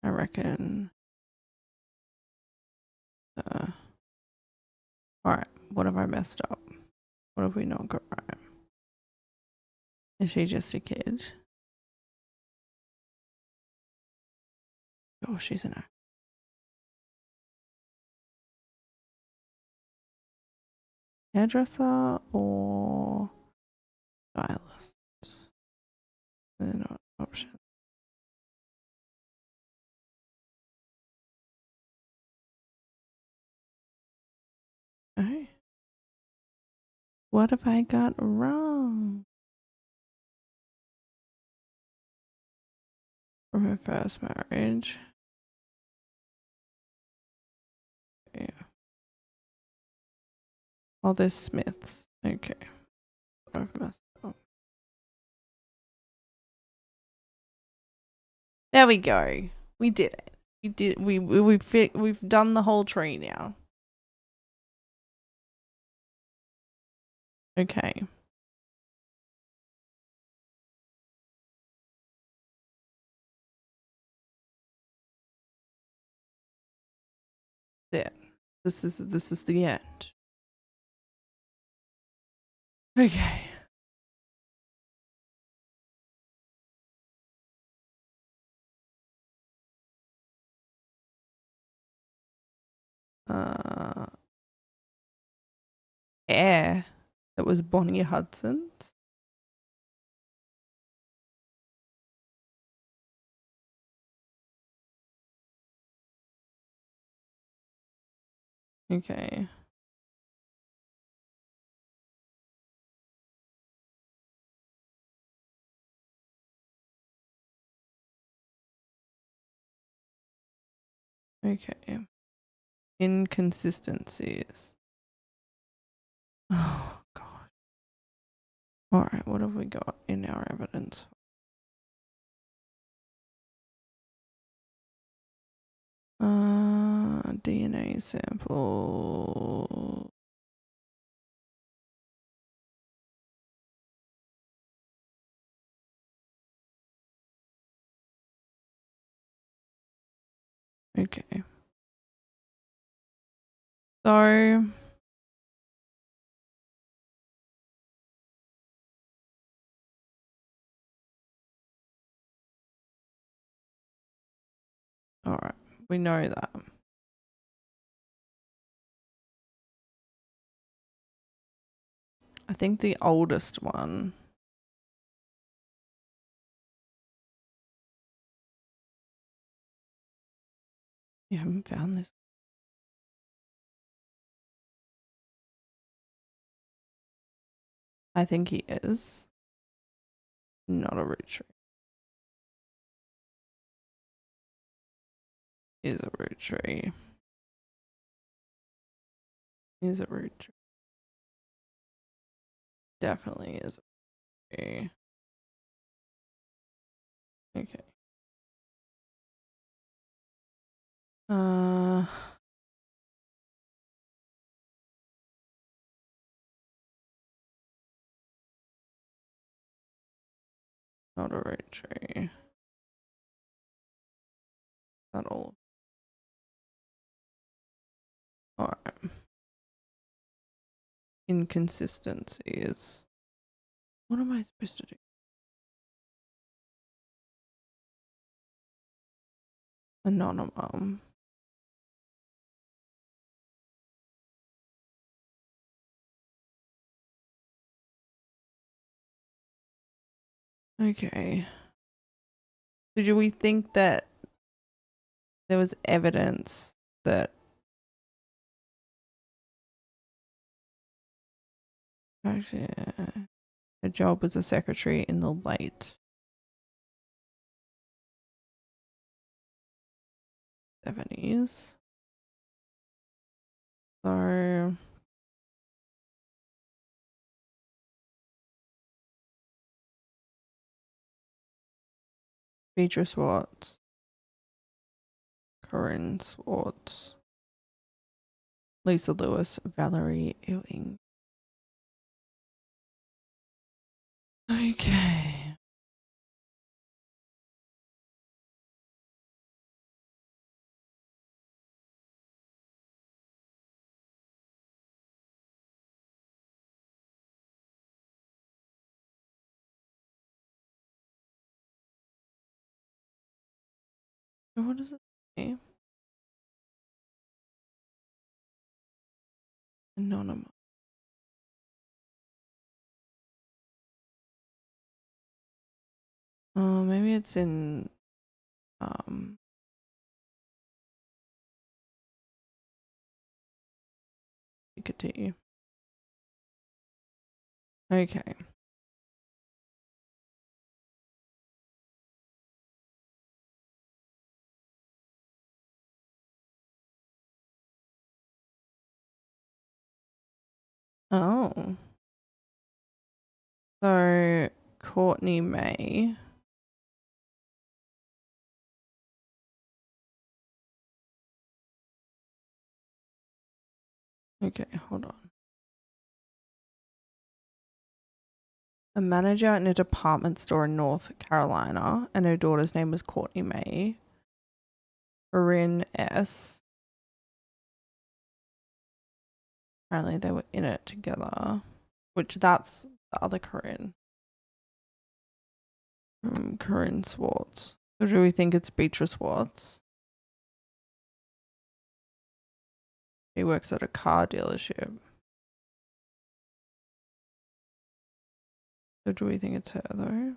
I reckon. Alright, what have I messed up? What have we not got right? Is she just a kid? Oh, she's an actor. Hairdresser or stylist? They're not options. Oh. What have I got wrong? From her first marriage. Yeah. Oh, there's Smiths. Okay. I've messed up. There we go. We did it. We did. We've done the whole tree now. Okay. There. This is the end. Okay. Air. That was Bonnie Hudson's. Okay. Okay. Inconsistencies. Oh god. Alright, what have we got in our evidence? DNA sample. Okay. So alright, we know that. I think the oldest one. You haven't found this. I think he is. Not a root tree. Is a root tree. Is a root tree. Definitely is a tree. Okay. Not a root tree. Not all. Alright. Inconsistencies. What am I supposed to do? Anonymous. Okay. So do we think that there was evidence that actually her job as a secretary in the late 70s? So Beatrice Watts, Corinne Swartz, Lisa Lewis, Valerie Ewing. Okay. What does it say? Anonymous. Maybe it's in Piketty. Okay. Oh. So Courtney May. Okay, hold on. A manager in a department store in North Carolina, and her daughter's name was Courtney May. Corinne S. Apparently they were in it together, which that's the other Corinne. Corinne Swartz. So do we think it's Beatrice Swartz? She works at a car dealership. So do we think it's her though?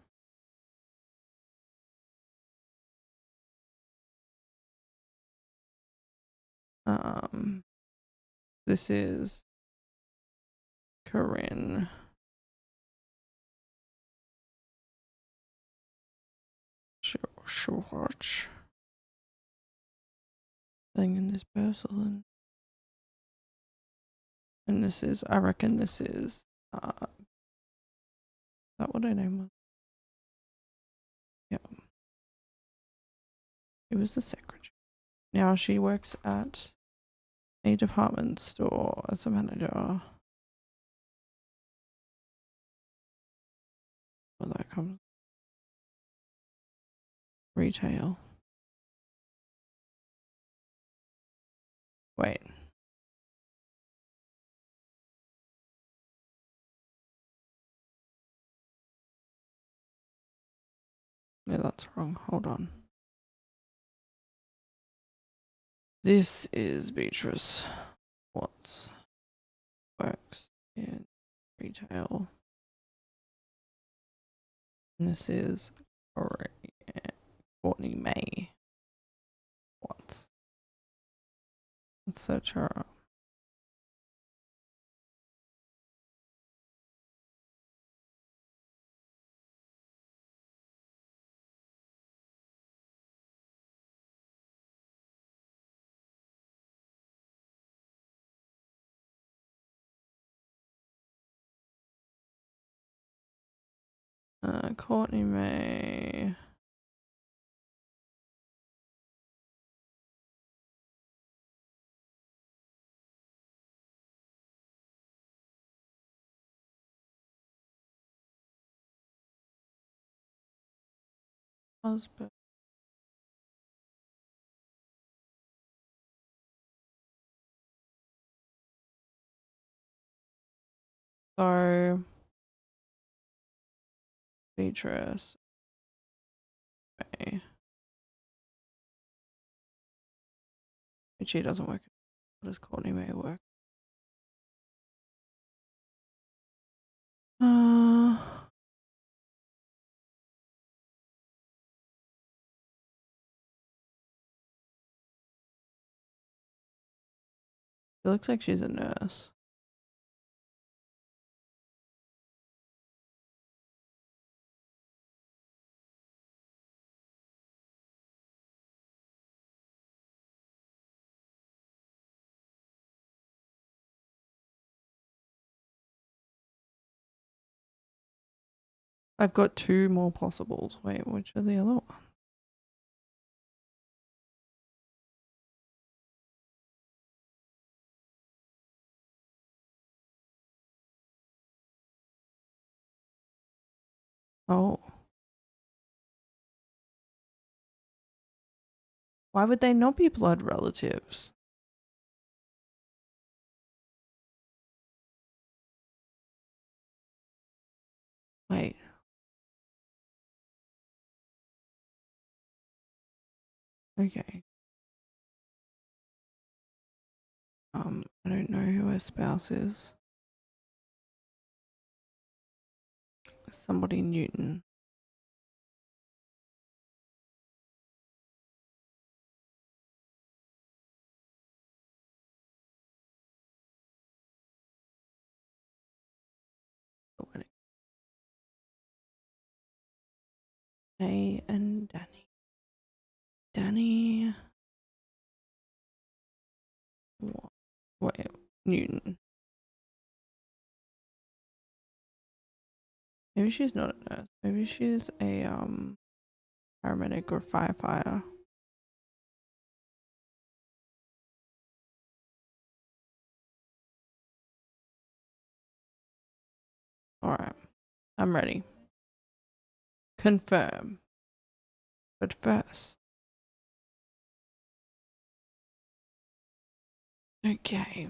This is Corinne. Schwartz. Thing in this person. And this is, I reckon this is that what her name was? Yeah. It was the secretary. Now she works at a department store as a manager. Where that comes. Retail. Wait. No, that's wrong. Hold on. This is Beatrice Watts. Works in retail. And this is Courtney May Watts. Let's search her up. Courtney May. Husband. So Beatrice May. But she doesn't work. What does Courtney May work? It looks like she's a nurse. I've got two more possibles. Wait, which are the other ones? Oh. Why would they not be blood relatives? Wait. Okay. I don't know who her spouse is. Somebody Newton. May and Danny. Danny. What? Wait, Newton. Maybe she's not a nurse. Maybe she's a paramedic or firefighter. Alright. I'm ready. Confirm. But first. Okay.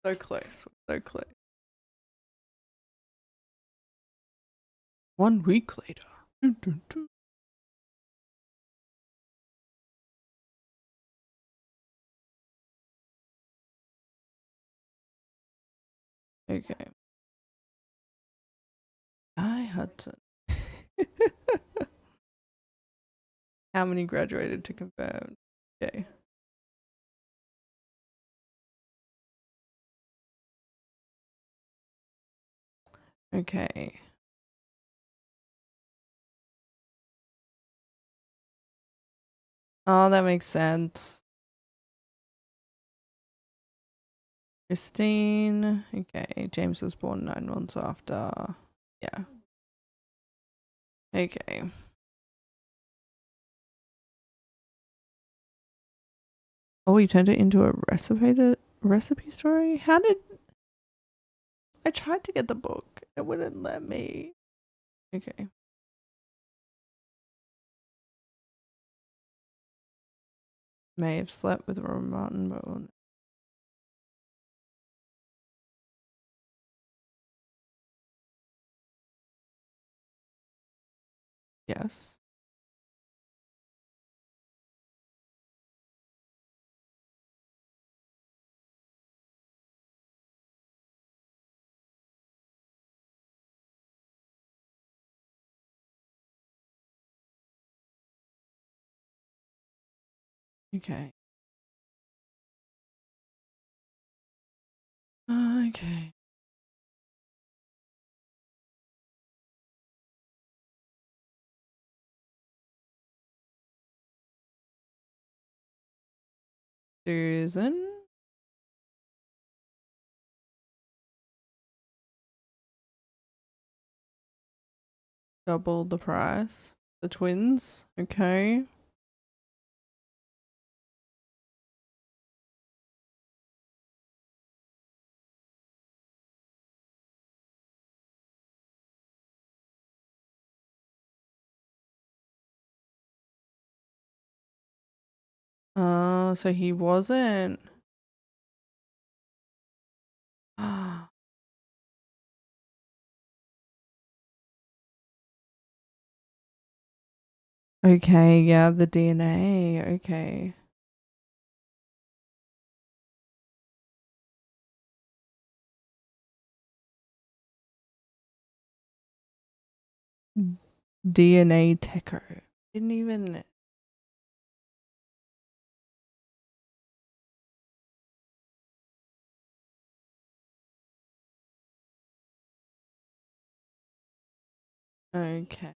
So close. So close. 1 week later. Dun, dun, dun. Okay. Hi, Hudson. How many graduated to confirm? Okay. Okay. Oh, that makes sense. Christine. Okay. James was born 9 months after. Yeah. Okay. Oh, we turned it into a recipe story? How did I tried to get the book? It wouldn't let me. Okay. May have slept with Robert Martin, but yes. Okay. Okay. Susan. Double the price. The twins. Okay. So he wasn't. Okay, yeah, the DNA. Okay. DNA Techo. Didn't even. Okay.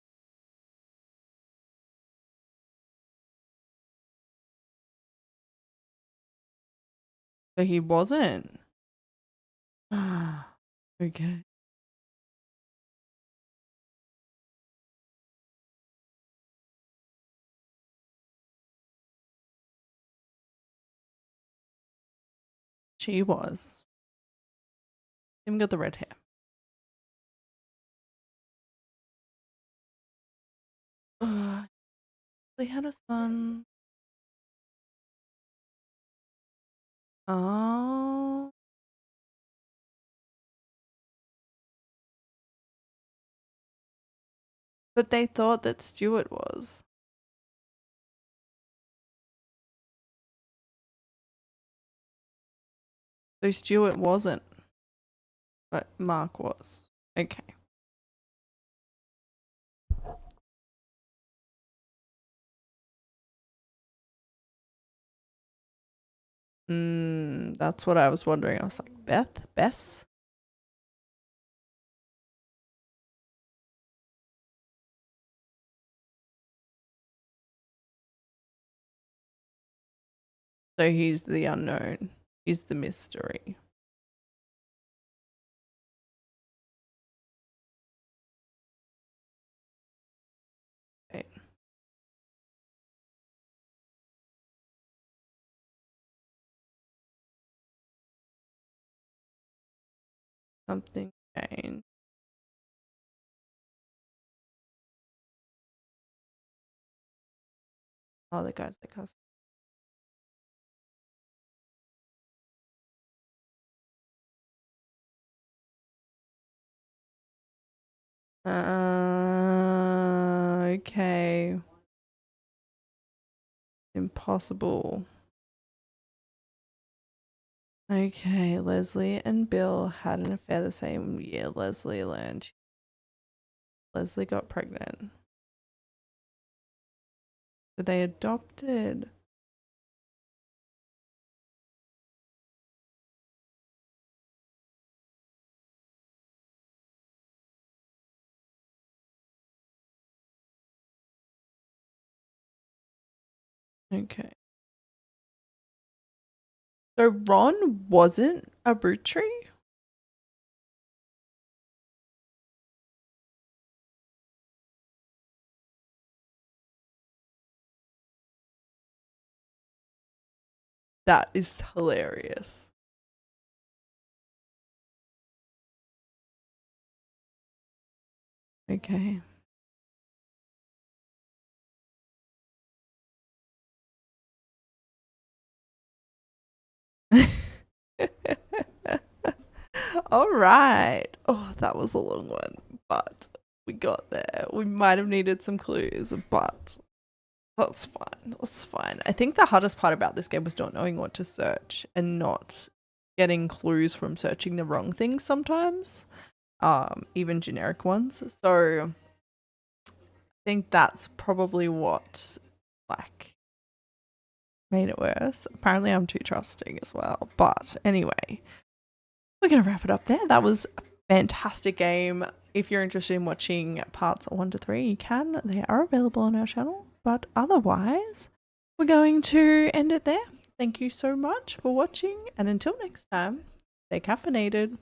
So he wasn't. Okay. She was. Even got the red hair. They had a son. Oh. But they thought that Stuart was. So Stuart wasn't, but Mark was. Okay. That's what I was wondering. I was like, Bess? So he's the unknown. He's the mystery. Okay. Something changed. Oh, the guy's like us. Okay. Impossible. Okay, Leslie and Bill had an affair the same year Leslie learned. Leslie got pregnant. So they adopted. Okay. So Ron wasn't a Rootree? That is hilarious. Okay. All right. Oh, that was a long one, but we got there. We might have needed some clues, but that's fine. That's fine. I think the hardest part about this game was not knowing what to search and not getting clues from searching the wrong things sometimes, even generic ones. So I think that's probably what like made it worse. Apparently I'm too trusting as well. But anyway, we're going to wrap it up there. That was a fantastic game. If you're interested in watching parts 1 to 3, you can. They are available on our channel. But otherwise, we're going to end it there. Thank you so much for watching. And until next time, stay caffeinated.